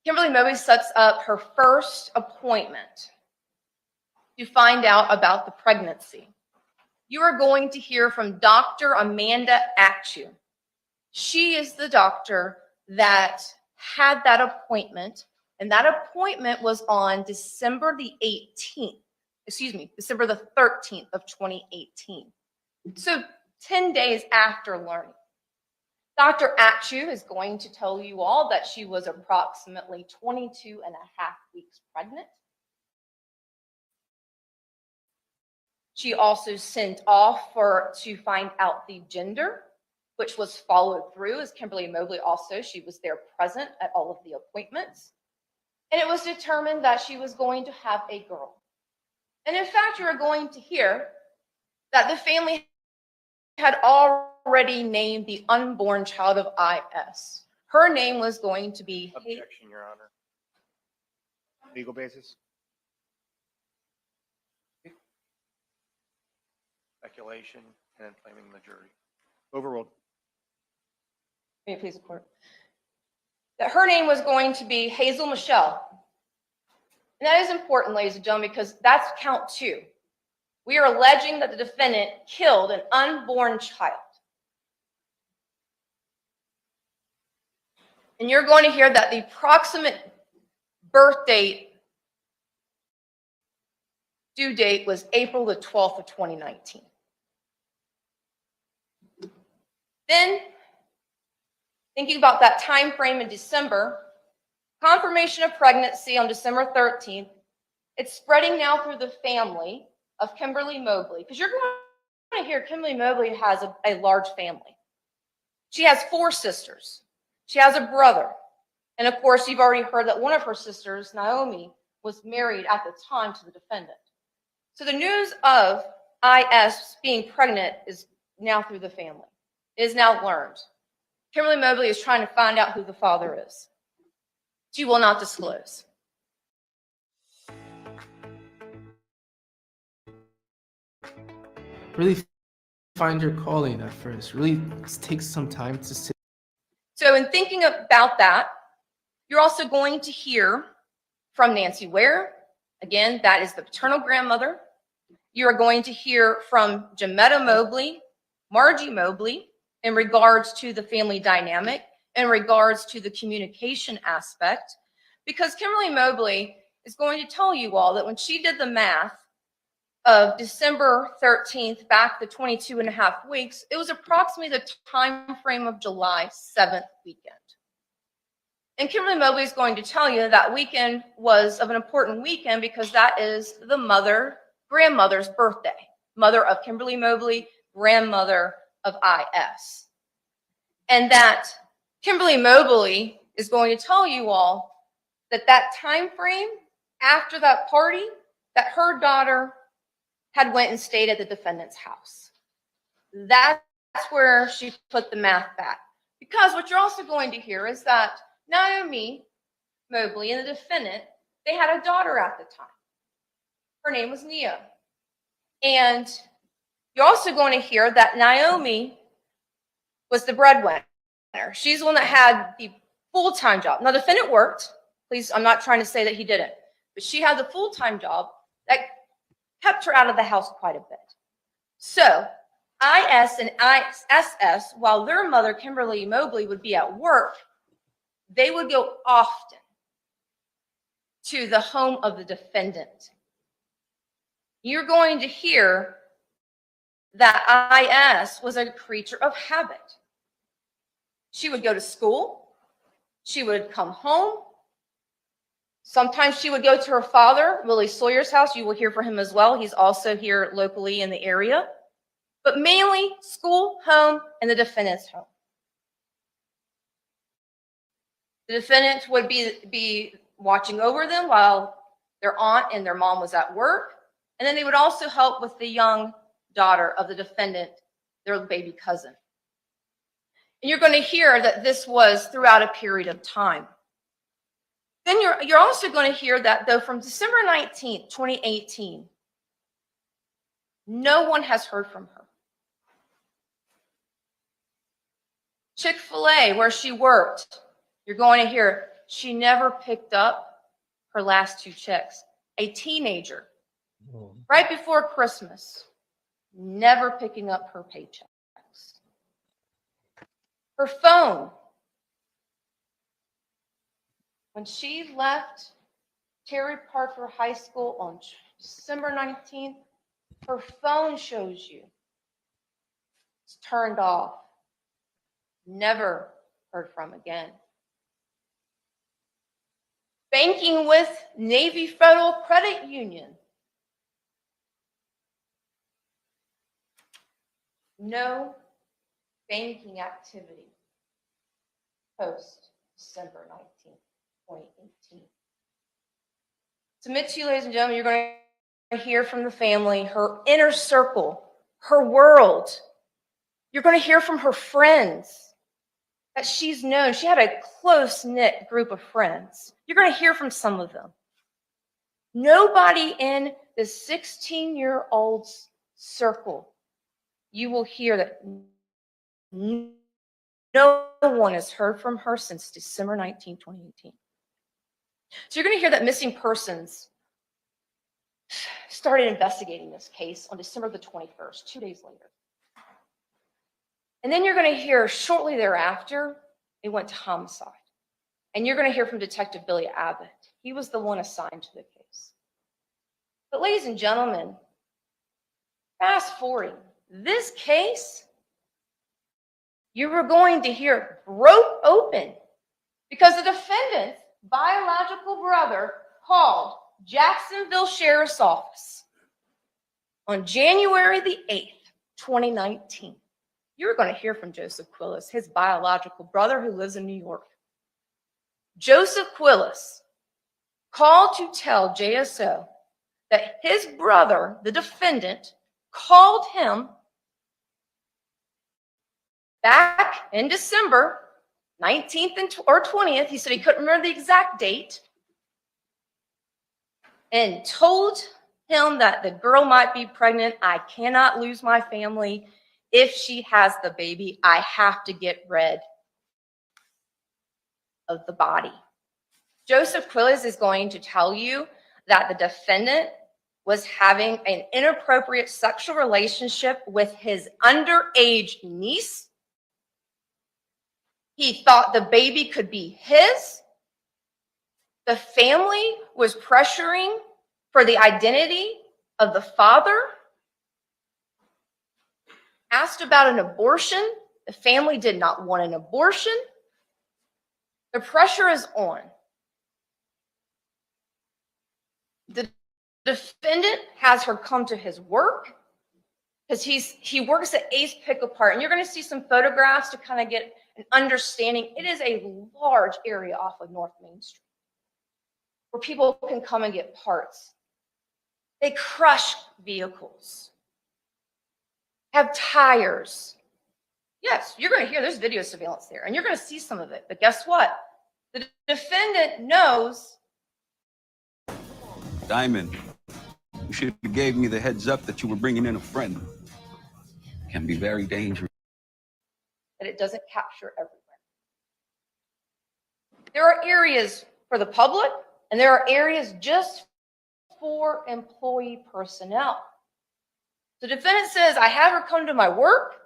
Kimberly Mobley sets up her first appointment to find out about the pregnancy. You are going to hear from Dr. Amanda Atchu. She is the doctor that had that appointment, and that appointment was on December the 13th of 2018. So 10 days after learning. Dr. Atchu is going to tell you all that she was approximately 22 and a half weeks pregnant. She also sent off to find out the gender, which was followed through, as Kimberly Mobley also, she was there present at all of the appointments. And it was determined that she was going to have a girl. And in fact, you're going to hear that the family had already named the unborn child of IS. Her name was going to be... Objection, Your Honor. Legal basis? Speculation and inflaming the jury. Overruled. May it please the court. That her name was going to be Hazel Michelle. And that is important, ladies and gentlemen, because that's count 2. We are alleging that the defendant killed an unborn child. And you're going to hear that the approximate birth date, due date, was April the 12th of 2019. Then, thinking about that time frame in December, confirmation of pregnancy on December 13th, it's spreading now through the family of Kimberly Mobley, because you're going to hear Kimberly Mobley has a large family. She has 4 sisters. She has a brother. And of course, you've already heard that one of her sisters, Naomi, was married at the time to the defendant. So the news of IS being pregnant is now through the family. It is now learned. Kimberly Mobley is trying to find out who the father is. She will not disclose. Really find your calling at first. Really takes some time to sit. So in thinking about that, you're also going to hear from Nancy Ware. Again, that is the paternal grandmother. You are going to hear from Jametta Mobley, Margie Mobley, in regards to the family dynamic, in regards to the communication aspect, because Kimberly Mobley is going to tell you all that when she did the math of December 13th back to 22 and a half weeks, it was approximately the time frame of July 7th weekend. And Kimberly Mobley is going to tell you that weekend was of an important weekend because that is the grandmother's birthday. Mother of Kimberly Mobley, grandmother of IS. And that Kimberly Mobley is going to tell you all that that time frame after that party, that her daughter had went and stayed at the defendant's house. That's where she put the math back. Because what you're also going to hear is that Naomi Mobley and the defendant, they had a daughter at the time. Her name was Nia. And you're also going to hear that Naomi was the breadwinner. She's the one that had the full-time job. Now, the defendant worked. Please, I'm not trying to say that he didn't. But she had the full-time job that kept her out of the house quite a bit. So IS and ISS, while their mother, Kimberly Mobley, would be at work, they would go often to the home of the defendant. You're going to hear that IS was a creature of habit. She would go to school. She would come home. Sometimes she would go to her father, Willie Sawyer's house. You will hear from him as well. He's also here locally in the area. But mainly school, home, and the defendant's home. The defendant would be watching over them while their aunt and their mom was at work. And then they would also help with the young daughter of the defendant, their baby cousin. And you're going to hear that this was throughout a period of time. Then you're also going to hear that, though, from December 19th, 2018, no one has heard from her. Chick-fil-A, where she worked, you're going to hear she never picked up her last 2 checks. A teenager, right before Christmas, never picking up her paychecks. Her phone, when she left Terry Parker High School on December 19th, her phone shows you it's turned off. Never heard from again. Banking with Navy Federal Credit Union. No banking activity post December 19th, 2018. Submit to you, ladies and gentlemen, you're going to hear from the family, her inner circle, her world. You're going to hear from her friends that she's known. She had a close-knit group of friends. You're going to hear from some of them. Nobody in the 16-year-old's circle, you will hear that no one has heard from her since December 19, 2018. So you're going to hear that missing persons started investigating this case on December the 21st, 2 days later. And then you're going to hear shortly thereafter, it went to homicide. And you're going to hear from Detective Billy Abbott. He was the one assigned to the case. But ladies and gentlemen, fast forwarding, this case, you were going to hear broke open because the defendant's biological brother called Jacksonville Sheriff's Office on January the 8th, 2019. You're going to hear from Joseph Quiles, his biological brother who lives in New York. Joseph Quiles called to tell JSO that his brother, the defendant, called him back in December 19th or 20th. He said he couldn't remember the exact date, and told him that the girl might be pregnant. I cannot lose my family. If she has the baby, I have to get rid of the body. Joseph Quiles is going to tell you that the defendant was having an inappropriate sexual relationship with his underage niece. He thought the baby could be his. The family was pressuring for the identity of the father. Asked about an abortion. The family did not want an abortion. The pressure is on. The defendant has her come to his work because he works at Ace Pick-a-Part, and you're going to see some photographs to kind of get an understanding. It is a large area off of North Main Street where people can come and get parts. They crush vehicles, have tires. Yes, you're going to hear there's video surveillance there, and you're going to see some of it. But guess what? The defendant knows. Diamond, you should have gave me the heads up that you were bringing in a friend. Can be very dangerous. That it doesn't capture everywhere. There are areas for the public, and there are areas just for employee personnel. The defendant says, I have her come to my work.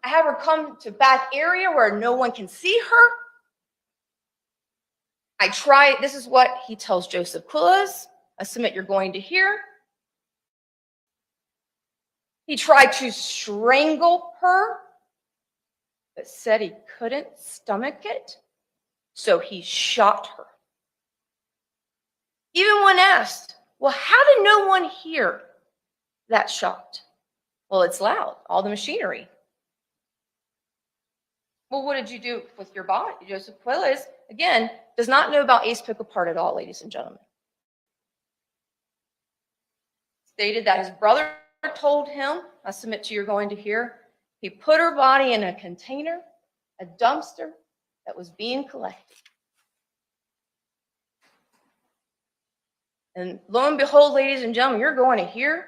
I have her come to back area where no one can see her. I try, this is what he tells Joseph Quiles. I submit you're going to hear. He tried to strangle her, but said he couldn't stomach it, so he shot her. Even when asked, well, how did no one hear that shot? Well, it's loud, all the machinery. Well, what did you do with your body? Joseph Quiles, again, does not know about Ace Pick Apart at all, ladies and gentlemen. Stated that his brother told him, I submit to you're going to hear, he put her body in a container, a dumpster that was being collected. And lo and behold, ladies and gentlemen, you're going to hear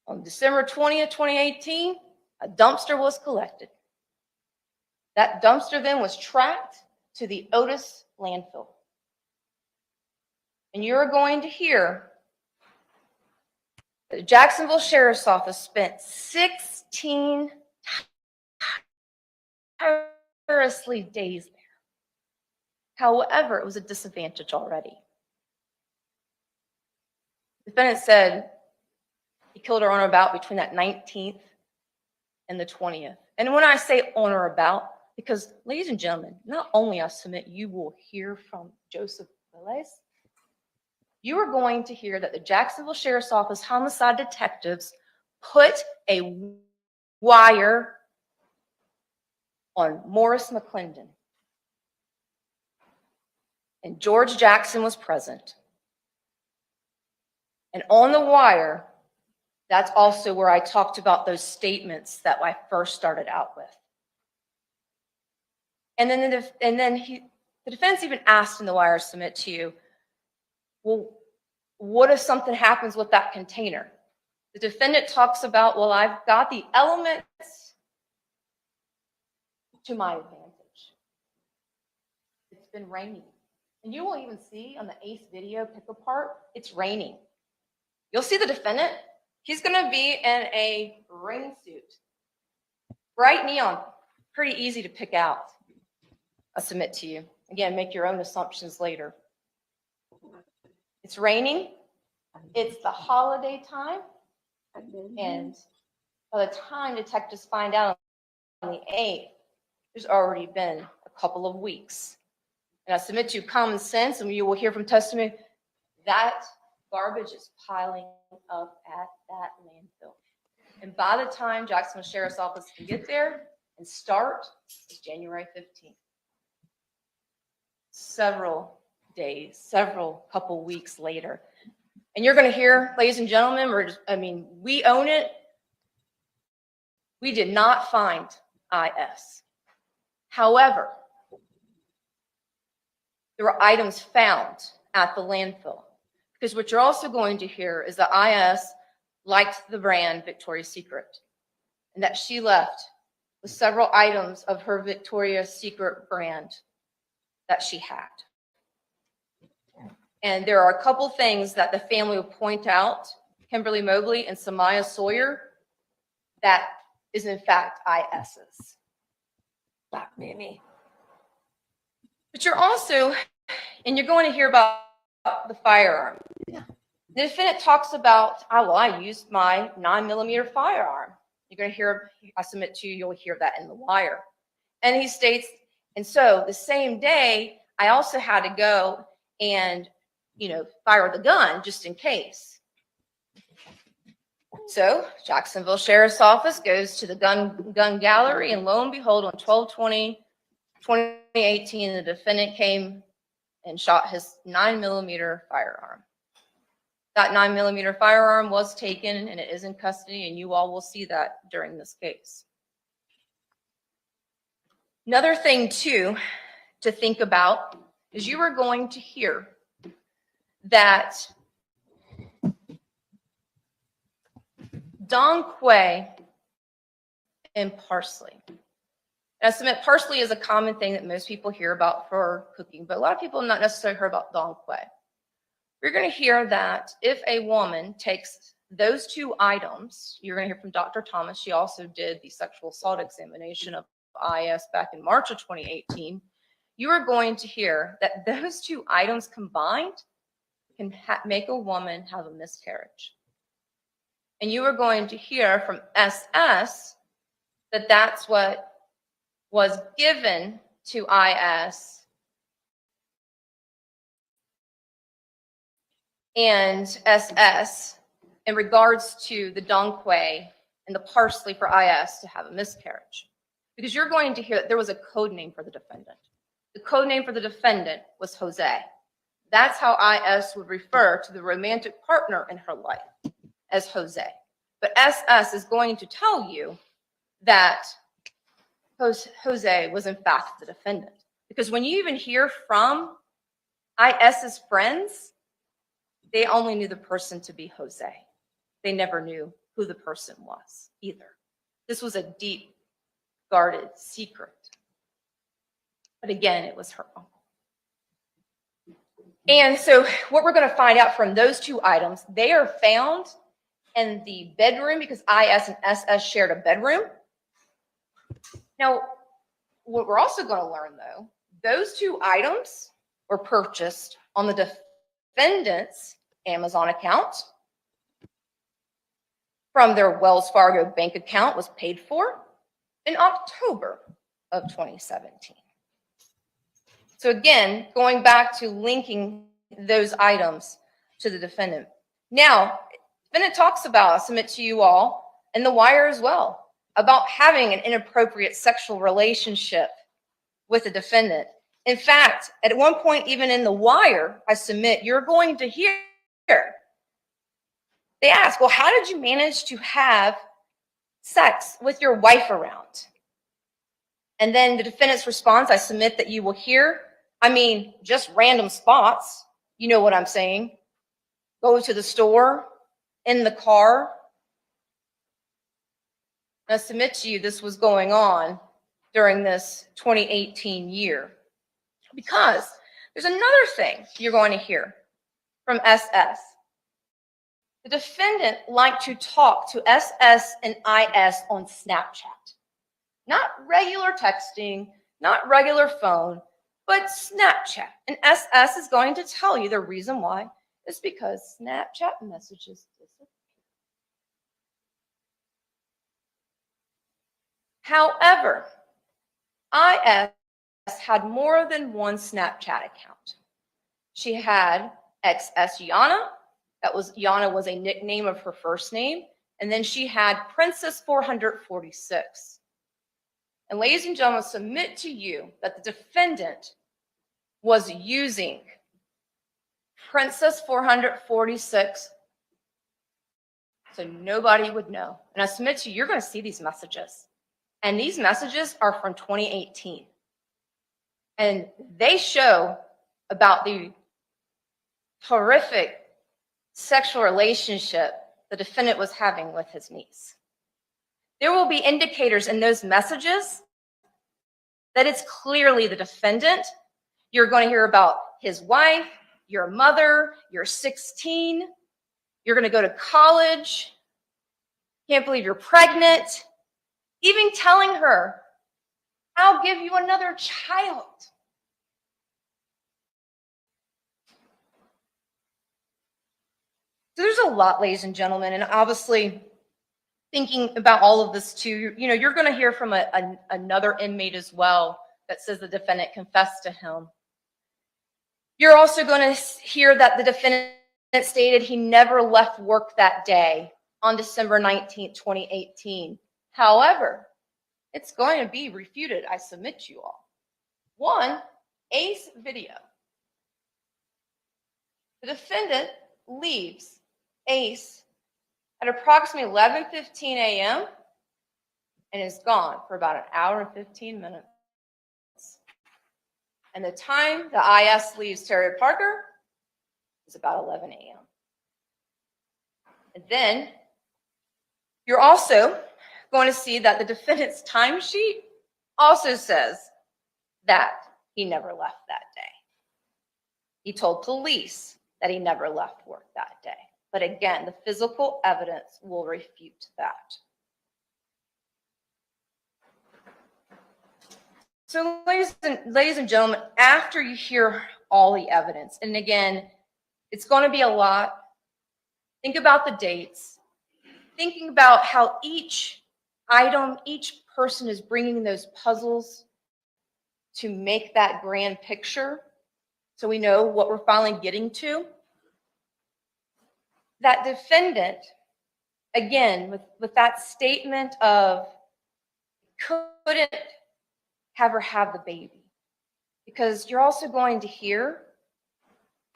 on December 20th, 2018, a dumpster was collected. That dumpster then was tracked to the Otis landfill. And you're going to hear the Jacksonville Sheriff's Office spent 16 tirelessly days there. However, it was a disadvantage already. The defendant said he killed her on or about between that 19th and the 20th. And when I say on or about, because ladies and gentlemen, not only I submit you will hear from Joseph Quiles, you are going to hear that the Jacksonville Sheriff's Office homicide detectives put a wire on Morris McClendon. And George Jackson was present. And on the wire, that's also where I talked about those statements that I first started out with. And then the defense even asked in the wire submit to you, well, what if something happens with that container? The defendant talks about, well, I've got the elements to my advantage. It's been raining. And you will even see on the Ace video pick apart, it's raining. You'll see the defendant. He's going to be in a rain suit. Bright neon, pretty easy to pick out. I submit to you. Again, make your own assumptions later. It's raining. It's the holiday time. And by the time detectives find out on the 8th, there's already been a couple of weeks. And I submit to you common sense, and you will hear from testimony, that garbage is piling up at that landfill. And by the time Jacksonville Sheriff's Office can get there and start, it's January 15th. Several days, several couple weeks later. And you're going to hear, ladies and gentlemen, we own it. We did not find IS. However, there were items found at the landfill. Because what you're also going to hear is that IS liked the brand Victoria's Secret, and that she left with several items of her Victoria's Secret brand that she had. And there are a couple things that the family will point out, Kimberly Mobley and Samaya Sawyer, that is in fact IS's. Black Mammy. But you're also, and you're going to hear about the firearm. Yeah. The defendant talks about, I used my 9mm firearm. You're going to hear, I submit to you, you'll hear that in the wire. And he states, and so the same day, I also had to go and, fire the gun just in case. So Jacksonville Sheriff's Office goes to the gun gallery, and lo and behold, on 12/20/2018, the defendant came and shot his 9mm firearm. That 9mm firearm was taken, and it is in custody, and you all will see that during this case. Another thing, too, to think about is you are going to hear that Don Quay and parsley. And I submit parsley is a common thing that most people hear about for cooking, but a lot of people have not necessarily heard about Don Quay. You're going to hear that if a woman takes those two items, you're going to hear from Dr. Thomas. She also did the sexual assault examination of IS back in March of 2018. You are going to hear that those two items combined can make a woman have a miscarriage. And you are going to hear from SS that that's what was given to IS and SS in regards to the Donkwe and the parsley for IS to have a miscarriage. Because you're going to hear that there was a code name for the defendant. The code name for the defendant was Jose. That's how IS would refer to the romantic partner in her life, as Jose. But SS is going to tell you that Jose was in fact the defendant. Because when you even hear from IS's friends, they only knew the person to be Jose. They never knew who the person was either. This was a deep, guarded secret. But again, it was her uncle. And so what we're going to find out from those two items, they are found in the bedroom because IS and SS shared a bedroom. Now, what we're also going to learn, though, those two items were purchased on the defendant's Amazon account from their Wells Fargo bank account, was paid for in October of 2017. So again, going back to linking those items to the defendant. Now, defendant talks about, I'll submit to you all, and the wire as well, about having an inappropriate sexual relationship with the defendant. In fact, at one point, even in the wire, I submit, you're going to hear, they ask, well, how did you manage to have sex with your wife around? And then the defendant's response, I submit that you will hear, I mean, just random spots. You know what I'm saying. Go to the store, in the car. And I submit to you this was going on during this 2018 year. Because there's another thing you're going to hear from SS. The defendant liked to talk to SS and IS on Snapchat. Not regular texting, not regular phone, but Snapchat. And SS is going to tell you the reason why is because Snapchat messages disappear. However, IS had more than one Snapchat account. She had XS Yana. Yana was a nickname of her first name. And then she had Princess 446. And ladies and gentlemen, submit to you that the defendant was using Princess 446 so nobody would know. And I submit to you, you're going to see these messages. And these messages are from 2018. And they show about the horrific sexual relationship the defendant was having with his niece. There will be indicators in those messages that it's clearly the defendant. You're going to hear about his wife, your mother, you're 16, you're going to go to college, can't believe you're pregnant, even telling her, I'll give you another child. So there's a lot, ladies and gentlemen, and obviously thinking about all of this too, you know, you're going to hear from another inmate as well that says the defendant confessed to him. You're also going to hear that the defendant stated he never left work that day on December 19th, 2018. However, it's going to be refuted, I submit to you all. One, Ace video. The defendant leaves Ace at approximately 11:15 a.m. and is gone for about an hour and 15 minutes. And the time the IS leaves Terry Parker is about 11 a.m. And then you're also going to see that the defendant's timesheet also says that he never left that day. He told police that he never left work that day. But again, the physical evidence will refute that. So ladies and gentlemen, after you hear all the evidence, and again, it's going to be a lot, think about the dates, thinking about how each item, each person is bringing those puzzles to make that grand picture so we know what we're finally getting to. that defendant, again, with that statement of couldn't have her have the baby, because you're also going to hear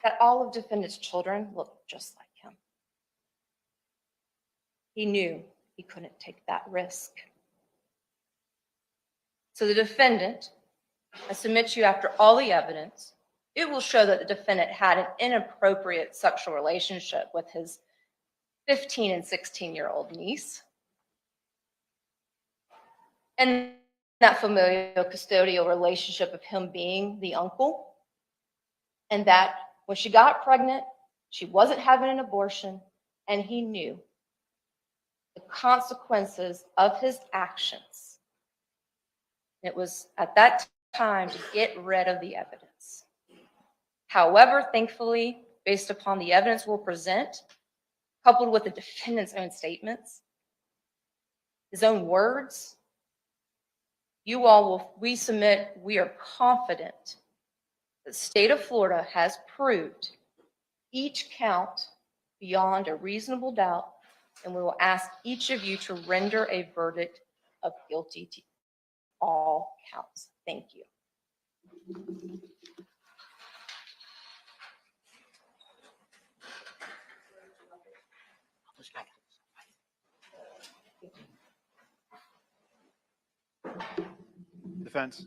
that all of defendant's children look just like him. He knew he couldn't take that risk. So the defendant, I submit to you, after all the evidence, it will show that the defendant had an inappropriate sexual relationship with his 15 and 16-year-old niece. And that familial custodial relationship of him being the uncle. And that when she got pregnant, she wasn't having an abortion, and he knew the consequences of his actions. It was at that time to get rid of the evidence. However, thankfully, based upon the evidence we'll present, coupled with the defendant's own statements, his own words, you all will, we submit, we are confident that the state of Florida has proved each count beyond a reasonable doubt, and we will ask each of you to render a verdict of guilty to all counts. Thank you. Defense,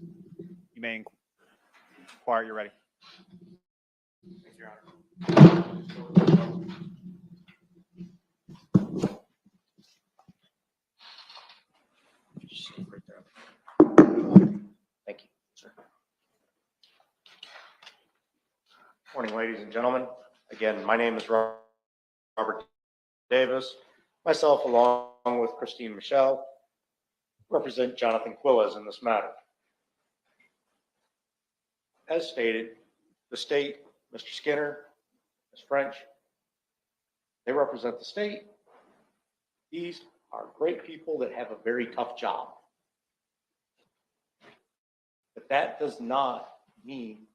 you may inquire. You're ready. Thank you, Your Honor. Thank you, sir. Morning, ladies and gentlemen. Again, my name is Robert Davis. Myself, along with Christine Michelle, represent Johnathan Quiles in this matter. As stated, the state, Mr. Skinner, Ms. French, they represent the state. These are great people that have a very tough job. But that does not mean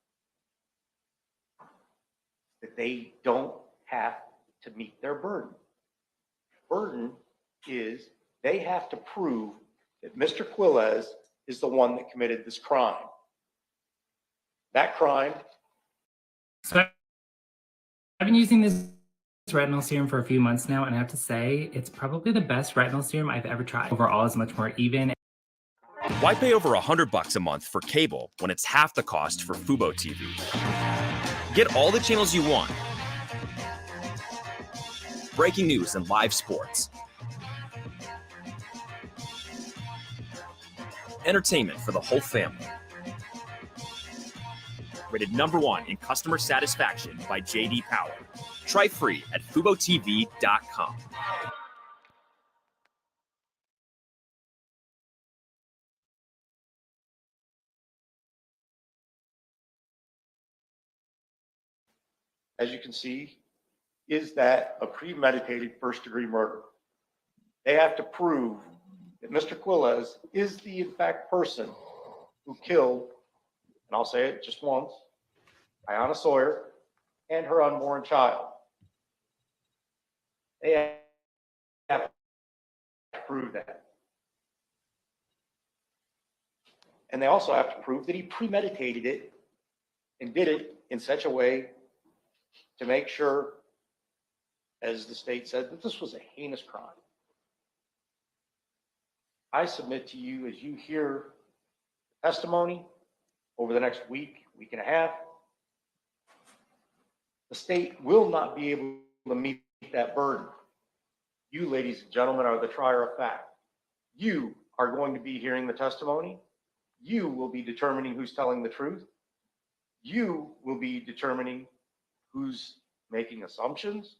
that they don't have to meet their burden. Burden is they have to prove that Mr. Quiles is the one that committed this crime. That crime. So I've been using this retinol serum for a few months now, and I have to say, it's probably the best retinol serum I've ever tried. Overall, it's much more even. Why pay over $100 a month for cable when it's half the cost for Fubo TV? Get all the channels you want. Breaking news and live sports. Entertainment for the whole family. Rated #1 in customer satisfaction by J.D. Power. Try free at FuboTV.com. As you can see, is that a premeditated first-degree murder. They have to prove that Mr. Quiles is the, in fact, person who killed, and I'll say it just once, Ayanna Sawyer and her unborn child. They have to prove that. And they also have to prove that he premeditated it and did it in such a way to make sure, as the state said, that this was a heinous crime. I submit to you, as you hear testimony over the next week, week and a half, the state will not be able to meet that burden. You, ladies and gentlemen, are the trier of fact. You are going to be hearing the testimony. You will be determining who's telling the truth. You will be determining who's making assumptions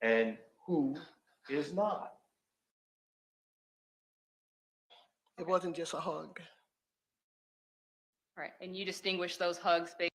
and who is not. It wasn't just a hug. Right, and you distinguish those hugs based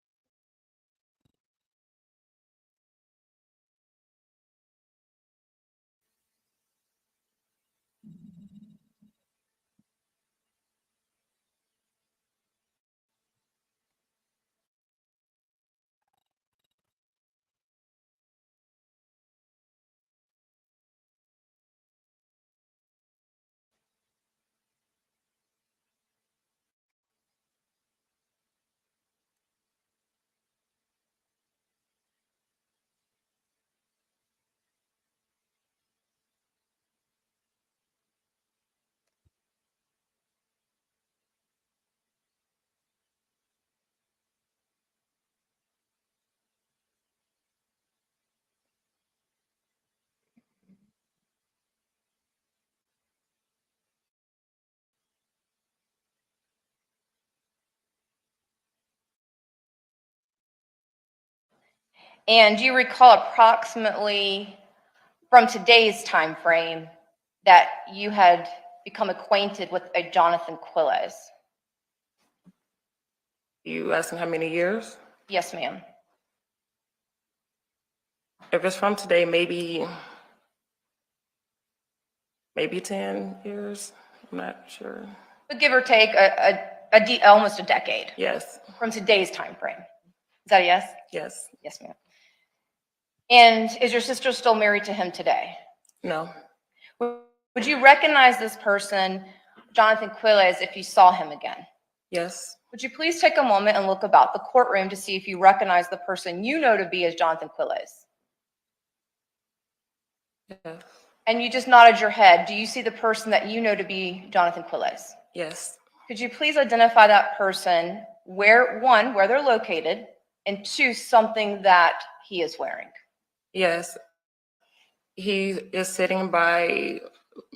And do you recall approximately from today's time frame that you had become acquainted with a Johnathan Quiles? You asking how many years? Yes, ma'am. If it's from today, maybe 10 years. I'm not sure. But give or take almost a decade. Yes. From today's time frame. Is that a yes? Yes. Yes, ma'am. And is your sister still married to him today? No. Would you recognize this person, Johnathan Quiles, if you saw him again? Yes. Would you please take a moment and look about the courtroom to see if you recognize the person you know to be as Johnathan Quiles? Yes. And you just nodded your head. Do you see the person that you know to be Johnathan Quiles? Yes. Could you please identify that person, where they're located, and two, something that he is wearing? Yes. He is sitting by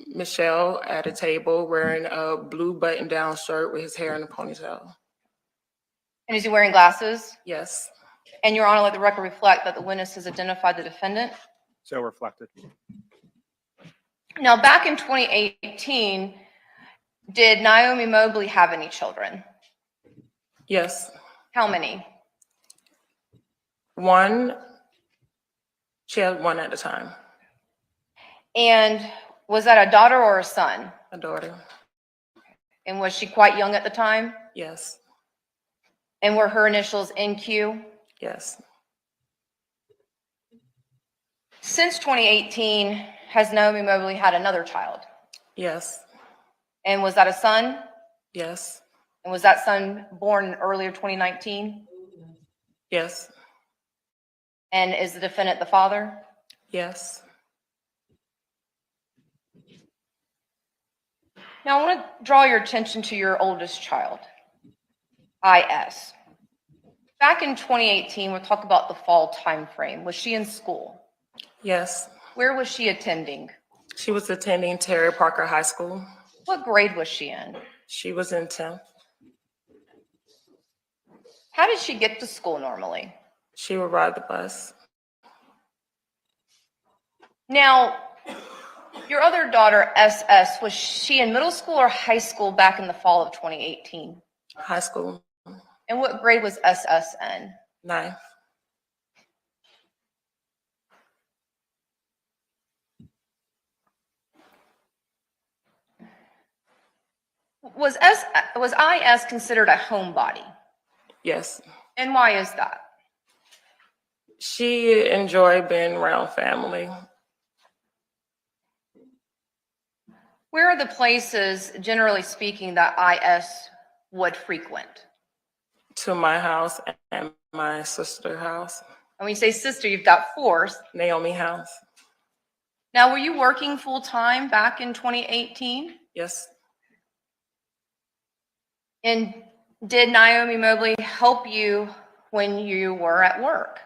Michelle at a table wearing a blue button-down shirt with his hair in a ponytail. And is he wearing glasses? Yes. And Your Honor, let the record reflect that the witness has identified the defendant. So reflected. Now, back in 2018, did Naomi Mobley have any children? Yes. How many? One. She had one at a time. And was that a daughter or a son? A daughter. And was she quite young at the time? Yes. And were her initials NQ? Yes. Since 2018, has Naomi Mobley had another child? Yes. And was that a son? Yes. And was that son born earlier 2019? Yes. And is the defendant the father? Yes. Now, I want to draw your attention to your oldest child, IS. Back in 2018, we'll talk about the fall time frame. Was she in school? Yes. Where was she attending? She was attending Terry Parker High School. What grade was she in? She was in 10th. How did she get to school normally? She would ride the bus. Now, your other daughter, SS, was she in middle school or high school back in the fall of 2018? High school. And what grade was SS in? 9th. Was IS considered a homebody? Yes. And why is that? She enjoyed being around family. Where are the places, generally speaking, that IS would frequent? To my house and my sister's house. And when you say sister, you've got four. Naomi house. Now, were you working full-time back in 2018? Yes. And did Naomi Mobley help you when you were at work?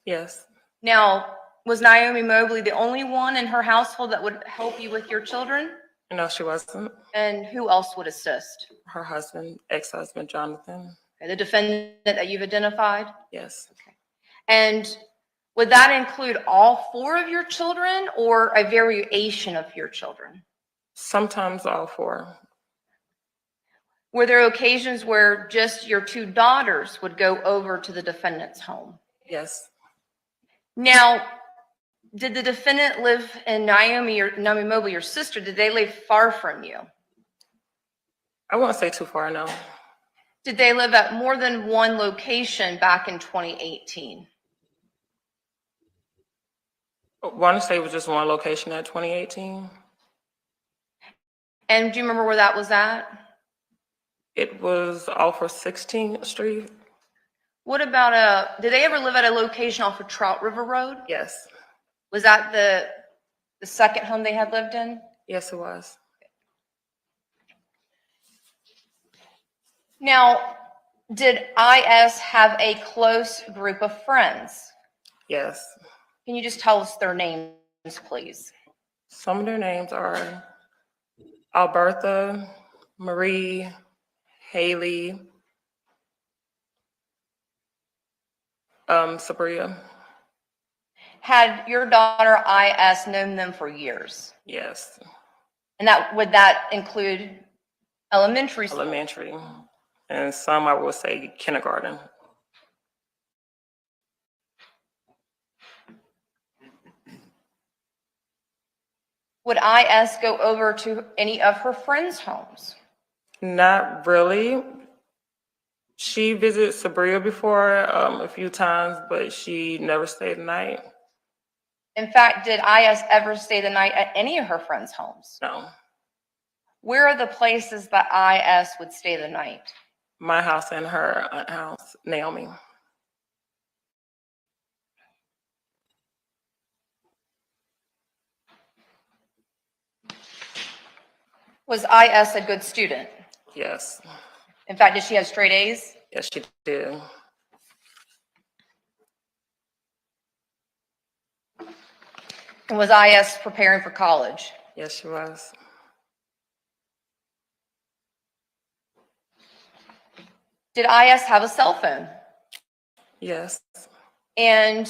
Yes. Now, was Naomi Mobley the only one in her household that would help you with your children? No, she wasn't. And who else would assist? Her husband, ex-husband, Johnathan. Okay, the defendant that you've identified? Yes. Okay. And would that include all four of your children or a variation of your children? Sometimes all four. Were there occasions where just your two daughters would go over to the defendant's home? Yes. Now, did the defendant live in Naomi Mobley, your sister? Did they live far from you? I won't say too far, no. Did they live at more than one location back in 2018? I want to say it was just one location at 2018. And do you remember where that was at? It was off of 16th Street. What about did they ever live at a location off of Trout River Road? Yes. Was that the second home they had lived in? Yes, it was. Now, did IS have a close group of friends? Yes. Can you just tell us their names, please? Some of their names are Alberta, Marie, Haley, Sabria. Had your daughter IS known them for years? Yes. And would that include elementary school? Elementary. And some, I will say, kindergarten. Would IS go over to any of her friends' homes? Not really. She visited Sabria before a few times, but she never stayed the night. In fact, did IS ever stay the night at any of her friends' homes? No. Where are the places that IS would stay the night? My house and her aunt's house, Naomi. Was IS a good student? Yes. In fact, did she have straight A's? Yes, she did. And was IS preparing for college? Yes, she was. Did IS have a cell phone? Yes. And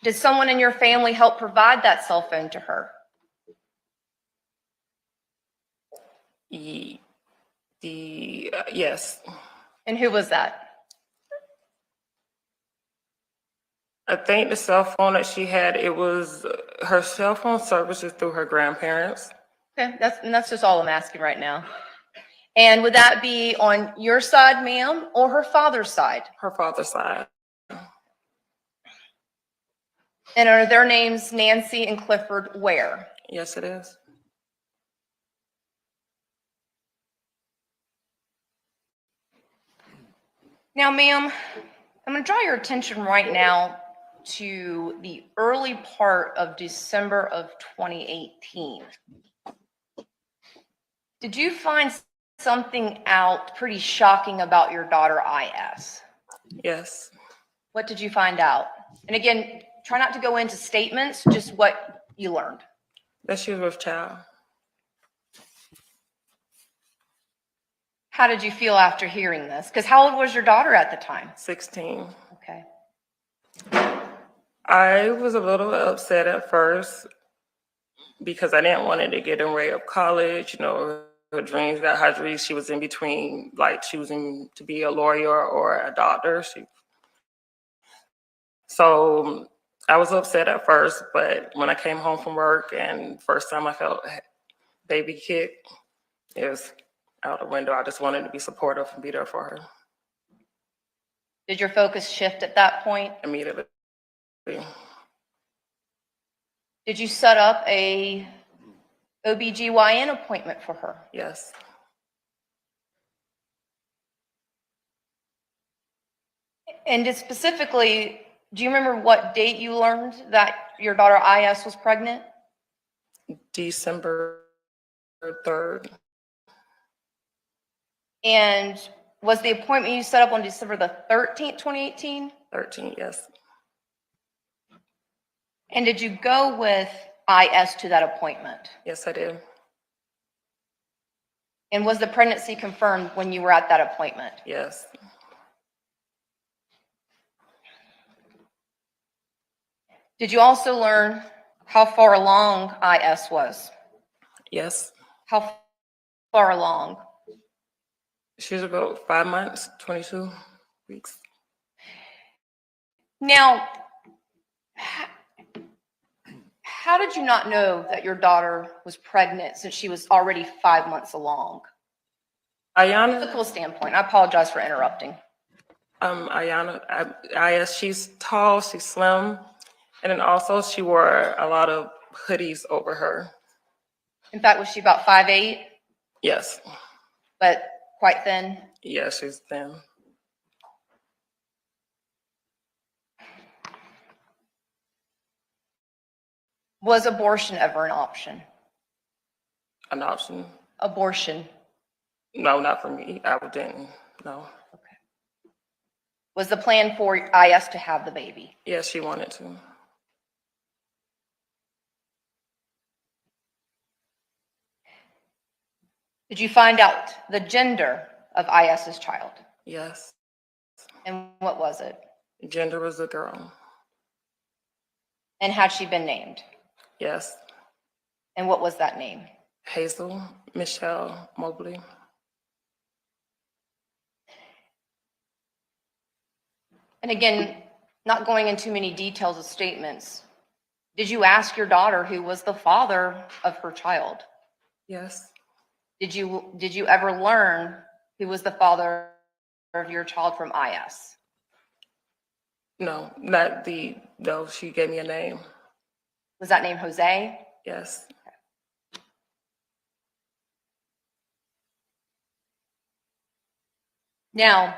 did someone in your family help provide that cell phone to her? Yes. And who was that? I think the cell phone that she had, it was her cell phone services through her grandparents. Okay, that's just all I'm asking right now. And would that be on your side, ma'am, or her father's side? Her father's side. And are their names Nancy and Clifford where? Yes, it is. Now, ma'am, I'm going to draw your attention right now to the early part of December of 2018. Did you find something out pretty shocking about your daughter, IS? Yes. What did you find out? And again, try not to go into statements, just what you learned. That she was with child. How did you feel after hearing this? Because how old was your daughter at the time? 16. Okay. I was a little upset at first because I didn't want her to get in way of college. You know, her dreams got her dreams. She was in between, like choosing to be a lawyer or a doctor. So I was upset at first, but when I came home from work and first time I felt baby kick, it was out the window. I just wanted to be supportive and be there for her. Did your focus shift at that point? Immediately. Did you set up a OBGYN appointment for her? Yes. And specifically, do you remember what date you learned that your daughter IS was pregnant? December 3rd. And was the appointment you set up on December the 13th, 2018? 13th, yes. And did you go with IS to that appointment? Yes, I did. And was the pregnancy confirmed when you were at that appointment? Yes. Did you also learn how far along IS was? Yes. How far along? She was about 5 months, 22 weeks. Now, how did you not know that your daughter was pregnant since she was already 5 months along? Ayana. Physical standpoint, I apologize for interrupting. Ayana, IS, she's tall, she's slim, and then also she wore a lot of hoodies over her. In fact, was she about 5'8"? Yes. But quite thin? Yeah, she's thin. Was abortion ever an option? An option? Abortion. No, not for me. I didn't. No. Okay. Was the plan for IS to have the baby? Yes, she wanted to. Did you find out the gender of IS's child? Yes. And what was it? Gender was a girl. And had she been named? Yes. And what was that name? Hazel Michelle Mobley. And again, not going into many details of statements, did you ask your daughter who was the father of her child? Yes. Did you ever learn who was the father of your child from IS? No, though she gave me a name. Was that name Jose? Yes. Now,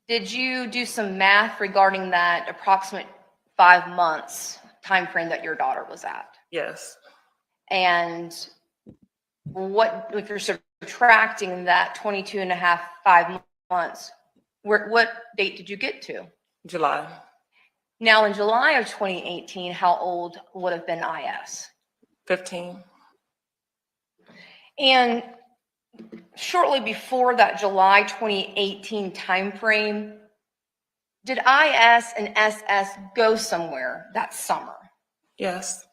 did you do some math regarding that approximate 5 months time frame that your daughter was at? Yes. And what, if you're subtracting that 22 and a half, 5 months, what date did you get to? July. Now, in July of 2018, how old would have been IS? 15. And shortly before that July 2018 timeframe, did IS and SS go somewhere that summer? Yes.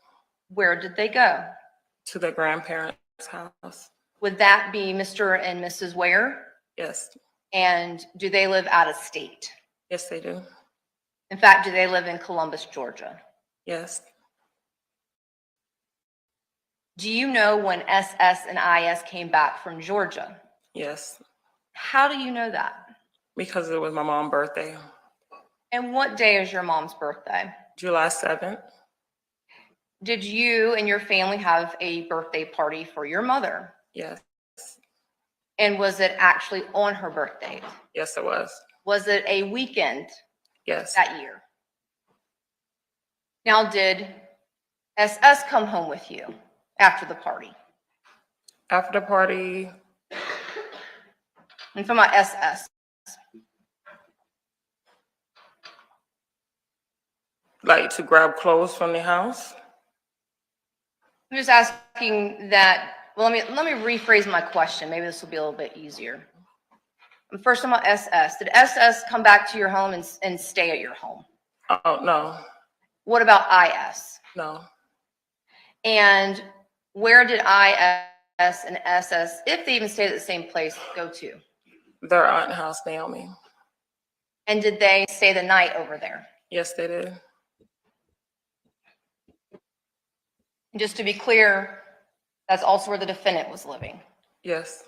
Where did they go? To their grandparents' house. Would that be Mr. and Mrs. Ware? Yes. And do they live out of state? Yes, they do. In fact, do they live in Columbus, Georgia? Yes. Do you know when SS and IS came back from Georgia? Yes. How do you know that? Because it was my mom's birthday. And what day is your mom's birthday? July 7th. Did you and your family have a birthday party for your mother? Yes. And was it actually on her birthday? Yes, it was. Was it a weekend? Yes. That year? Now, did SS come home with you after the party? After the party. I'm talking about SS. Like to grab clothes from the house? I'm just asking that. Well, let me rephrase my question. Maybe this will be a little bit easier. First, I'm about SS. Did SS come back to your home and stay at your home? Oh, no. What about IS? No. And where did IS and SS, if they even stayed at the same place, go to? Their aunt house, Naomi. And did they stay the night over there? Yes, they did. And just to be clear, that's also where the defendant was living. Yes.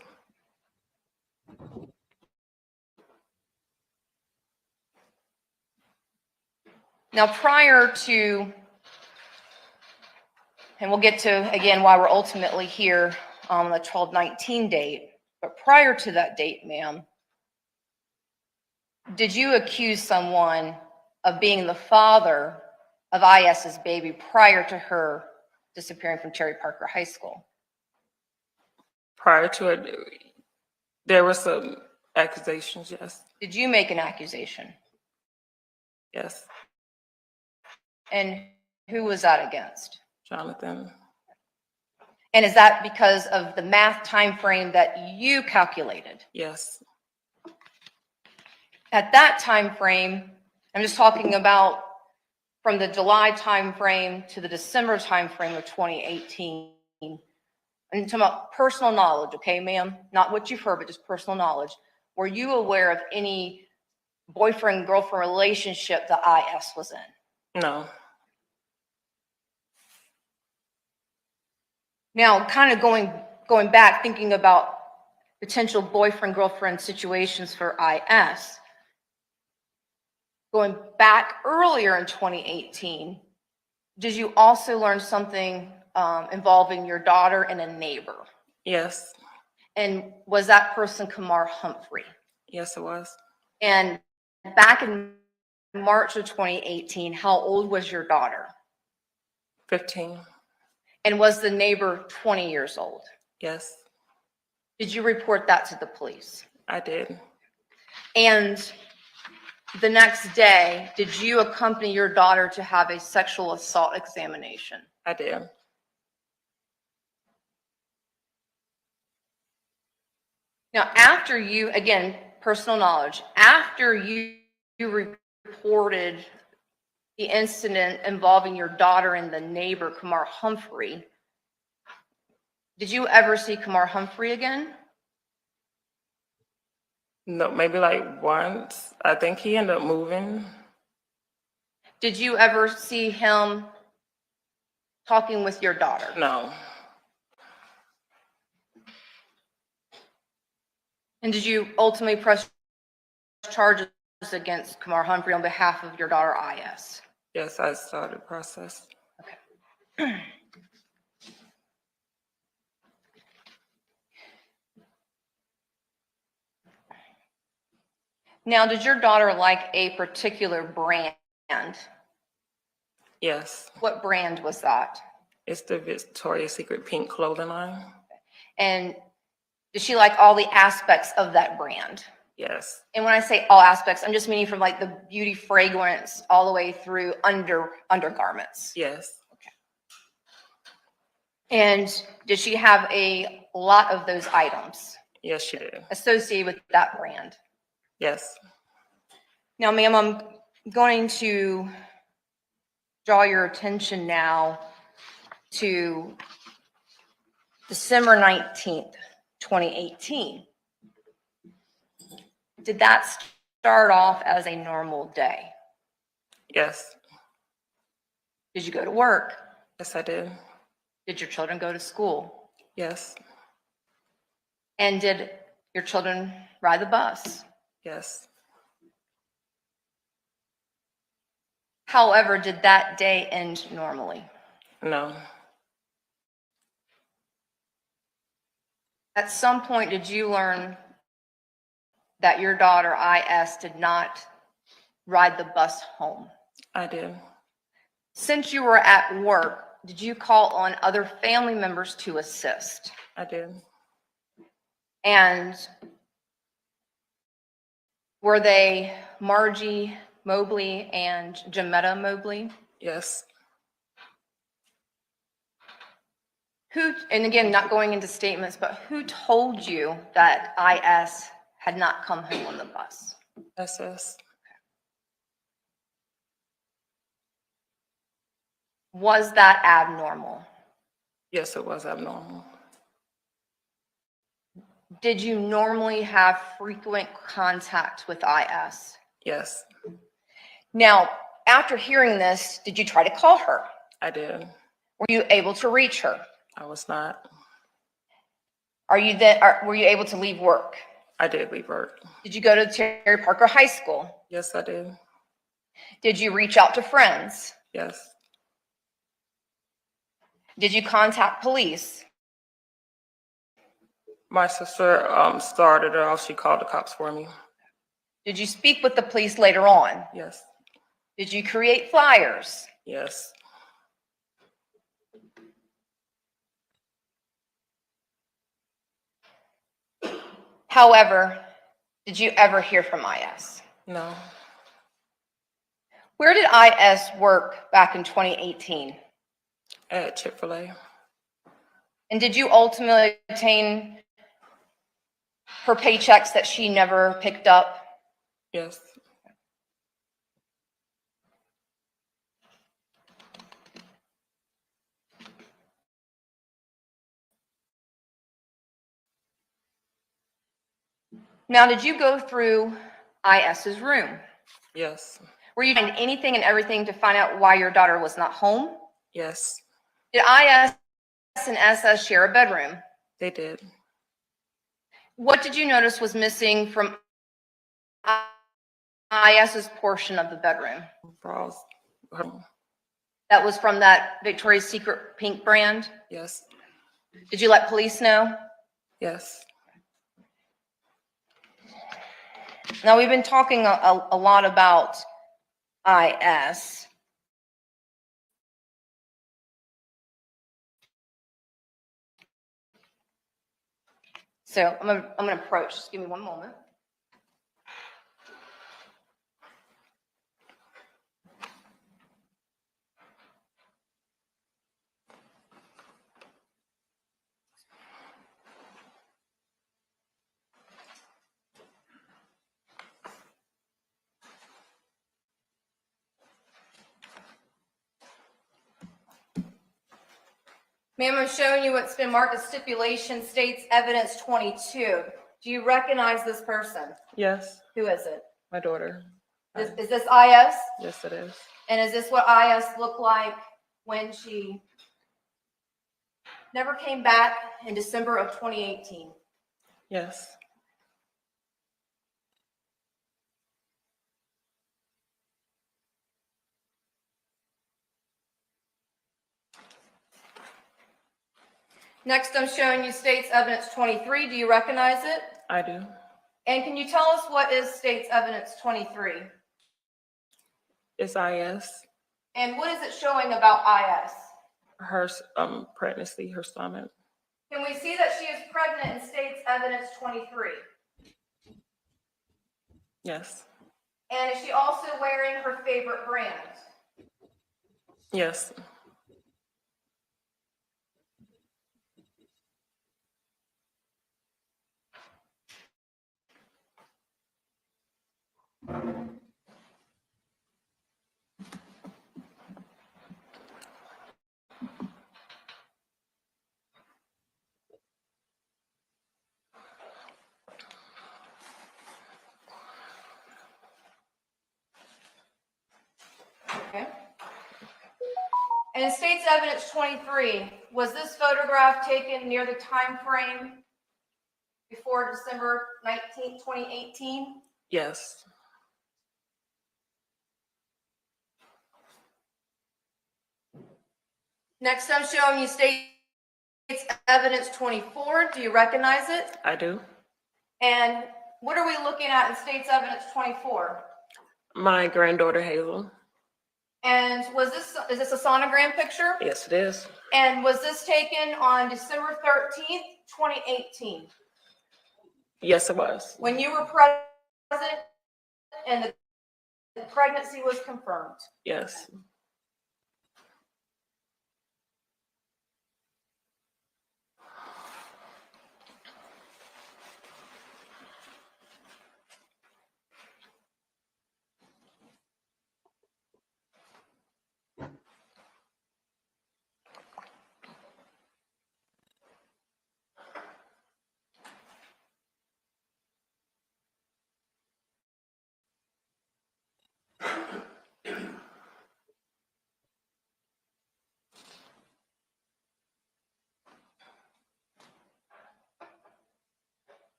Now, prior to, and we'll get to, again, why we're ultimately here on the 12/19 date, but prior to that date, ma'am, did you accuse someone of being the father of IS's baby prior to her disappearing from Terry Parker High School? Prior to it, there were some accusations, yes. Did you make an accusation? Yes. And who was that against? Johnathan. And is that because of the math time frame that you calculated? Yes. At that time frame, I'm just talking about from the July time frame to the December time frame of 2018. I'm talking about personal knowledge, okay, ma'am? Not what you've heard, but just personal knowledge. Were you aware of any boyfriend-girlfriend relationship that IS was in? No. Now, kind of going back, thinking about potential boyfriend-girlfriend situations for IS, going back earlier in 2018, did you also learn something involving your daughter and a neighbor? Yes. And was that person Kamar Humphrey? Yes, it was. And back in March of 2018, how old was your daughter? 15. And was the neighbor 20 years old? Yes. Did you report that to the police? I did. And the next day, did you accompany your daughter to have a sexual assault examination? I did. Now, after you, again, personal knowledge, after you reported the incident involving your daughter and the neighbor, Kamar Humphrey, did you ever see Kamar Humphrey again? No, maybe like once. I think he ended up moving. Did you ever see him talking with your daughter? No. And did you ultimately press charges against Kamar Humphrey on behalf of your daughter, IS? Yes, I started the process. Okay. Now, did your daughter like a particular brand? Yes. What brand was that? It's the Victoria's Secret pink clothing line. And did she like all the aspects of that brand? Yes. And when I say all aspects, I'm just meaning from like the beauty fragrance all the way through undergarments. Yes. Okay. And did she have a lot of those items? Yes, she did. Associated with that brand? Yes. Now, ma'am, I'm going to draw your attention now to December 19th, 2018. Did that start off as a normal day? Yes. Did you go to work? Yes, I did. Did your children go to school? Yes. And did your children ride the bus? Yes. However, did that day end normally? No. At some point, did you learn that your daughter, IS, did not ride the bus home? I did. Since you were at work, did you call on other family members to assist? I did. And were they Margie Mobley and Jametta Mobley? Yes. Who, and again, not going into statements, but who told you that IS had not come home on the bus? SS. Was that abnormal? Yes, it was abnormal. Did you normally have frequent contact with IS? Yes. Now, after hearing this, did you try to call her? I did. Were you able to reach her? I was not. Were you able to leave work? I did leave work. Did you go to Terry Parker High School? Yes, I did. Did you reach out to friends? Yes. Did you contact police? My sister started it off. She called the cops for me. Did you speak with the police later on? Yes. Did you create flyers? Yes. However, did you ever hear from IS? No. Where did IS work back in 2018? At Chick-fil-A. And did you ultimately obtain her paychecks that she never picked up? Yes. Now, did you go through IS's room? Yes. Were you doing anything and everything to find out why your daughter was not home? Yes. Did IS and SS share a bedroom? They did. What did you notice was missing from IS's portion of the bedroom? Bras. That was from that Victoria's Secret pink brand? Yes. Did you let police know? Yes. Now, we've been talking a lot about IS. So I'm gonna approach. Just give me one moment. Ma'am, I'm showing you what's been marked as stipulation states evidence 22. Do you recognize this person? Yes. Who is it? My daughter. Is this IS? Yes, it is. And is this what IS looked like when she never came back in December of 2018? Yes. Next, I'm showing you states evidence 23. Do you recognize it? I do. And can you tell us what is states evidence 23? It's IS. And what is it showing about IS? Her pregnancy, her stomach. Can we see that she is pregnant in states evidence 23? Yes. And is she also wearing her favorite brand? Yes. Okay. And in states evidence 23, was this photograph taken near the time frame before December 19, 2018? Yes. Next, I'm showing you states evidence 24. Do you recognize it? I do. And what are we looking at in states evidence 24? My granddaughter Hazel. And is this a sonogram picture? Yes, it is. And was this taken on December 13th, 2018? Yes, it was. When you were present and the pregnancy was confirmed? Yes.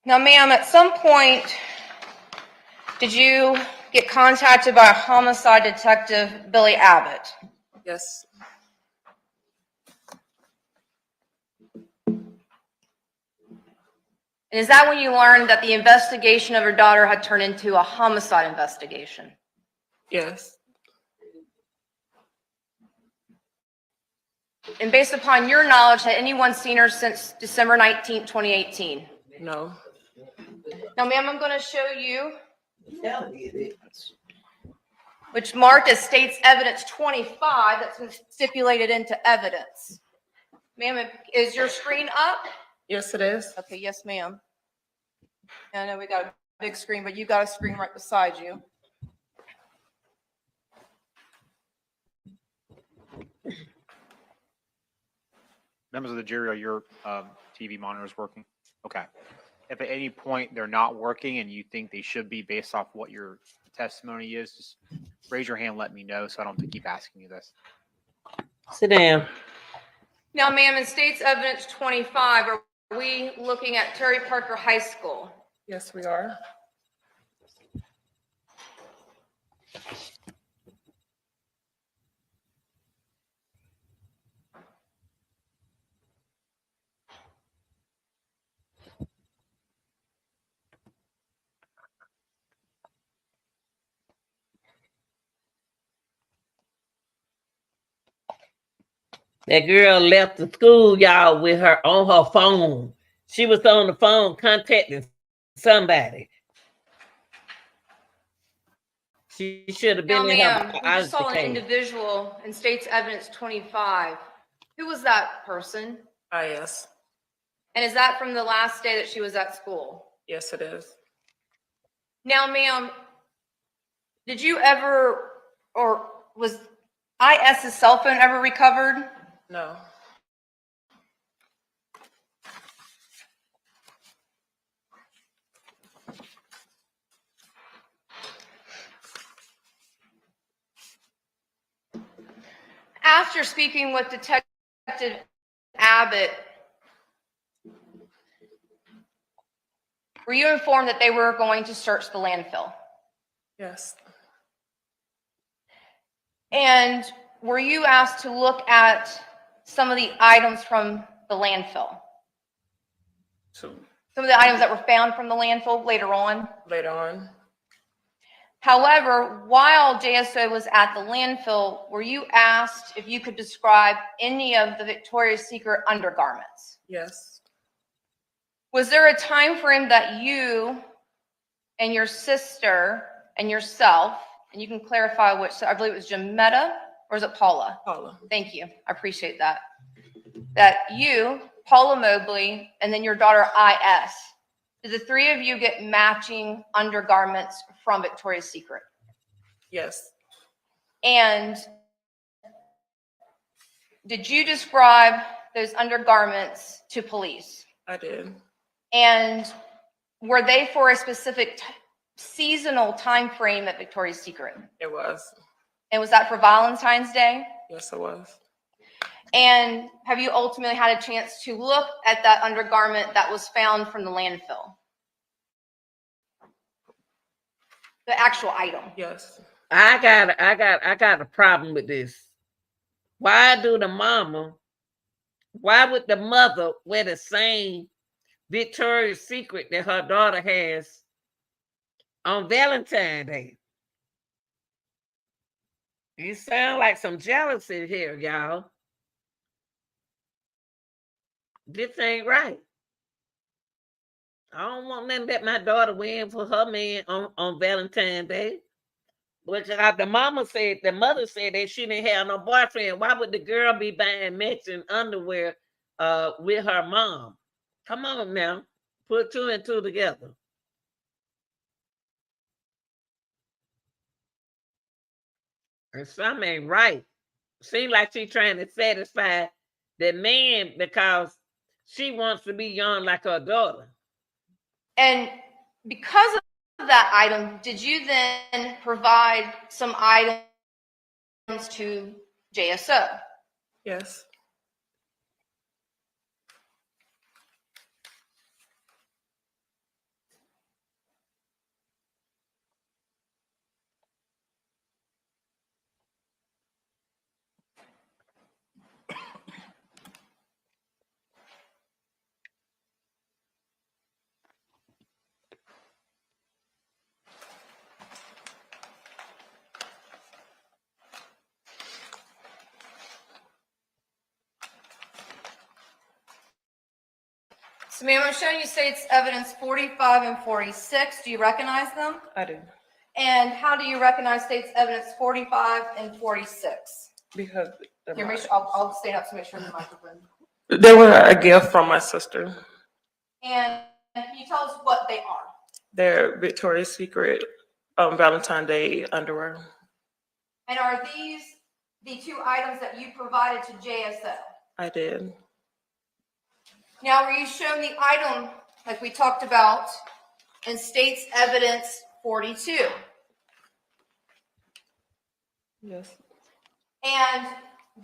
Now, ma'am, at some point, did you get contacted by a homicide detective, Billy Abbott? Yes. And is that when you learned that the investigation of your daughter had turned into a homicide investigation? Yes. And based upon your knowledge, had anyone seen her since December 19th, 2018? No. Now, ma'am, I'm going to show you, which marked as states evidence 25, that's been stipulated into evidence. Ma'am, is your screen up? Yes, it is. Okay, yes, ma'am. I know we got a big screen, but you got a screen right beside you. Members of the jury, are your TV monitors working? Okay. If at any point they're not working and you think they should be based off what your testimony is, just raise your hand, let me know so I don't have to keep asking you this. Sit down. Now, ma'am, in states evidence 25, are we looking at Terry Parker High School? Yes, we are. That girl left the school, y'all, with her on her phone. She was on the phone contacting somebody. She should have been Now, in ma'am, her we just saw an case. individual in states evidence 25. Who was that person? Yes. And is that from the last day that she was at school? Yes, it is. Now, ma'am, did you ever, or was IS's cell phone ever recovered? No. After speaking with Detective Abbott, were you informed that they were going to search the landfill? Yes. And were you asked to look at some of the items from the landfill? So Some of the items that were found from the landfill later on? later on. However, while JSO was at the landfill, were you asked if you could describe any of the Victoria's Secret undergarments? Yes. Was there a time frame that you and your sister and yourself, and you can clarify which, I believe it was Jametta, or is it Paula? Paula. Thank you. I appreciate that. That you, Paula Mobley, and then your daughter IS, did the three of you get matching undergarments from Victoria's Secret? Yes. And did you describe those undergarments to police? I did. And were they for a specific seasonal time frame at Victoria's Secret? It was. And was that for Valentine's Day? Yes, it was. And have you ultimately had a chance to look at that undergarment that was found from the landfill? The actual item? Yes. I got a problem with this. Why would the mother wear the same Victoria's Secret that her daughter has on Valentine's Day? You sound like some jealousy here, y'all. This ain't right. I don't want nothing that my daughter wearing for her man on Valentine's Day. Which the mother said that she didn't have no boyfriend. Why would the girl be buying matching underwear with her mom? Come on now. Put two and two together. And something ain't right. Seems like she's trying to satisfy the man because she wants to be young like her daughter. And because of that item, did you then provide some items to JSO? Yes. So, ma'am, I'm showing you states evidence 45 and 46. Do you recognize them? I do. And how do you recognize states evidence 45 and 46? Because Here, make sure, I'll stand up to make sure the microphone. they were a gift from my sister. And can you tell us what they are? They're Victoria's Secret Valentine's Day underwear. And are these the two items that you provided to JSO? I did. Now, were you shown the item like we talked about in states evidence 42? Yes. And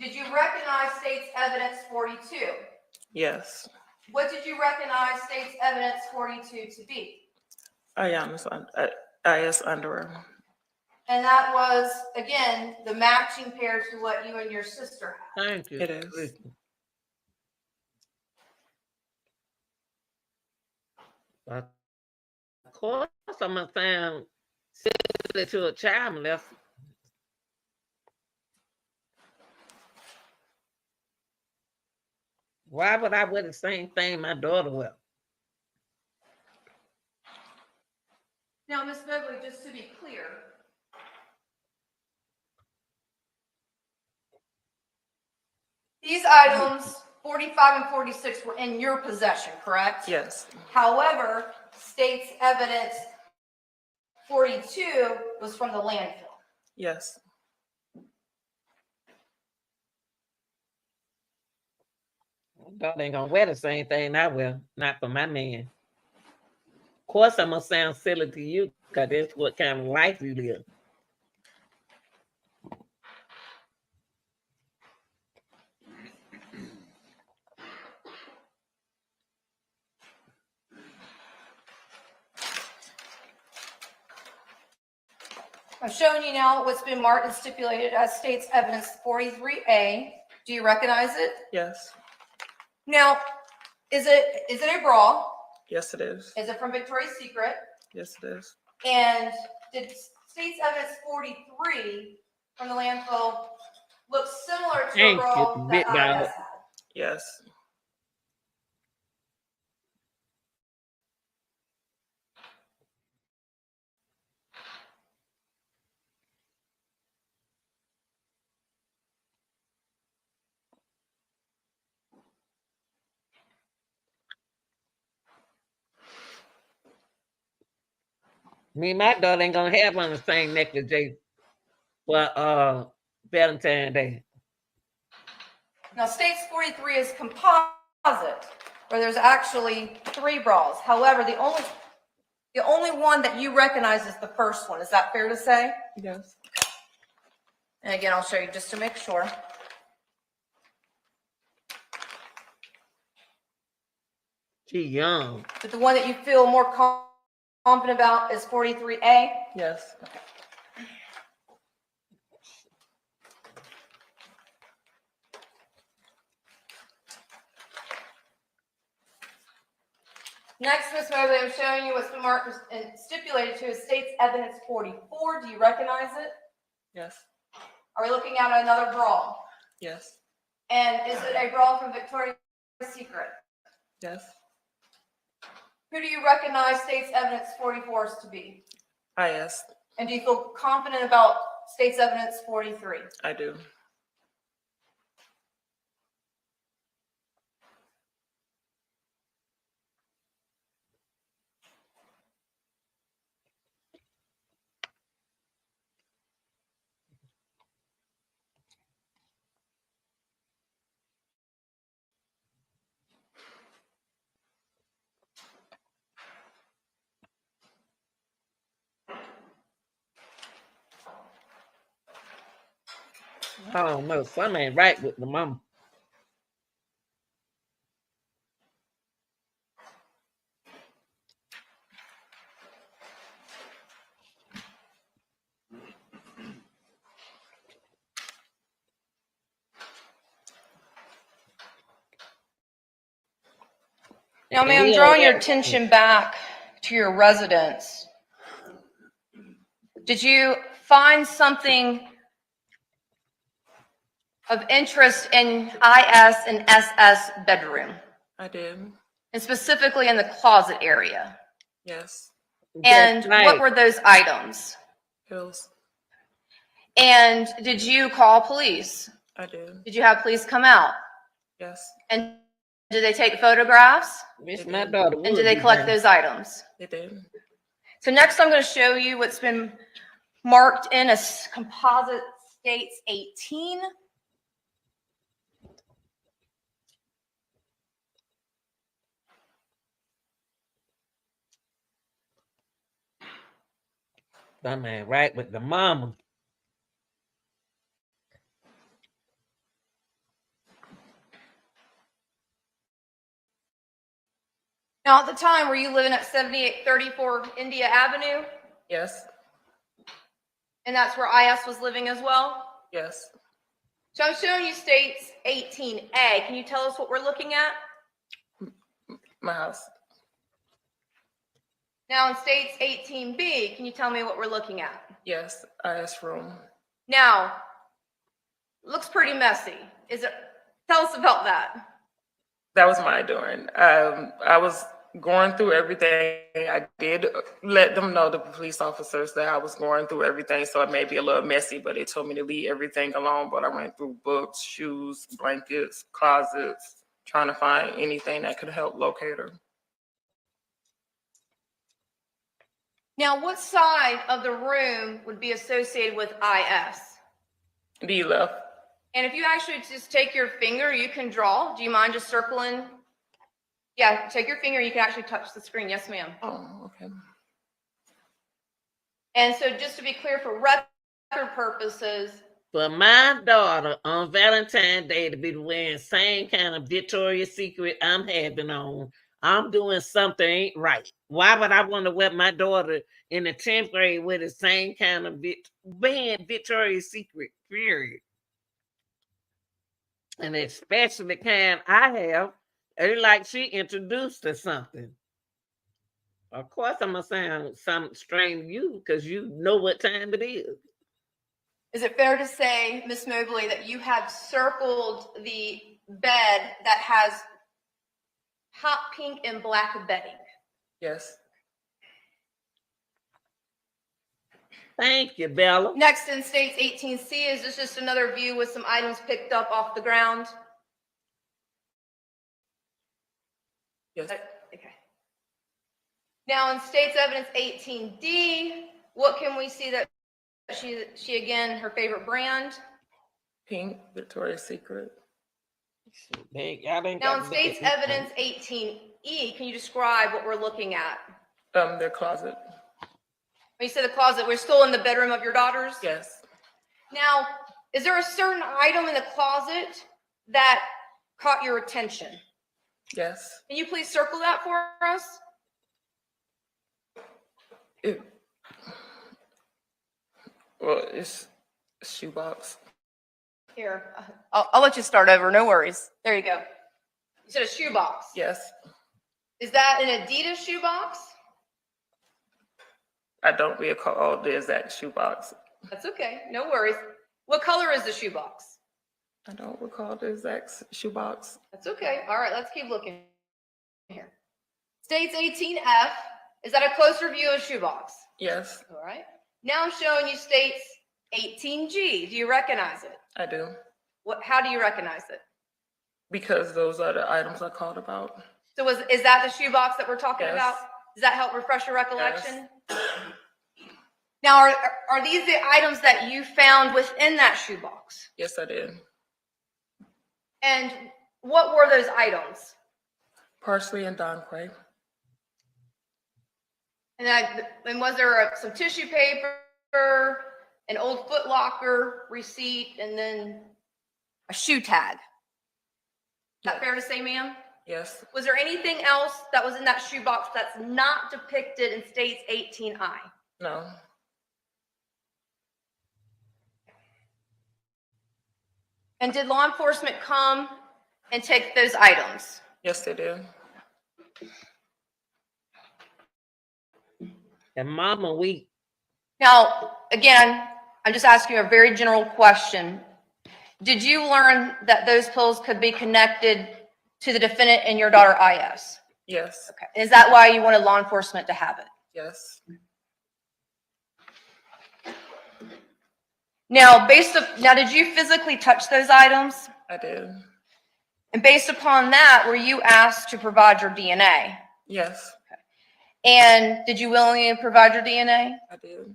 did you recognize states evidence 42? Yes. What did you recognize states evidence 42 to be? IS underwear. And that was, again, the matching pair to what you and your sister had. Thank you. It is. Of course, I'm gonna sound silly to a child molester. Why would I wear the same thing my daughter wear? Now, Ms. Mobley, just to be clear, these items 45 and 46 were in your possession, correct? Yes. However, states evidence 42 was from the landfill. Yes. God ain't gonna wear the same thing I wear, not for my man. Of course, I'm gonna sound silly to you because that's what kind of life you live. I'm showing you now what's been marked and stipulated as State's Evidence 43A. Do you recognize it? Yes. Now, is it a bra? Yes, it is. Is it from Victoria's Secret? Yes, it is. And did State's Evidence 43 from the landfill look similar to a bra that IS had? Yes. Me and my daughter ain't gonna have on the same necklace, Jay, for Valentine's Day. Now, State's 43 is composite, where there's actually 3 bras. However, the only one that you recognize is the first one. Is that fair to say? Yes. And again, I'll show you just to make sure. She young. But the one that you feel more confident about is 43A? Yes. Okay. Next, Ms. Mobley, I'm showing you what's been marked and stipulated to as State's Evidence 44. Do you recognize it? Yes. Are we looking at another bra? Yes. And is it a bra from Victoria's Secret? Yes. Who do you recognize State's Evidence 44 to be? IS. And do you feel confident about State's Evidence 43? I do. I don't know. Something ain't right with the mama. Now, ma'am, I'm drawing your attention back to your residence. Did you find something of interest in IS and SS bedroom? I did. And specifically in the closet area? Yes. And what were those items? Pills. And did you call police? I did. Did you have police come out? Yes. And did they take photographs? Miss my daughter. And did they collect those items? They did. So next I'm going to show you what's been marked in as composite States 18. Something ain't right with the mama. Now, at the time, were you living at 7834 India Avenue? Yes. And that's where IS was living as well? Yes. So I'm showing you States 18A. Can you tell us what we're looking at? My house. Now, in States 18B, can you tell me what we're looking at? Yes. IS room. Now, looks pretty messy. Tell us about that. That was my doing. I was going through everything. I did let them know, the police officers, that I was going through everything. So it may be a little messy, but they told me to leave everything alone. But I went through books, shoes, blankets, closets, trying to find anything that could help locate her. Now, what side of the room would be associated with IS? The left. And if you actually just take your finger, you can draw. Do you mind just circling? Yeah, take your finger, you can actually touch the screen. Yes, ma'am. Oh, okay. And so just to be clear, for record purposes, for my daughter on Valentine's Day to be wearing the same kind of Victoria's Secret I'm having on, I'm doing something ain't right. Why would I want to wear my daughter in the 10th grade with the same kind of Victoria's Secret, period? And especially the kind I have, it's like she introduced to something. Of course, I'm gonna sound something strange to you because you know what time it is. Is it fair to say, Ms. Mobley, that you have circled the bed that has hot pink and black bedding? Yes. Thank you, Bella. Next in States 18C, is this just another view with some items picked up off the ground? Yes. Okay. Now in States Evidence 18D, what can we see that she again, her favorite brand? Pink, Victoria's Secret. Now in States Evidence 18E, can you describe what we're looking at? Their closet. When you say the closet, we're still in the bedroom of your daughters? Yes. Now, is there a certain item in the closet that caught your attention? Yes. Can you please circle that for us? Well, it's a shoebox. Here, I'll let you start over. No worries. There you go. You said a shoebox. Yes. Is that an Adidas shoebox? I don't recall the exact shoebox. That's okay. No worries. What color is the shoebox? I don't recall the exact shoebox. That's okay. All right, let's keep looking here. States 18F. Is that a closer view of shoebox? Yes. All right. Now I'm showing you States 18G. Do you recognize it? I do. How do you recognize it? Because those are the items I called about. So is that the shoebox that we're talking Yes. about? Does that help refresh your recollection? Yes. Now, are these the items that you found within that shoebox? Yes, I did. And what were those items? Parsley and Donquay. And was there some tissue paper, an old Foot Locker receipt, and then a shoe tag? Is that fair to say, ma'am? Yes. Was there anything else that was in that shoebox that's not depicted in States 18I? No. And did law enforcement come and take those items? Yes, they did. And Mama, we. Now, again, I'm just asking you a very general question. Did you learn that those pills could be connected to the defendant and your daughter IS? Yes. Okay. Is that why you wanted law enforcement to have it? Yes. Now, did you physically touch those items? I did. And based upon that, were you asked to provide your DNA? Yes. Okay. And did you willingly provide your DNA? I did.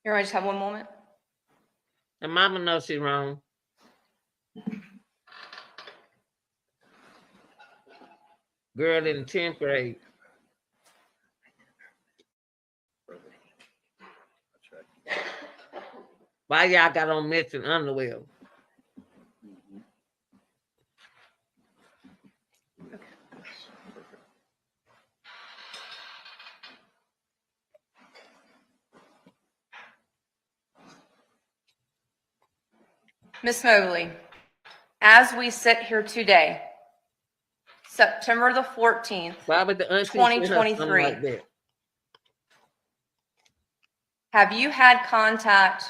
Here, I just have one moment. And Mama knows she's wrong. Girl in the 10th grade. Why y'all got on mention underwear? Ms. Mobley, as we sit here today, September the 14th, Why would the auntie send her something 2023, like that? have you had contact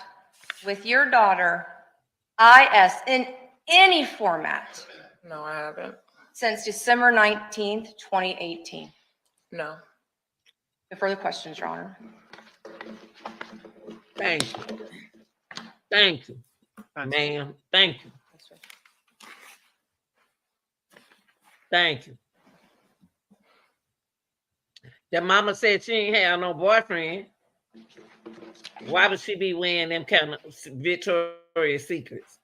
with your daughter, IS, in any format? No, I haven't. Since December 19th, 2018? No. No further questions, Your Honor. Thank you. Thank you. defense. Ma'am, thank you. Thank you. The mama said she ain't have no boyfriend. Why would she be wearing them kind of Victoria's Secrets?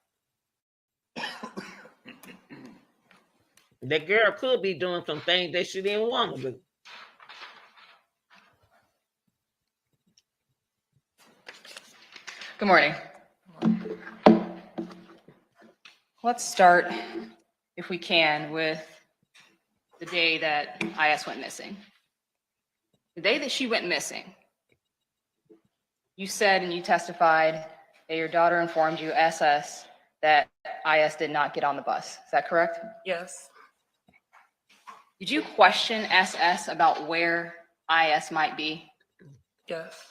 That girl could be doing some things that she didn't want to do. Good morning. Let's start, if we can, with the day that IS went missing. The day that she went missing, you said and you testified that your daughter informed you, SS, that IS did not get on the bus. Is that correct? Yes. Did you question SS about where IS might be? Yes.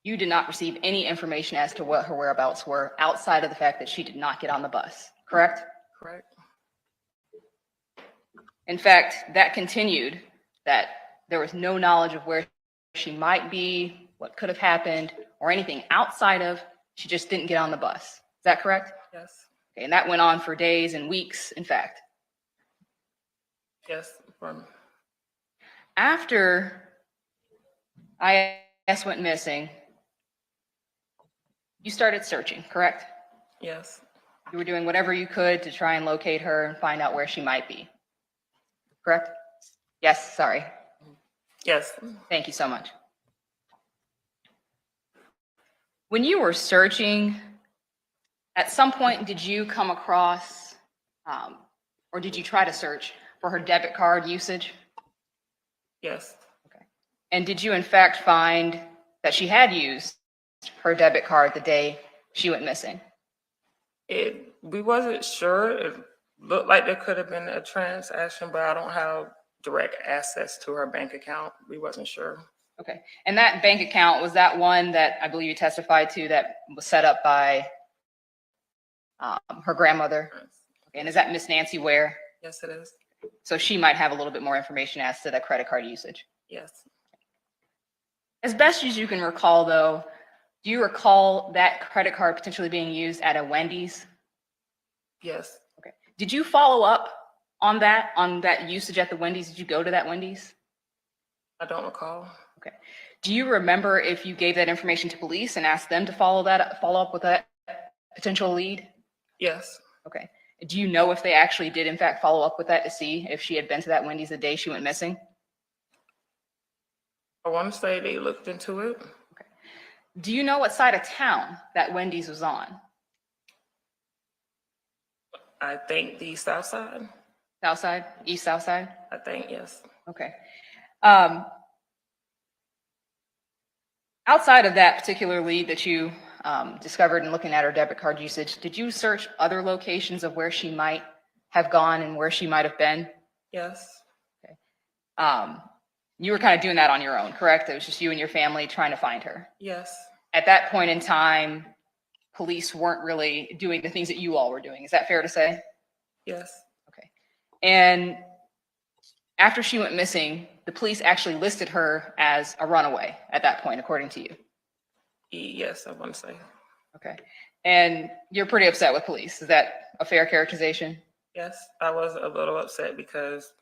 You did not receive any information as to what her whereabouts were outside of the fact that she did not get on the bus, correct? Correct. In fact, that continued, that there was no knowledge of where she might be, what could have happened, or anything outside of she just didn't get on the bus. Is that correct? Yes. Okay, and that went on for days and weeks, in fact. Yes. After IS went missing, you started searching, correct? Yes. You were doing whatever you could to try and locate her and find out where she might be, correct? Yes, sorry. Yes. Thank you so much. When you were searching, at some point, did you come across, or did you try to search for her debit card usage? Yes. Okay. And did you in fact find that she had used her debit card the day she went missing? We wasn't sure. It looked like there could have been a transaction, but I don't have direct access to her bank account. We wasn't sure. Okay. And that bank account, was that one that I believe you testified to that was set up by her grandmother? Okay. And is that Miss Nancy Ware? Yes, it is. So she might have a little bit more information as to that credit card usage. Yes. As best as you can recall, though, do you recall that credit card potentially being used at a Wendy's? Yes. Okay. Did you follow up on that usage at the Wendy's? Did you go to that Wendy's? I don't recall. Okay. Do you remember if you gave that information to police and asked them to follow up with that potential lead? Yes. Okay. Do you know if they actually did in fact follow up with that to see if she had been to that Wendy's the day she went missing? I want to say they looked into it. Okay. Do you know what side of town that Wendy's was on? I think the south side. South side? East south side? I think, yes. Okay. Outside of that particular lead that you discovered in looking at her debit card usage, did you search other locations of where she might have gone and where she might have been? Yes. Okay. You were kind of doing that on your own, correct? It was just you and your family trying to find her. Yes. At that point in time, police weren't really doing the things that you all were doing. Is that fair to say? Yes. Okay. And after she went missing, the police actually listed her as a runaway at that point, according to you. Yes, I want to say. Okay. And you're pretty upset with police. Is that a fair characterization? Yes, I was a little upset because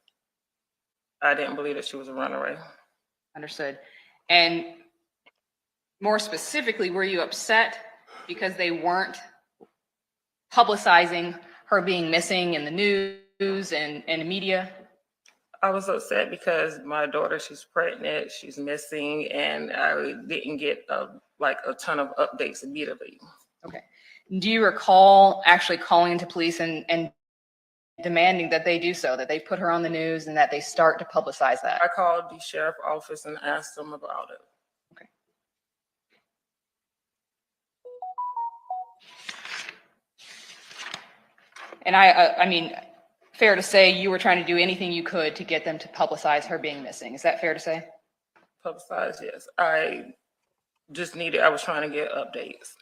I didn't believe that she was a runaway. Understood. And more specifically, were you upset because they weren't publicizing her being missing in the news and the media? I was upset because my daughter, she's pregnant, she's missing, and I didn't get a ton of updates immediately. Okay. Do you recall actually calling into police and demanding that they do so, that they put her on the news and that they start to publicize that? I called the sheriff office and asked them about it. Okay. And I mean, fair to say you were trying to do anything you could to get them to publicize her being missing. Is that fair to say? Publicize, yes. I was trying to get updates.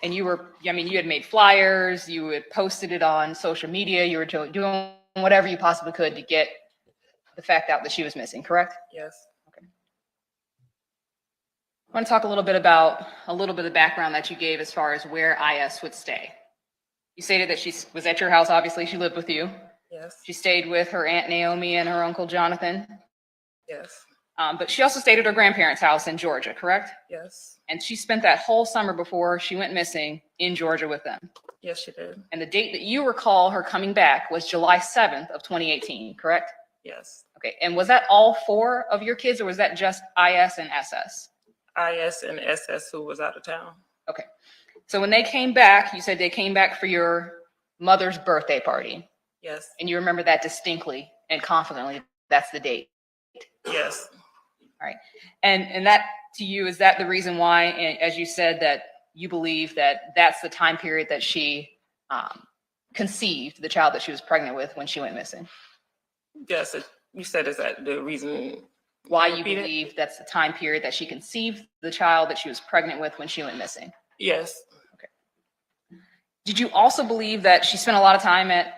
And you had made flyers, you had posted it on social media, you were doing whatever you possibly could to get the fact out that she was missing, correct? Yes. Okay. I want to talk a little bit about the background that you gave as far as where IS would stay. You stated that she was at your house. Obviously, she lived with you. Yes. She stayed with her Aunt Naomi and her Uncle Johnathan. Yes. But she also stayed at her grandparents' house in Georgia, correct? Yes. And she spent that whole summer before she went missing in Georgia with them. Yes, she did. And the date that you recall her coming back was July 7th of 2018, correct? Yes. Okay. And was that all 4 of your kids, or was that just IS and SS? IS and SS who was out of town. Okay. So when they came back, you said they came back for your mother's birthday party. Yes. And you remember that distinctly and confidently. That's the date. Yes. All right. And that to you, is that the reason why, as you said, that you believe that that's the time period that she conceived the child that she was pregnant with when she went missing? Yes. You said, is that the reason why you believe that's the time period that she conceived the child that she was pregnant with when she went missing? Yes. Okay. Did you also believe that she spent a lot of time at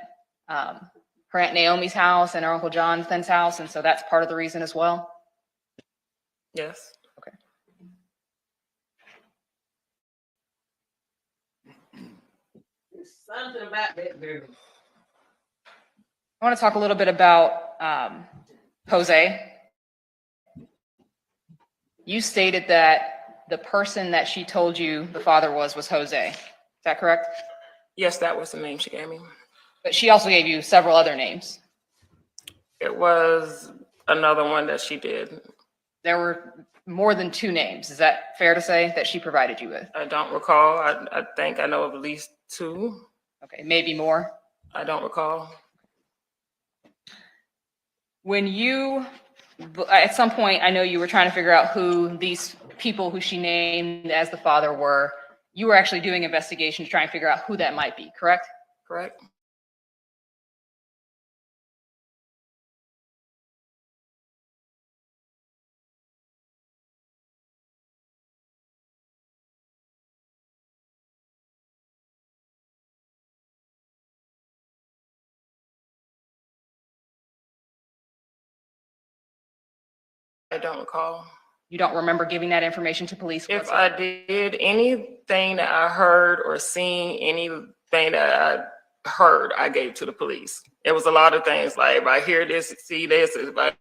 her Aunt Naomi's house and her Uncle Johnathan's house, and so that's part of the reason as well? Yes. Okay. There's something about that girl. I want to talk a little bit about Jose. You stated that the person that she told you the father was Jose. Is that correct? Yes, that was the name she gave me. But she also gave you several other names. It was another one that she did. There were more than 2 names. Is that fair to say that she provided you with? I don't recall. I think I know of at least 2. Okay, maybe more. I don't recall. When you, at some point, I know you were trying to figure out who these people who she named as the father were. You were actually doing investigation to try and figure out who that might be, correct? Correct. I don't recall. You don't remember giving that information to police? If I did, anything that I heard or seen, anything that I heard, I gave to the police. It was a lot of things. Like if I hear this, see this, if I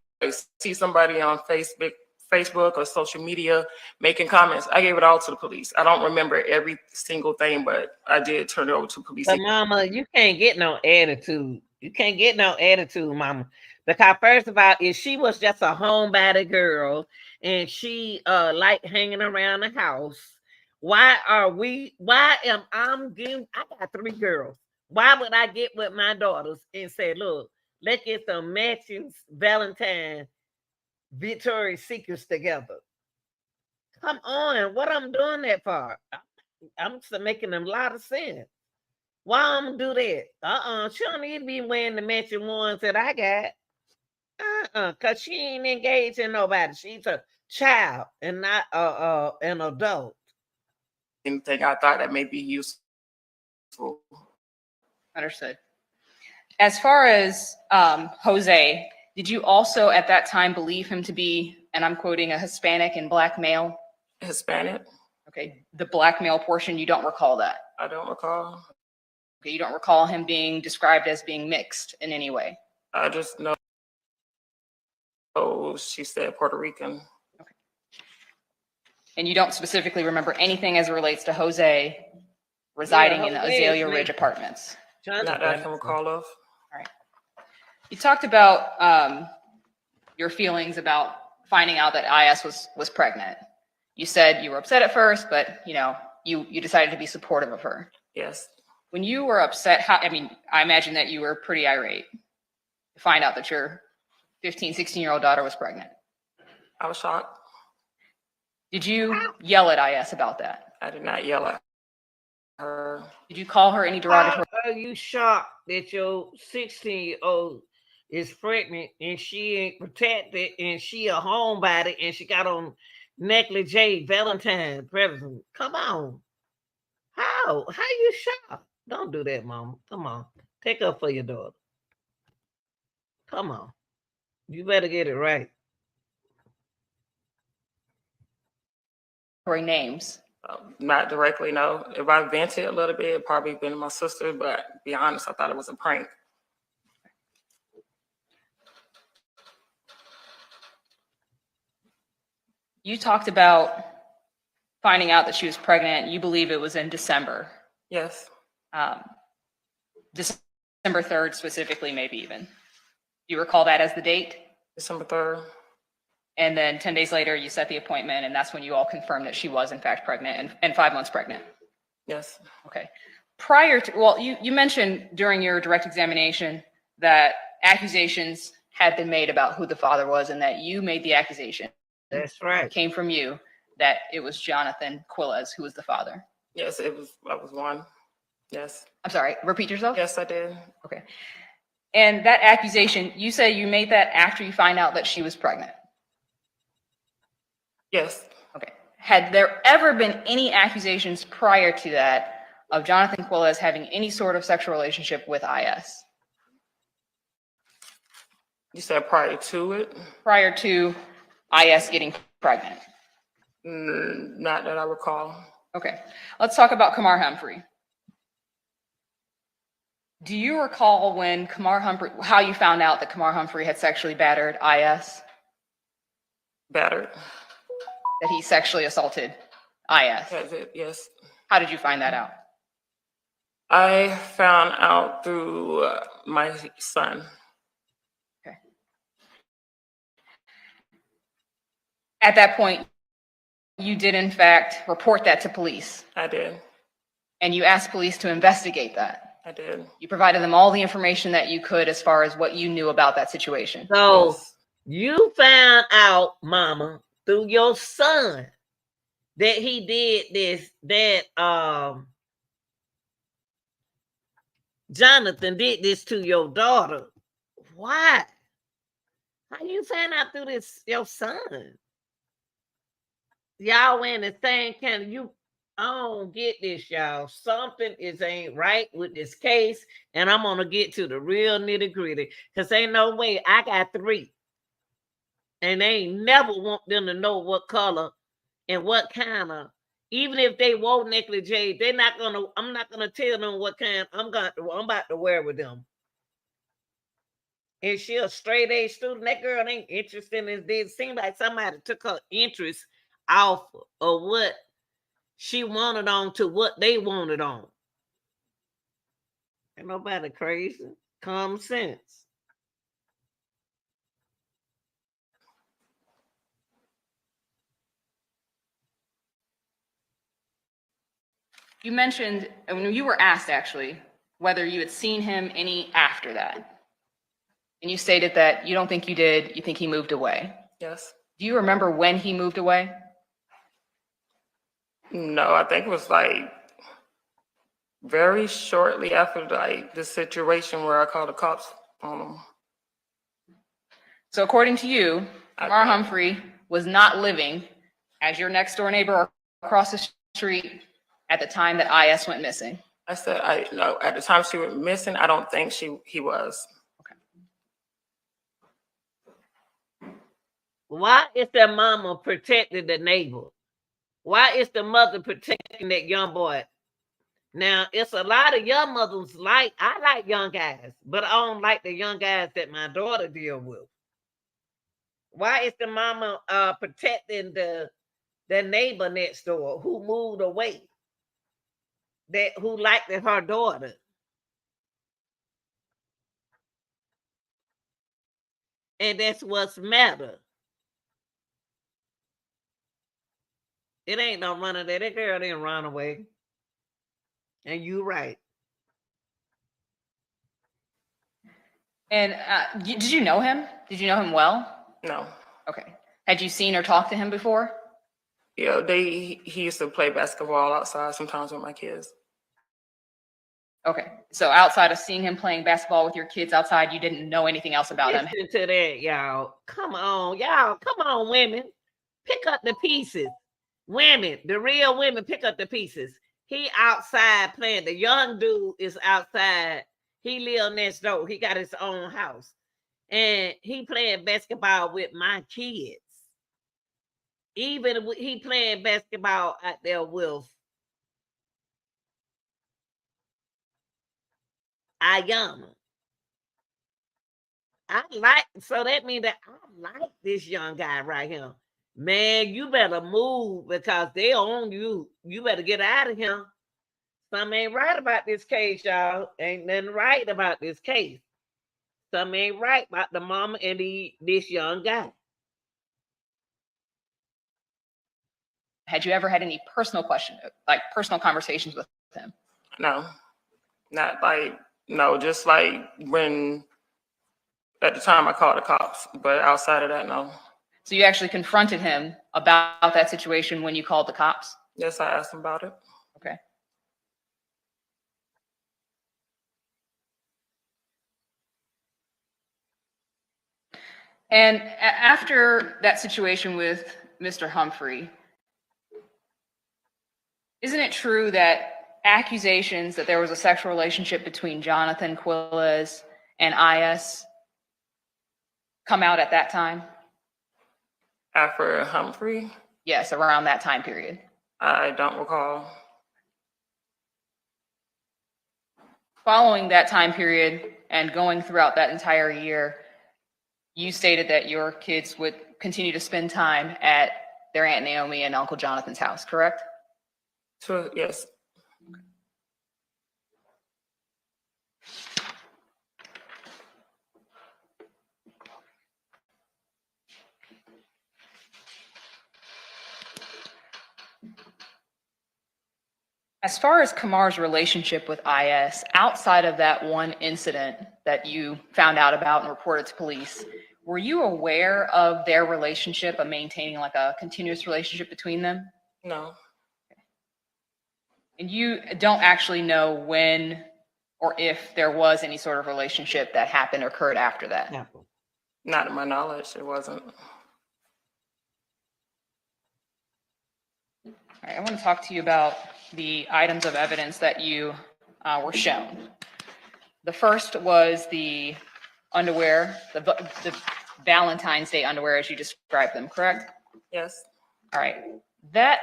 see somebody on Facebook or social media making comments, I gave it all to the police. I don't remember every single thing, but I did turn it over to police. But mama, you can't get no attitude. You can't get no attitude, mama. Because first of all, if she was just a homebody girl and she like hanging around the house, why am I got 3 girls. Why would I get with my daughters and say, look, let's get some matching Valentine Victoria's Secrets together? Come on, what I'm doing that for? I'm making them a lot of sense. Why I'm gonna do that? She don't need to be wearing the matching ones that I got. Cause she ain't engaged in nobody. She's a child and not an adult. Anything I thought that may be useful. Understood. As far as Jose, did you also at that time believe him to be, and I'm quoting, a Hispanic and black male? Hispanic. Okay. The black male portion, you don't recall that? I don't recall. Okay. You don't recall him being described as being mixed in any way? I just know she said Puerto Rican. Okay. And you don't specifically remember anything as it relates to Jose residing in the Azalea Ridge apartments? Not that I can recall of. All right. You talked about your feelings about finding out that IS was pregnant. You said you were upset at first, but you decided to be supportive of her. Yes. When you were upset, I imagine that you were pretty irate to find out that your 15, 16-year-old daughter was pregnant. I was shocked. Did you yell at IS about that? I did not yell at her. Did you call her any derogatory? Are you shocked that your 16-year-old is pregnant and she ain't protected and she a homebody and she got on negligee Valentine present? Come on. How you shocked? Don't do that, mama. Come on. Take up for your daughter. Come on. You better get it right. names? Not directly, no. If I vented a little bit, it'd probably been my sister, but to be honest, I thought it was a prank. You talked about finding out that she was pregnant. You believe it was in December. Yes. December 3rd specifically, maybe even. You recall that as the date? December 3rd. And then 10 days later, you set the appointment, and that's when you all confirmed that she was in fact pregnant and 5 months pregnant. Yes. Okay. Prior to, well, you mentioned during your direct examination that accusations had been made about who the father was and that you made the accusation. That's right. It came from you that it was Johnathan Quiles who was the father. Yes, I was one. Yes. I'm sorry, repeat yourself? Yes, I did. Okay. And that accusation, you say you made that after you find out that she was pregnant? Yes. Okay. Had there ever been any accusations prior to that of Johnathan Quiles having any sort of sexual relationship with IS? You said prior to it? Prior to IS getting pregnant? Not that I recall. Okay. Let's talk about Kamar Humphrey. Do you recall when Kamar Humphrey, how you found out that Kamar Humphrey had sexually battered IS? Battered? That he sexually assaulted IS? That's it, yes. How did you find that out? I found out through my son. Okay. At that point, you did in fact report that to police? I did. And you asked police to investigate that? I did. You provided them all the information that you could as far as what you knew about that situation? So you found out, Mama, through your son that he did this, that Johnathan did this to your daughter. Why? How you find out through this your son? Y'all in the same kind of I don't get this, y'all. Something ain't right with this case, and I'm gonna get to the real nitty-gritty. Because ain't no way I got 3. And they ain't never want them to know what color and what kind of, even if they wore negligee, I'm not gonna tell them what kind I'm about to wear with them. And she a straight A student. That girl ain't interested in this. It seems like somebody took her interest off of what she wanted on to what they wanted on. Ain't nobody crazy. Common sense. You mentioned, when you were asked actually, whether you had seen him any after that. And you stated that you don't think you did, you think he moved away. Yes. Do you remember when he moved away? No, I think it was like very shortly after the situation where I called the cops on him. So according to you, Kamar Humphrey was not living as your next door neighbor across the street at the time that IS went missing. I said, no, at the time she went missing, I don't think he was. Okay. Why is their mama protecting the neighbor? Why is the mother protecting that young boy? Now, it's a lot of young mothers I like young guys, but I don't like the young guys that my daughter deal with. Why is the mama protecting the neighbor next door who moved away? Who liked her daughter? And that's what's matter. It ain't no running there. That girl didn't run away. And you right. And did you know him? Did you know him well? No. Okay. Had you seen or talked to him before? Yeah, he used to play basketball outside sometimes with my kids. Okay. So outside of seeing him playing basketball with your kids outside, you didn't know anything else about him? Listen to that, y'all. Come on, y'all. Come on, women. Pick up the pieces. Women, the real women, pick up the pieces. He outside playing. The young dude is outside. He live next door. He got his own house. And he playing basketball with my kids. Even he playing basketball out there with Ayana. So that means that I like this young guy right here. Man, you better move because they own you. You better get out of here. Something ain't right about this case, y'all. Ain't nothing right about this case. Something ain't right about the mama and this young guy. Had you ever had any personal personal conversations with him? No, not like, no, just like when, at the time I called the cops, but outside of that, no. So you actually confronted him about that situation when you called the cops? Yes, I asked him about it. Okay. And after that situation with Mr. Humphrey, isn't it true that accusations that there was a sexual relationship between Johnathan, Quiles, and IS come out at that time? After Humphrey? Yes, around that time period. I don't recall. Following that time period and going throughout that entire year, you stated that your kids would continue to spend time at their Aunt Naomi and Uncle Jonathan's house, correct? So, yes. As far as Kamar's relationship with IS, outside of that one incident that you found out about and reported to police, were you aware of their relationship, of maintaining like a continuous relationship between them? No. And you don't actually know when or if there was any sort of relationship that happened or occurred after that? No. Not to my knowledge, it wasn't. All right, I want to talk to you about the items of evidence that you were shown. The first was the underwear, the Valentine's Day underwear as you described them, correct? Yes. All right. That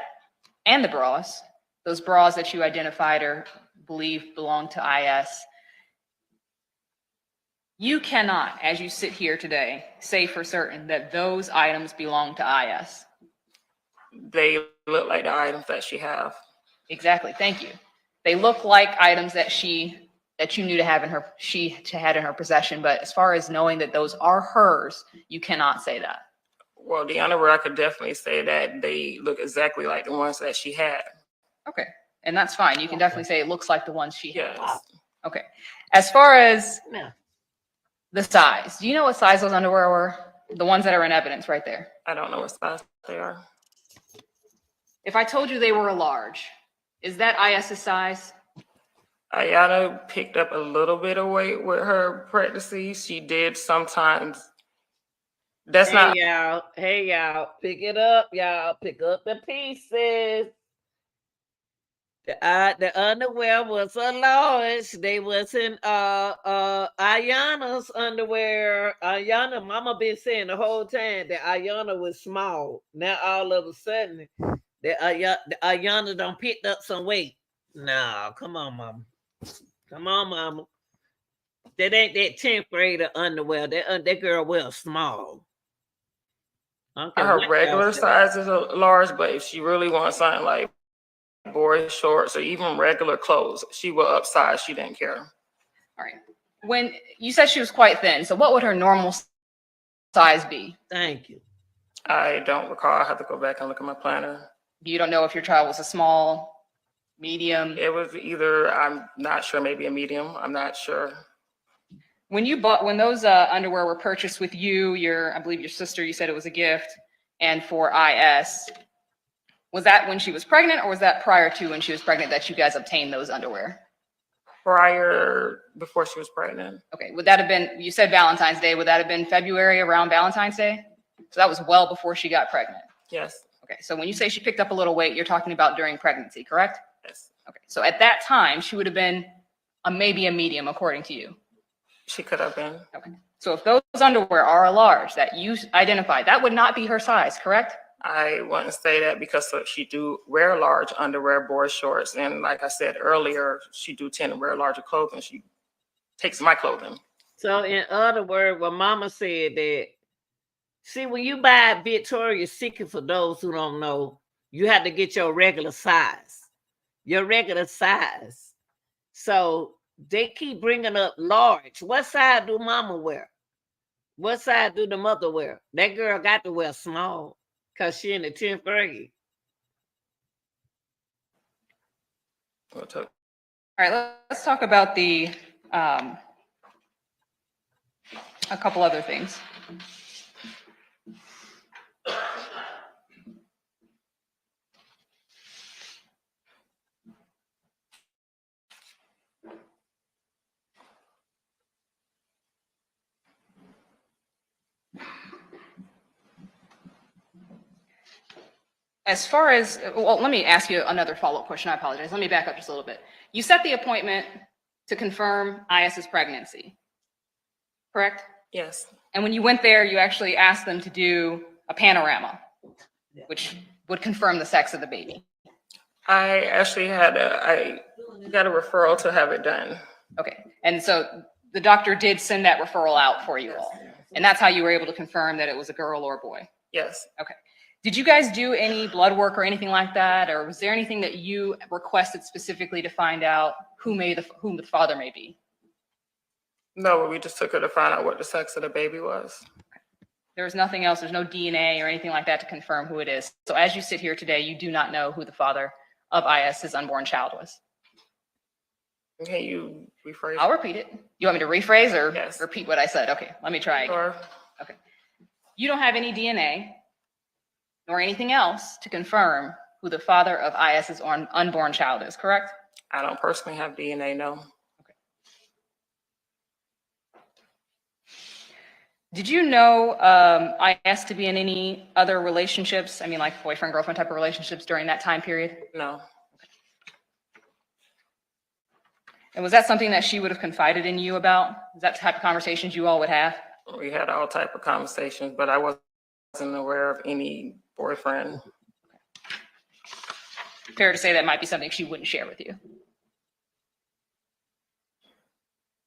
and the bras, those bras that you identified or believe belong to IS, you cannot, as you sit here today, say for certain that those items belong to IS. They look like the items that she have. Exactly. Thank you. They look like items that you knew to have she had in her possession, but as far as knowing that those are hers, you cannot say that. Well, the underwear, I could definitely say that they look exactly like the ones that she had. Okay. And that's fine. You can definitely say it looks like the ones she has. Yes. Okay. As far as the size, do you know what size those underwear were? The ones that are in evidence right there. I don't know what size they are. If I told you they were a large, is that IS's size? Ayana picked up a little bit of weight with her pregnancy. She did sometimes. That's not. Y'all. Hey, y'all. Pick it up, y'all. Pick up the pieces. The underwear was a large. They wasn't Ayana's underwear. Ayana, mama been saying the whole time that Ayana was small. Now all of a sudden, the Ayana done picked up some weight. No, come on, mama. Come on, mama. That ain't that 10th grader underwear. That girl wears small. Her regular size is a large, but if she really wants something like boy shorts or even regular clothes, she will upsize. She didn't care. All right. When you said she was quite thin, so what would her normal size be? Thank you. I don't recall. I have to go back and look at my planner. You don't know if your child was a small, medium? It was either, I'm not sure, maybe a medium. I'm not sure. When those underwear were purchased with you, I believe your sister, you said it was a gift, and for IS, was that when she was pregnant or was that prior to when she was pregnant that you guys obtained those underwear? Before she was pregnant. Okay, would that have been, you said Valentine's Day, would that have been February around Valentine's Day? So that was well before she got pregnant. Yes. Okay, so when you say she picked up a little weight, you're talking about during pregnancy, correct? Yes. Okay, so at that time, she would have been maybe a medium according to you. She could have been. Okay, so if those underwear are a large that you identified, that would not be her size, correct? I wouldn't say that because she do wear large underwear, board shorts, and like I said earlier, she do tend to wear larger clothing. She takes my clothing. So in other words, what Mama said that, see, when you buy Victoria's Secret, for those who don't know, you have to get your regular size. Your regular size. So they keep bringing up large. What size do Mama wear? What size do the mother wear? That girl got to wear small because she in the 10th grade. All right, let's talk about the a couple other things. As far as, well, let me ask you another follow-up question. I apologize. Let me back up just a little bit. You set the appointment to confirm IS's pregnancy, correct? Yes. And when you went there, you actually asked them to do a panorama, which would confirm the sex of the baby. I actually I got a referral to have it done. Okay, and so the doctor did send that referral out for you all, and that's how you were able to confirm that it was a girl or a boy? Yes. Okay. Did you guys do any blood work or anything like that, or was there anything that you requested specifically to find out whom the father may be? No, but we just took her to find out what the sex of the baby was. There was nothing else. There's no DNA or anything like that to confirm who it is. So as you sit here today, you do not know who the father of IS's unborn child was. Can you rephrase? I'll repeat it. You want me to rephrase or yes. Repeat what I said? Okay, let me try again. Sure. Okay. You don't have any DNA nor anything else to confirm who the father of IS's unborn child is, correct? I don't personally have DNA, no. Okay. Did you know IS to be in any other relationships? I mean, like boyfriend, girlfriend type of relationships during that time period? No. Okay. And was that something that she would have confided in you about? Is that the type of conversations you all would have? We had all type of conversations, but I wasn't aware of any boyfriend. Fair to say that might be something she wouldn't share with you.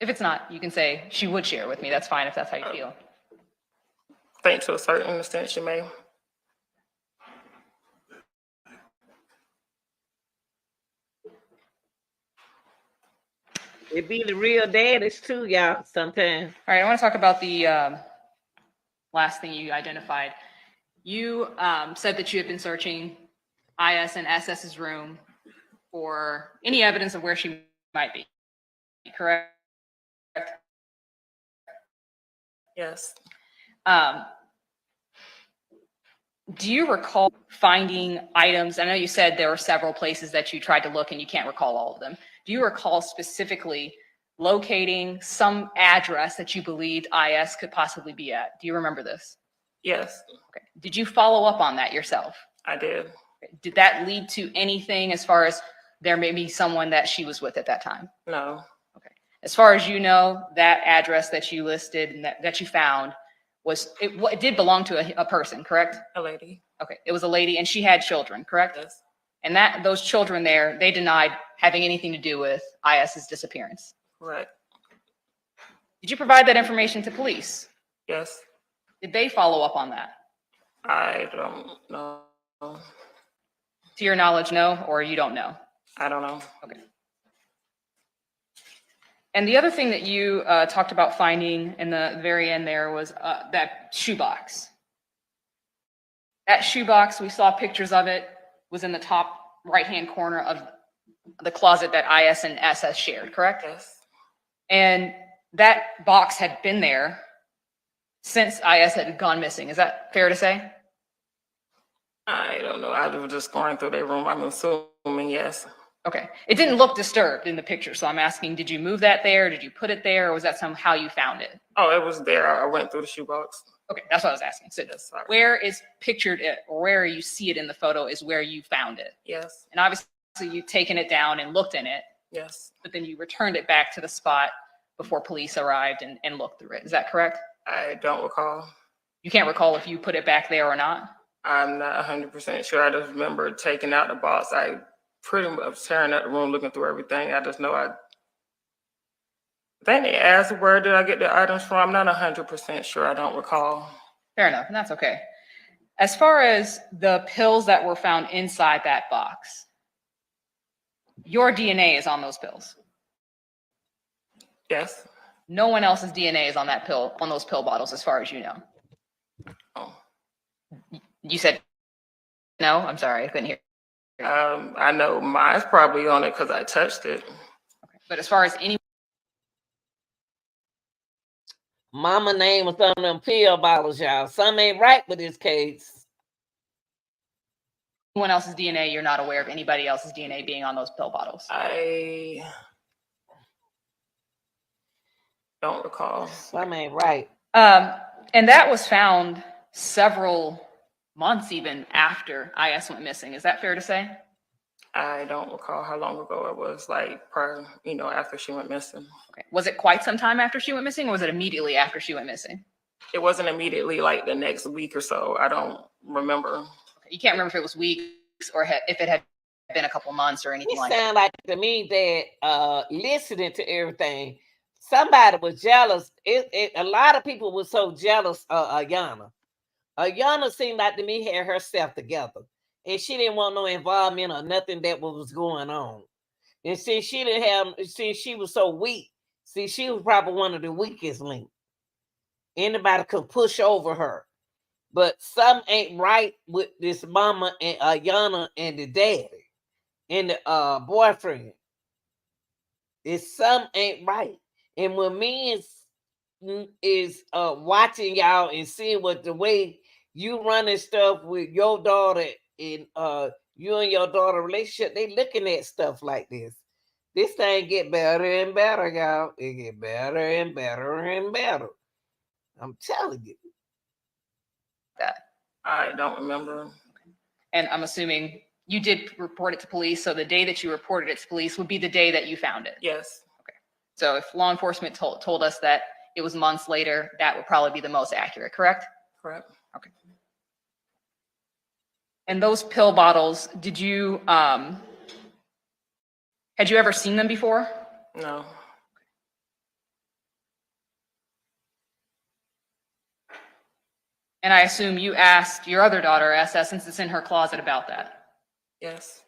If it's not, you can say she would share with me. That's fine if that's how you feel. I think to a certain extent she may. It be the real daddies too, y'all, sometimes. All right, I want to talk about the last thing you identified. You said that you had been searching IS and SS's room for any evidence of where she might be, correct? Yes. Do you recall finding items? I know you said there were several places that you tried to look and you can't recall all of them. Do you recall specifically locating some address that you believed IS could possibly be at? Do you remember this? Yes. Okay. Did you follow up on that yourself? I did. Okay. Did that lead to anything as far as there may be someone that she was with at that time? No. Okay. As far as you know, that address that you listed and that you found it did belong to a person, correct? A lady. Okay. It was a lady and she had children, correct? Yes. And those children there, they denied having anything to do with IS's disappearance. Right. Did you provide that information to police? Yes. Did they follow up on that? I don't know. To your knowledge, no, or you don't know? I don't know. Okay. And the other thing that you talked about finding in the very end there was that shoebox. That shoebox, we saw pictures of it, was in the top right-hand corner of the closet that IS and SS shared, correct? Yes. And that box had been there since IS had gone missing. Is that fair to say? I don't know. I was just going through their room. I'm assuming yes. Okay. It didn't look disturbed in the picture, so I'm asking, did you move that there? Did you put it there? Or was that somehow you found it? Oh, it was there. I went through the shoebox. Okay, that's what I was asking. So yes, where is pictured it, or where you see it in the photo is where you found it? Yes. And obviously you've taken it down and looked in it. Yes. But then you returned it back to the spot before police arrived and looked through it. Is that correct? I don't recall. You can't recall if you put it back there or not? I'm not 100% sure. I just remember taking out the box. I pretty much tearing out the room, looking through everything. I just know I think they asked where did I get the items from. I'm not 100% sure. I don't recall. Fair enough, and that's okay. As far as the pills that were found inside that box, your DNA is on those pills. Yes. No one else's DNA is on that pill, on those pill bottles, as far as you know. Oh. You said no? I'm sorry, I couldn't hear. I know mine's probably on it because I touched it. Okay. But as far as any Mama name was on them pill bottles, y'all. Something ain't right with this case. anyone else's DNA, you're not aware of anybody else's DNA being on those pill bottles. I don't recall. Something ain't right. And that was found several months even after IS went missing. Is that fair to say? I don't recall how long ago it was, like prior, after she went missing. Okay. Was it quite some time after she went missing, or was it immediately after she went missing? It wasn't immediately, like the next week or so. I don't remember. Okay. You can't remember if it was weeks or if it had been a couple months or anything like that. It sounded like to me that listening to everything, somebody was jealous. A lot of people were so jealous of Ayana. Ayana seemed like to me had herself together. And she didn't want no involvement or nothing that was going on. And since she was so weak, she was probably one of the weakest links. Anybody could push over her. But something ain't right with this mama and Ayana and the daddy and the boyfriend. It's something ain't right. And when me is watching y'all and seeing what the way you running stuff with your daughter and you and your daughter relationship, they looking at stuff like this. This thing get better and better, y'all. It get better and better and better. I'm telling you. That I don't remember. And I'm assuming you did report it to police. So the day that you reported it to police would be the day that you found it. Yes. Okay. So if law enforcement told us that it was months later, that would probably be the most accurate, correct? Correct. Okay. And those pill bottles, did you had you ever seen them before? No. And I assume you asked your other daughter, SS, since it's in her closet, about that. Yes.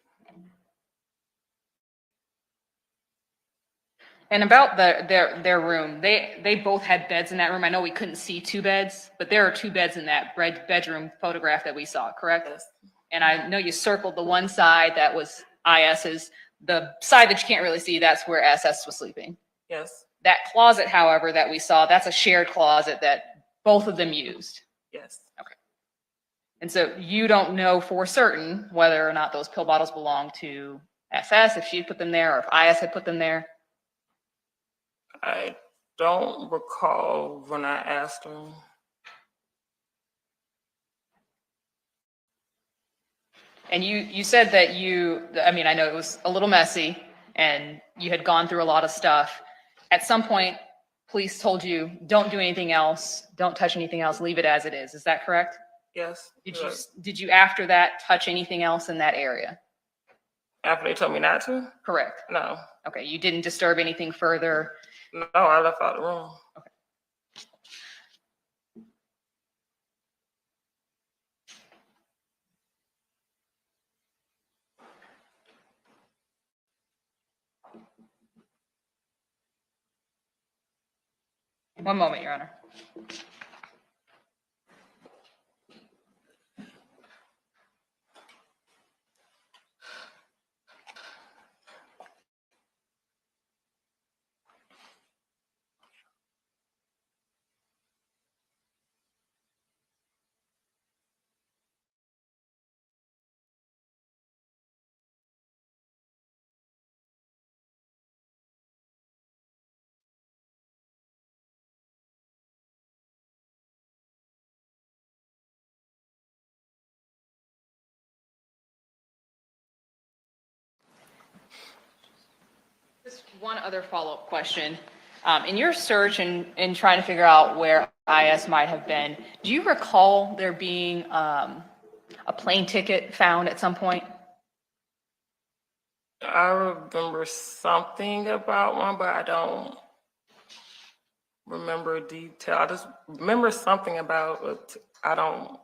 And about their room, they both had beds in that room. I know we couldn't see two beds, but there are two beds in that bedroom photograph that we saw, correct? Yes. And I know you circled the one side that was IS's, the side that you can't really see, that's where SS was sleeping. Yes. That closet, however, that we saw, that's a shared closet that both of them used. Yes. Okay. And so you don't know for certain whether or not those pill bottles belong to SS, if she had put them there, or if IS had put them there. I don't recall when I asked her. And you said that I know it was a little messy and you had gone through a lot of stuff. At some point, police told you, don't do anything else, don't touch anything else, leave it as it is. Is that correct? Yes. Did you after that touch anything else in that area? After they told me not to? Correct. No. Okay, you didn't disturb anything further? No, I left out the room. Okay. One moment, Your Honor. Just one other follow-up question. In your search and trying to figure out where IS might have been, do you recall there being A plane ticket found at some point? I remember something about one, but I don't remember detail. I just remember something about it. I don't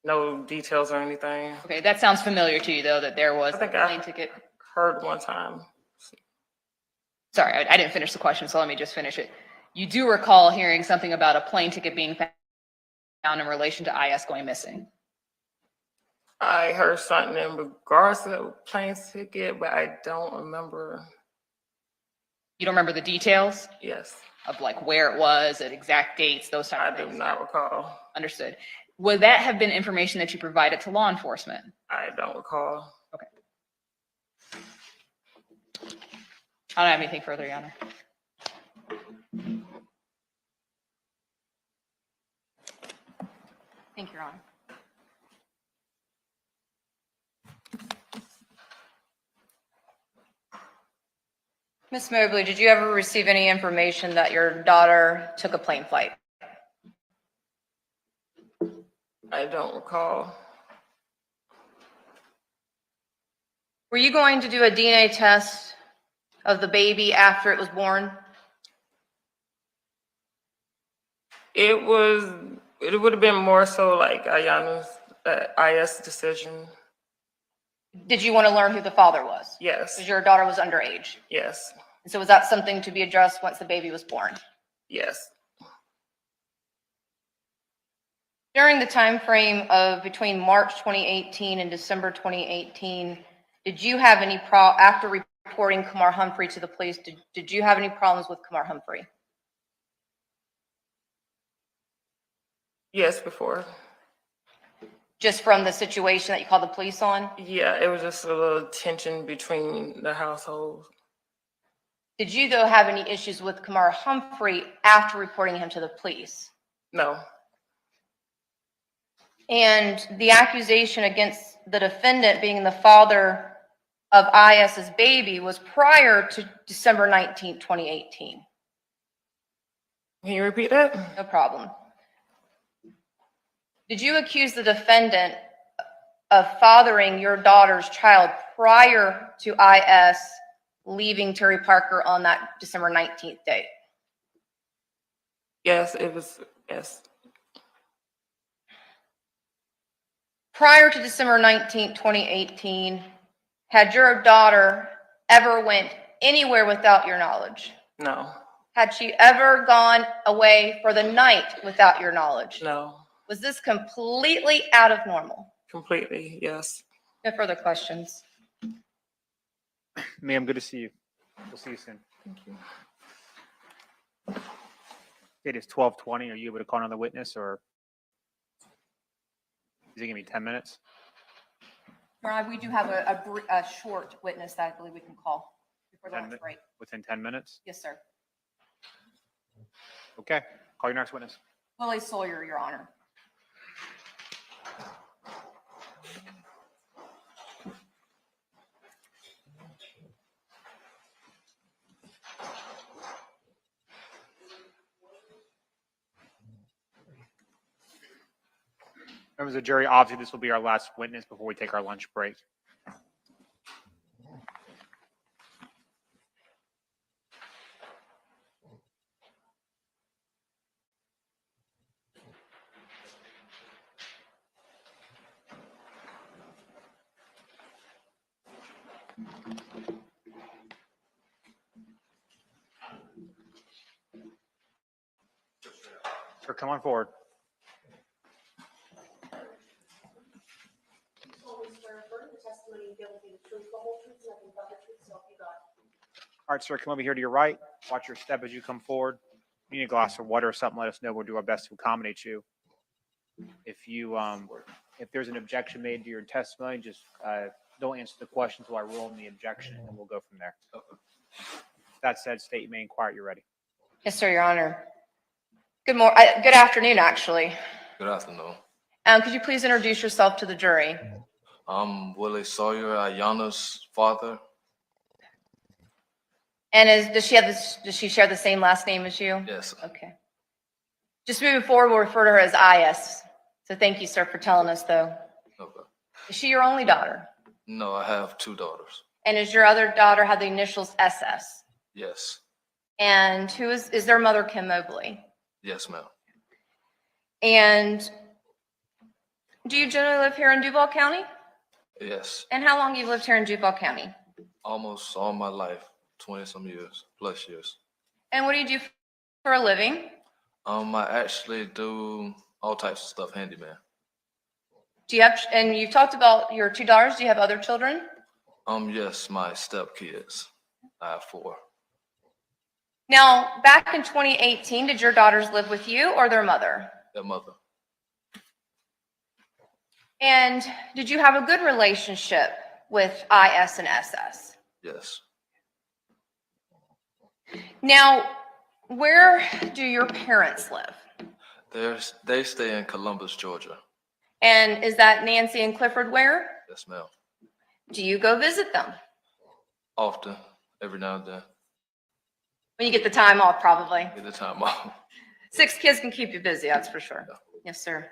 know details or anything. Okay, that sounds familiar to you though, that there was a plane ticket. Heard one time. Sorry, I didn't finish the question, so let me just finish it. You do recall hearing something about a plane ticket being found in relation to IS going missing? I heard something in regards to the plane ticket, but I don't remember. You don't remember the details? Yes. Of like where it was, at exact dates, those types of things? I do not recall. Understood. Would that have been information that you provided to law enforcement? I don't recall. Okay. I don't have anything further, Your Honor. Thank you, Your Honor. Ms. Mobley, did you ever receive any information that your daughter took a plane flight? I don't recall. Were you going to do a DNA test of the baby after it was born? It would have been more so like Ayana's IS decision. Did you want to learn who the father was? Yes. Because your daughter was underage. Yes. And so was that something to be addressed once the baby was born? Yes. During the time frame of between March 2018 and December 2018, did you have any after reporting Kamar Humphrey to the police, did you have any problems with Kamar Humphrey? Yes, before. Just from the situation that you called the police on? Yeah, it was just a little tension between the households. Did you, though, have any issues with Kamar Humphrey after reporting him to the police? No. And the accusation against the defendant being the father of IS's baby was prior to December 19, 2018. Can you repeat that? No problem. Did you accuse the defendant of fathering your daughter's child prior to IS leaving Terry Parker on that December 19th date? Yes, it was, yes. Prior to December 19th, 2018, had your daughter ever went anywhere without your knowledge? No. Had she ever gone away for the night without your knowledge? No. Was this completely out of normal? Completely, yes. No further questions. Ma'am, good to see you. We'll see you soon. Thank you. It is 12:20. Are you able to call another witness, or is it going to be 10 minutes? Your Honor, we do have a short witness that I believe we can call before the lunch break. Within 10 minutes? Yes, sir. Okay. Call your next witness. Willie Sawyer, Your Honor. Members of the jury, obviously this will be our last witness before we take our lunch break. Sir, come on forward. All right, sir, come over here to your right. Watch your step as you come forward. If you need a glass of water or something, let us know. We'll do our best to accommodate you. If there's an objection made to your testimony, just don't answer the question until I rule on the objection, and we'll go from there. That said, state your main quiet. You're ready. Yes, sir, Your Honor. Good afternoon, actually. Good afternoon. Could you please introduce yourself to the jury? I'm Willie Sawyer, Ayana's father. And does she share the same last name as you? Yes. Okay. Just moving forward, we'll refer to her as IS. So thank you, sir, for telling us, though. Okay. Is she your only daughter? No, I have 2 daughters. And is your other daughter have the initials SS? Yes. And who is their mother Kim Mobley? Yes, ma'am. And do you generally live here in Duval County? Yes. And how long you've lived here in Duval County? Almost all my life, 20-some years, plus years. And what do you do for a living? I actually do all types of stuff, handyman. Do you have, and you've talked about your 2 daughters, do you have other children? Yes, my stepkids. I have 4. Now, back in 2018, did your daughters live with you or their mother? Their mother. And did you have a good relationship with IS and SS? Yes. Now, where do your parents live? They stay in Columbus, Georgia. And is that Nancy and Clifford Ware? Yes, ma'am. Do you go visit them? Often, every now and then. When you get the time off, probably. Get the time off. 6 kids can keep you busy, that's for sure. Yes, sir.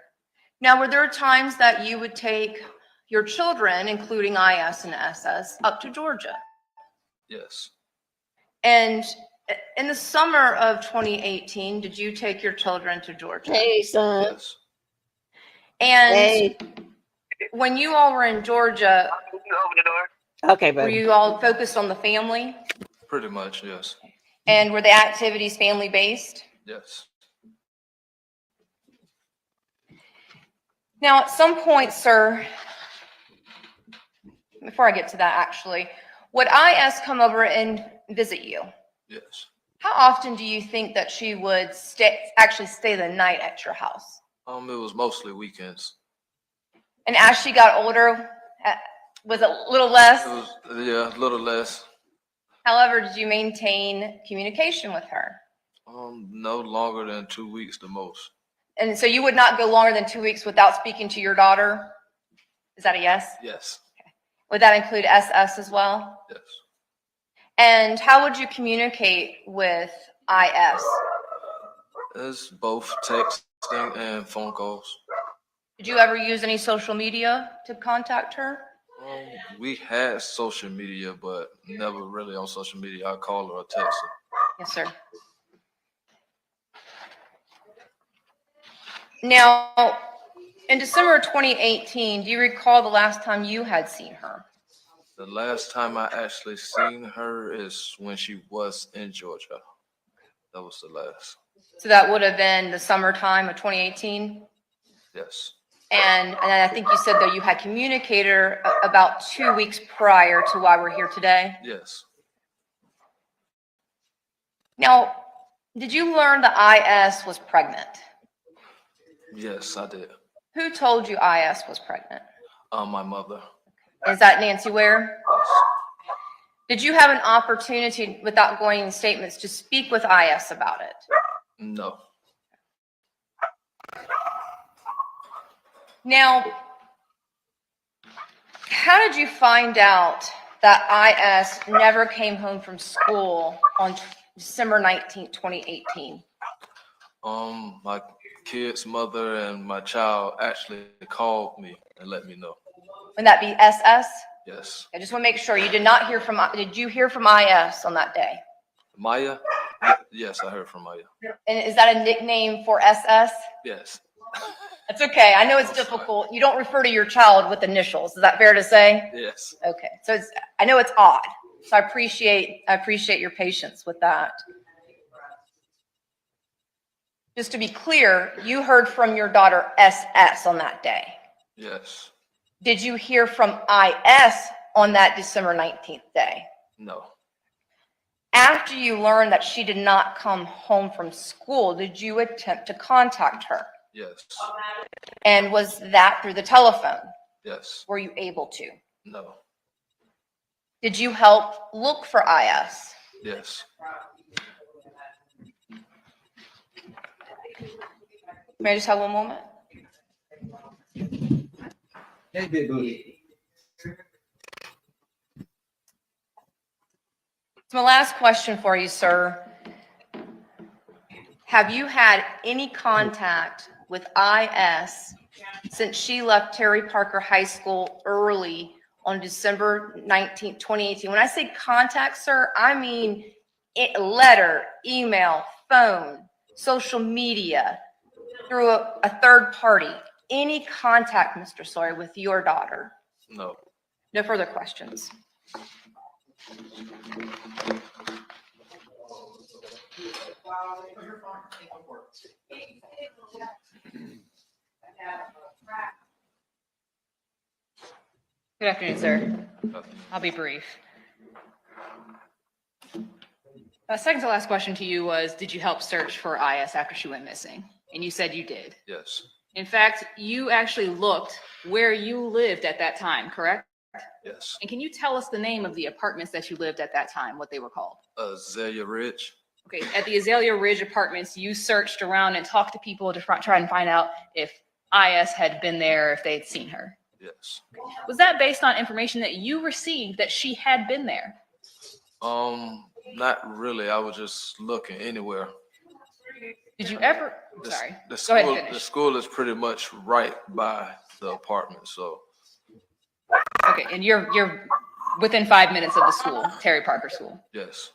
Now, were there times that you would take your children, including IS and SS, up to Georgia? Yes. And in the summer of 2018, did you take your children to Georgia? Hey, son. Yes. And Hey. when you all were in Georgia, Okay, were baby. you all focused on the family? Pretty much, yes. And were the activities family-based? Yes. Now, at some point, sir, before I get to that, actually, would IS come over and visit you? Yes. How often do you think that she would actually stay the night at your house? It was mostly weekends. And as she got older, was it a little less? It was, yeah, a little less. However, did you maintain communication with her? No longer than 2 weeks the most. And so you would not go longer than 2 weeks without speaking to your daughter? Is that a yes? Yes. Would that include SS as well? Yes. And how would you communicate with IS? It's both texting and phone calls. Did you ever use any social media to contact her? We had social media, but never really on social media. I call her or text her. Yes, sir. Now, in December 2018, do you recall the last time you had seen her? The last time I actually seen her is when she was in Georgia. That was the last. So that would have been the summertime of 2018? Yes. And I think you said that you had communicated her about 2 weeks prior to why we're here today? Yes. Now, did you learn that IS was pregnant? Yes, I did. Who told you IS was pregnant? My mother. Is that Nancy Ware? Did you have an opportunity, without going in statements, to speak with IS about it? No. Now, how did you find out that IS never came home from school on December 19th, 2018? My kid's mother and my child actually called me and let me know. Would that be SS? Yes. I just want to make sure you did not hear from, did you hear from IS on that day? Maya? Yes, I heard from Maya. And is that a nickname for SS? Yes. That's okay. I know it's difficult. You don't refer to your child with initials. Is that fair to say? Yes. Okay. So it's, I know it's odd. So I appreciate your patience with that. Just to be clear, you heard from your daughter SS on that day. Yes. Did you hear from IS on that December 19th day? No. After you learned that she did not come home from school, did you attempt to contact her? Yes. And was that through the telephone? Yes. Were you able to? No. Did you help look for IS? Yes. May I just have one moment? Hey, big booty. So my last question for you, sir. Have you had any contact with IS since she left Terry Parker High School early on December 19th, 2018. When I say contact, sir, I mean letter, email, phone, social media, through a third party. Any contact, Mr. Sawyer, with your daughter? No. No further questions. Good afternoon, sir. I'll be brief. Second to last question to you was, did you help search for IS after she went missing? And you said you did. Yes. In fact, you actually looked where you lived at that time, correct? Yes. And can you tell us the name of the apartments that you lived at that time, what they were called? Azalea Ridge. Okay, at the Azalea Ridge apartments, you searched around and talked to people to try and find out if IS had been there, if they'd seen her. Yes. Was that based on information that you received that she had been there? Not really. I was just looking anywhere. Did you ever? The Sorry. Go ahead school, and finish. the school is pretty much right by the apartment, so. Okay, and you're within 5 minutes of the school, Terry Parker School. Yes.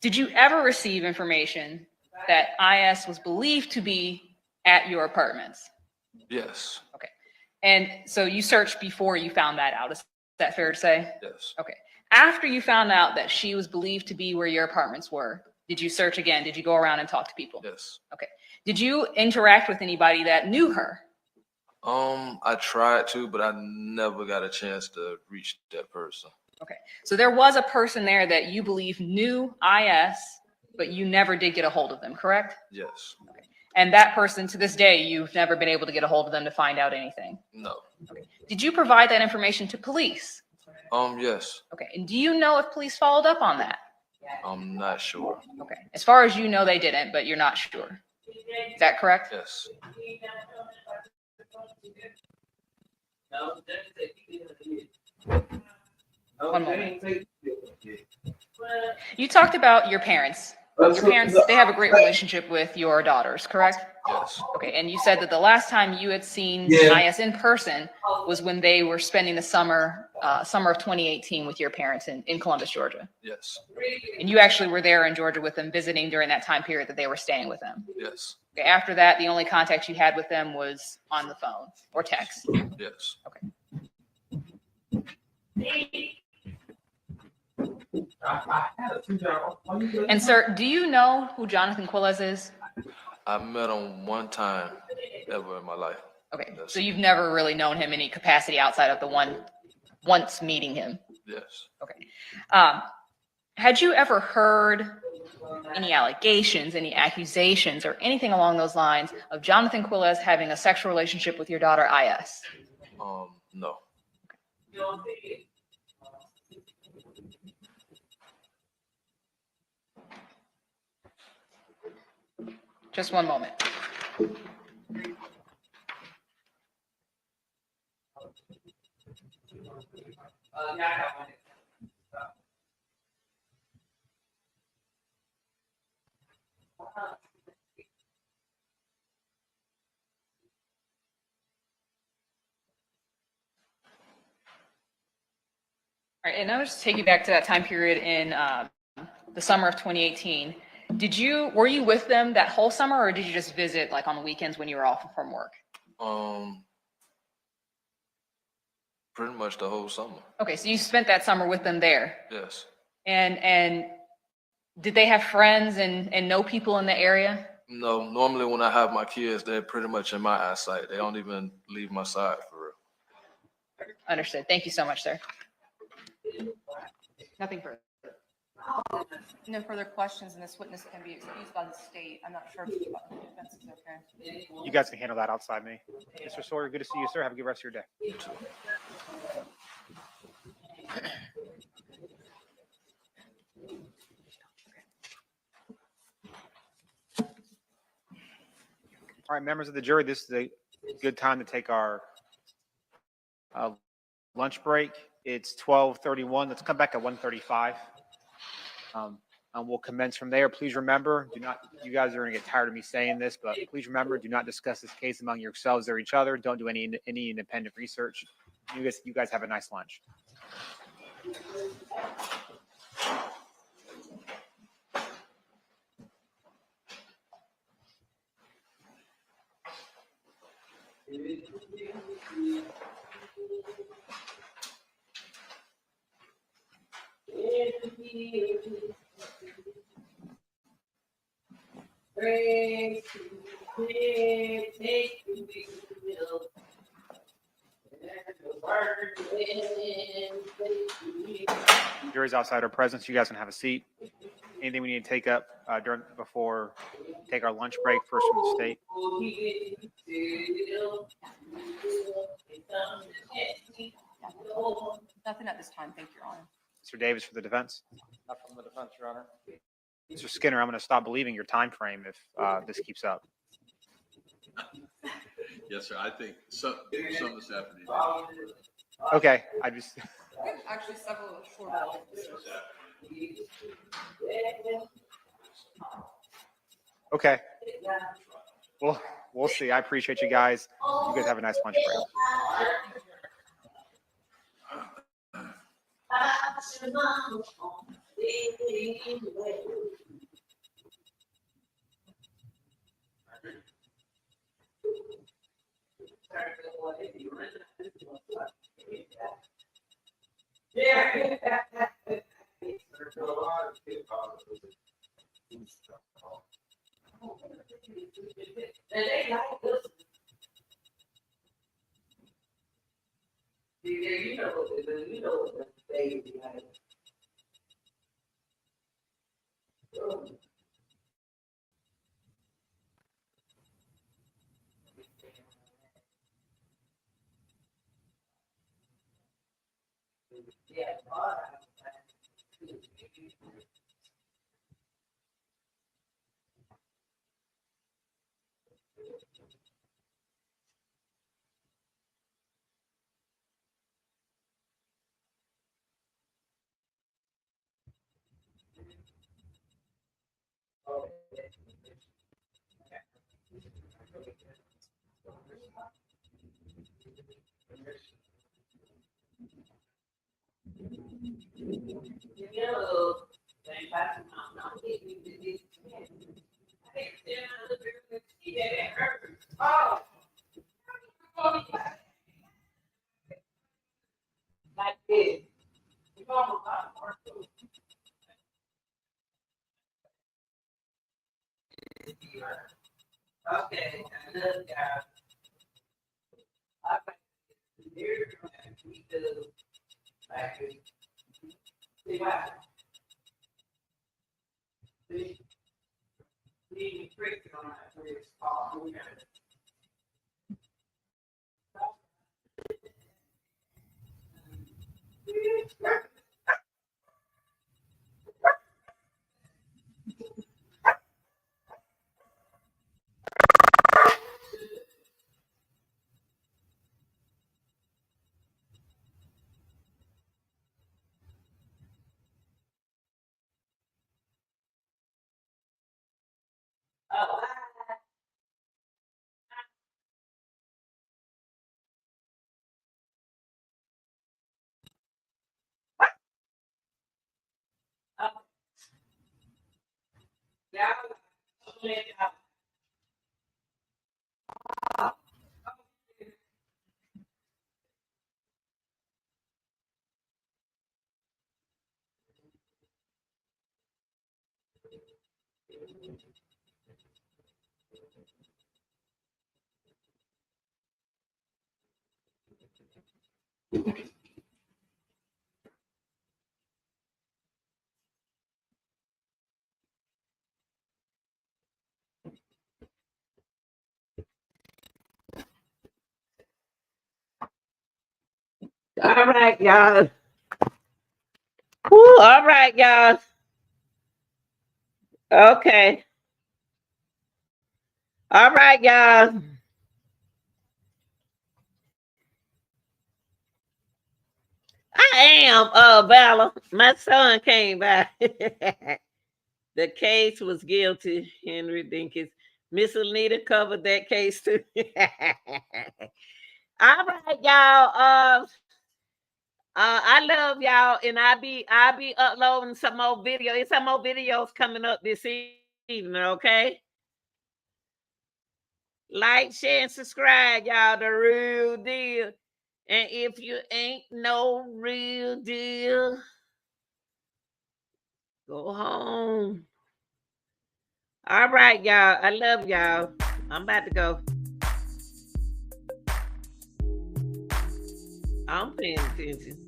Did you ever receive information that IS was believed to be at your apartments? Yes. Okay. And so you searched before you found that out. Is that fair to say? Yes. Okay. After you found out that she was believed to be where your apartments were, did you search again? Did you go around and talk to people? Yes. Okay. Did you interact with anybody that knew her? I tried to, but I never got a chance to reach that person. Okay. So there was a person there that you believe knew IS, but you never did get a hold of them, correct? Yes. Okay. And that person, to this day, you've never been able to get a hold of them to find out anything? No. Okay. Did you provide that information to police? Yes. Okay. And do you know if police followed up on that? I'm not sure. Okay. As far as you know, they didn't, but you're not sure. Is that correct? Yes. One moment. You talked about your parents. Your parents, they have a great relationship with your daughters, correct? Yes. Okay, and you said that the last time you had seen IS in person was when they were spending the summer of 2018 with your parents in Columbus, Georgia. Yes. And you actually were there in Georgia with them, visiting during that time period that they were staying with them. Yes. Okay, after that, the only contact you had with them was on the phone or text. Yes. And sir, do you know who Johnathan Quiles is? I met him one time ever in my life. Okay, Yes. so you've never really known him in any capacity outside of the once meeting him. Yes. Okay. Had you ever heard any allegations, any accusations, or anything along those lines of Johnathan Quiles having a sexual relationship with your daughter IS? No. Just one moment. All right, and now just take you back to that time period in the summer of 2018. Were you with them that whole summer, or did you just visit like on the weekends when you were off from work? Pretty much the whole summer. Okay, so you spent that summer with them there. Yes. And did they have friends and know people in the area? No, normally when I have my kids, they're pretty much in my eyesight. They don't even leave my side for real. Understood. Thank you so much, sir. Nothing further. No further questions, and this witness can be excused by the state. I'm not sure if the defense is okay. You guys can handle that outside me. Mr. Sawyer, good to see you, sir. Have a good rest of your day. You too. All right, members of the jury, this is a good time to take our lunch break. It's 12:31. Let's come back at 1:35. We'll commence from there. Please remember, you guys are going to get tired of me saying this, but please remember, do not discuss this case among yourselves or each other. Don't do any independent research. You guys have a nice lunch. Jury's outside our presence. You guys can have a seat. Anything we need to take up before take our lunch break first from the state? Nothing at this time, thank you, Your Honor. Mr. Davis for the defense. Not from the defense, Your Honor. Mr. Skinner, I'm going to stop believing your time frame if this keeps up. Yes, sir. I think some this afternoon. Okay, I just. Actually, several short. Okay. Well, we'll see. I appreciate you guys. You guys have a nice lunch break. Okay, good guy. All right, y'all. Woo, all right, y'all. Okay. All right, y'all. I am Valor. My son came by. The case was guilty, Henry Dinkins. Miss Anita covered that case too. All right, y'all. I love y'all, and I'll be uploading some more videos. There's some more videos coming up this evening, okay? Like, share, and subscribe, y'all. The real deal. And if you ain't no real deal, go home. All right, y'all. I love y'all. I'm about to go. I'm paying attention.